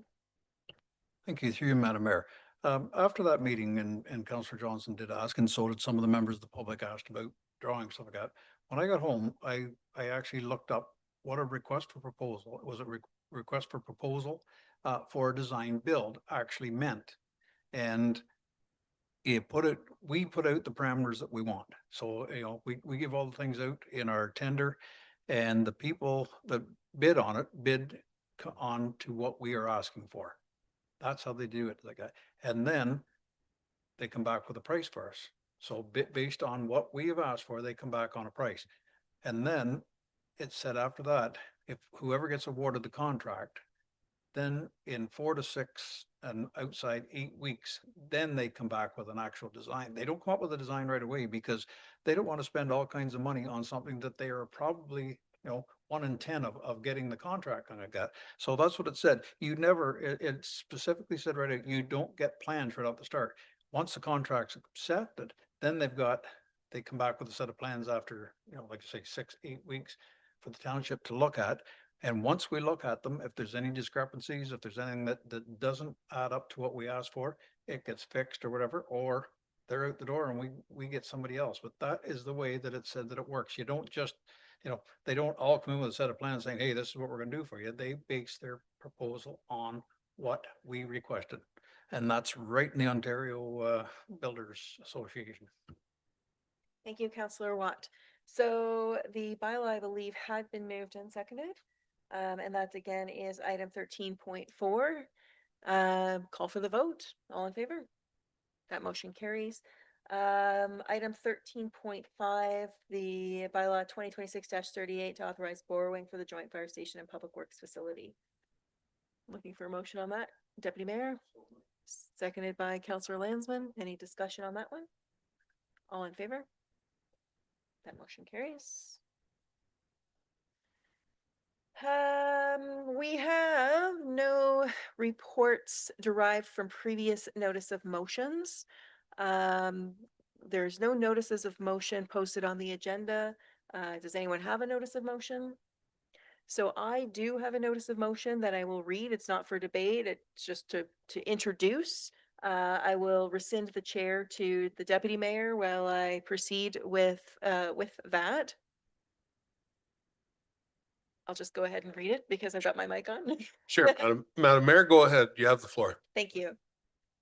Thank you, through you, Madam Mayor. After that meeting, and Councillor Johnson did ask, and so did some of the members of the public asked about drawings, stuff like that. When I got home, I actually looked up what a request for proposal, was it request for proposal for a design build actually meant. And we put out the parameters that we want. So, we give all the things out in our tender, and the people that bid on it bid on to what we are asking for. That's how they do it, like that. And then they come back with a price for us. So based on what we have asked for, they come back on a price. And then it's said after that, if whoever gets awarded the contract, then in 4 to 6 and outside 8 weeks, then they come back with an actual design. They don't come up with a design right away because they don't want to spend all kinds of money on something that they are probably, 1 in 10 of getting the contract kind of got. So that's what it said. You never, it specifically said right, out, you don't get plans right off the start. Once the contract's accepted, then they come back with a set of plans after, like I say, 6-8 weeks for the township to look at. And once we look at them, if there's any discrepancies, if there's anything that doesn't add up to what we asked for, it gets fixed or whatever, or they're out the door and we get somebody else. But that is the way that it said that it works. You don't just, they don't all come in with a set of plans saying, hey, this is what we're going to do for you. They base their proposal on what we requested. And that's right in the Ontario Builders Association. Thank you, Councillor Watt. So the bylaw, I believe, had been moved and seconded. And that again is item 13.4. Call for the vote. All in favor? That motion carries. Item 13.5, the bylaw 2026-38 to authorize borrowing for the joint fire station and public works facility. Looking for a motion on that. Deputy Mayor, seconded by Councillor Landsman. Any discussion on that one? All in favor? That motion carries. We have no reports derived from previous notice of motions. There's no notices of motion posted on the agenda. Does anyone have a notice of motion? So I do have a notice of motion that I will read. It's not for debate. It's just to introduce. I will rescind the chair to the deputy mayor while I proceed with that. I'll just go ahead and read it because I've got my mic on. Sure, Madam Mayor, go ahead. You have the floor. Thank you.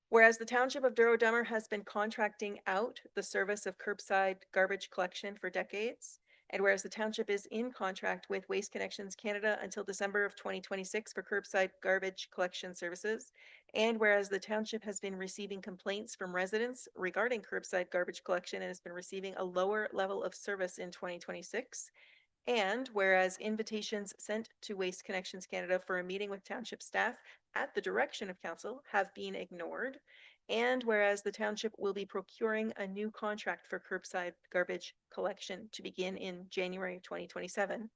Whereas the Township of Douro-Dummer has been contracting out the service of curbside garbage collection for decades, and whereas the Township is in contract with Waste Connections Canada until December of 2026 for curbside garbage collection services, and whereas the Township has been receiving complaints from residents regarding curbside garbage collection and has been receiving a lower level of service in 2026, and whereas invitations sent to Waste Connections Canada for a meeting with township staff at the direction of council have been ignored, and whereas the township will be procuring a new contract for curbside garbage collection to begin in January 2027.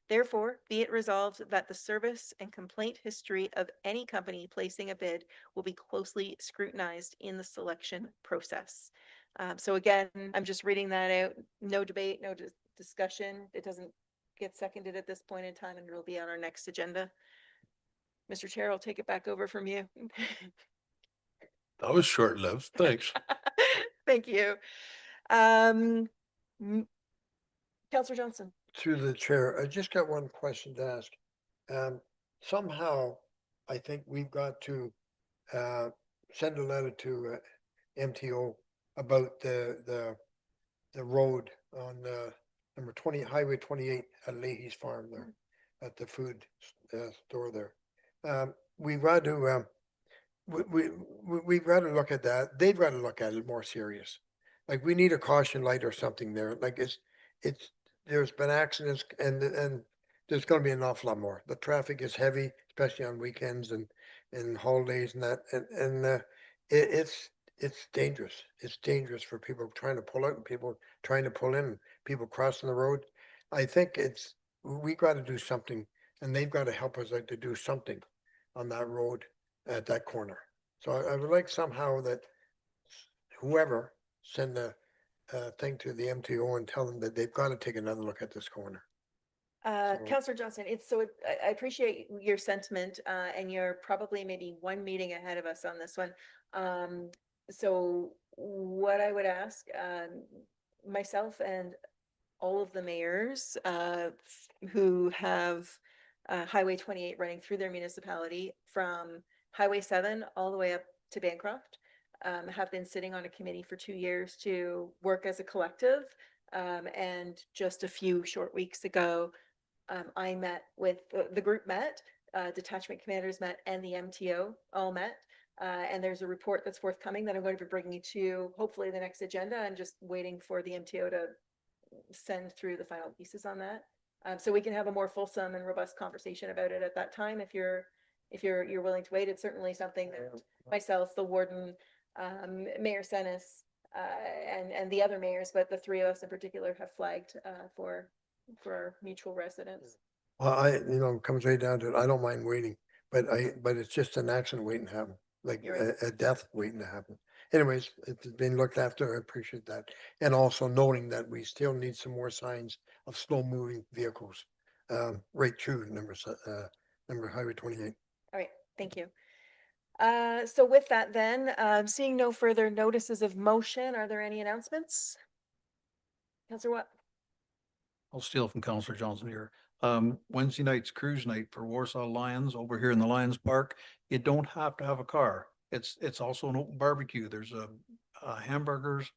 Therefore, be it resolved that the service and complaint history of any company placing a bid will be closely scrutinized in the selection process. So again, I'm just reading that out. No debate, no discussion. It doesn't get seconded at this point in time, and it'll be on our next agenda. Mr. Chair, I'll take it back over from you. That was short-lived. Thanks. Thank you. Councillor Johnson. Through the chair, I just got one question to ask. Somehow, I think we've got to send a letter to MTO about the road on number 20, Highway 28 at Leahy's Farm there, at the food store there. We've got to we've got to look at that. They've got to look at it more serious. Like we need a caution light or something there. Like there's been accidents and there's going to be an awful lot more. The traffic is heavy, especially on weekends and holidays and that. And it's dangerous. It's dangerous for people trying to pull out and people trying to pull in, people crossing the road. I think we got to do something, and they've got to help us out to do something on that road at that corner. So I would like somehow that whoever send a thing to the MTO and tell them that they've got to take another look at this corner. Councillor Johnson, I appreciate your sentiment, and you're probably maybe one meeting ahead of us on this one. So what I would ask, myself and all of the mayors who have Highway 28 running through their municipality from Highway 7 all the way up to Bancroft, have been sitting on a committee for 2 years to work as a collective. And just a few short weeks ago, I met with the group met, detachment commanders met, and the MTO all met. And there's a report that's forthcoming that I'm going to be bringing to hopefully the next agenda. I'm just waiting for the MTO to send through the final pieces on that. So we can have a more fulsome and robust conversation about it at that time. If you're willing to wait, it's certainly something that myself, the warden, Mayor Senes, and the other mayors, but the three of us in particular have flagged for our mutual residents. Well, comes right down to it. I don't mind waiting, but it's just an accident waiting to happen, like You're right. a death waiting to happen. Anyways, it's been looked after. I appreciate that. And also noting that we still need some more signs of slow moving vehicles, right through number Highway 28. All right, thank you. So with that then, seeing no further notices of motion, are there any announcements? Counselor Watt? I'll steal from Counselor Johnson here. Wednesday night's cruise night for Warsaw Lions over here in the Lions Park. You don't have to have a car. It's also an open barbecue. There's hamburgers,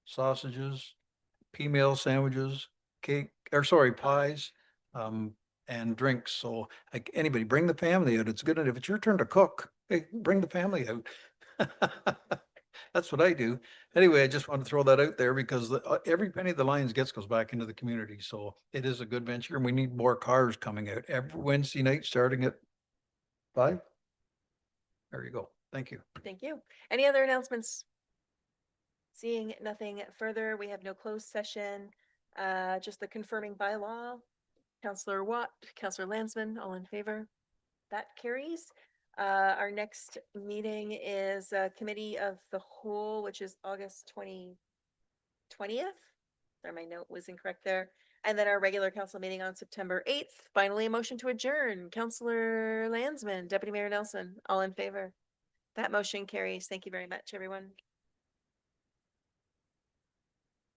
sausages, pea sandwiches, pies, and drinks. So like anybody, bring the family out. It's good. And if it's your turn to cook, hey, bring the family out. That's what I do. Anyway, I just want to throw that out there because every penny the Lions gets goes back into the community. So it is a good venture and we need more cars coming out every Wednesday night, starting at 5. There you go. Thank you. Thank you. Any other announcements? Seeing nothing further, we have no closed session. Just the confirming bylaw. Counselor Watt, Counselor Landsman, all in favor? That carries. Our next meeting is Committee of the Whole, which is August 20th. Sorry, my note was incorrect there. And then our regular council meeting on September 8th. Finally, a motion to adjourn. Counselor Landsman, Deputy Mayor Nelson, all in favor? That motion carries. Thank you very much, everyone.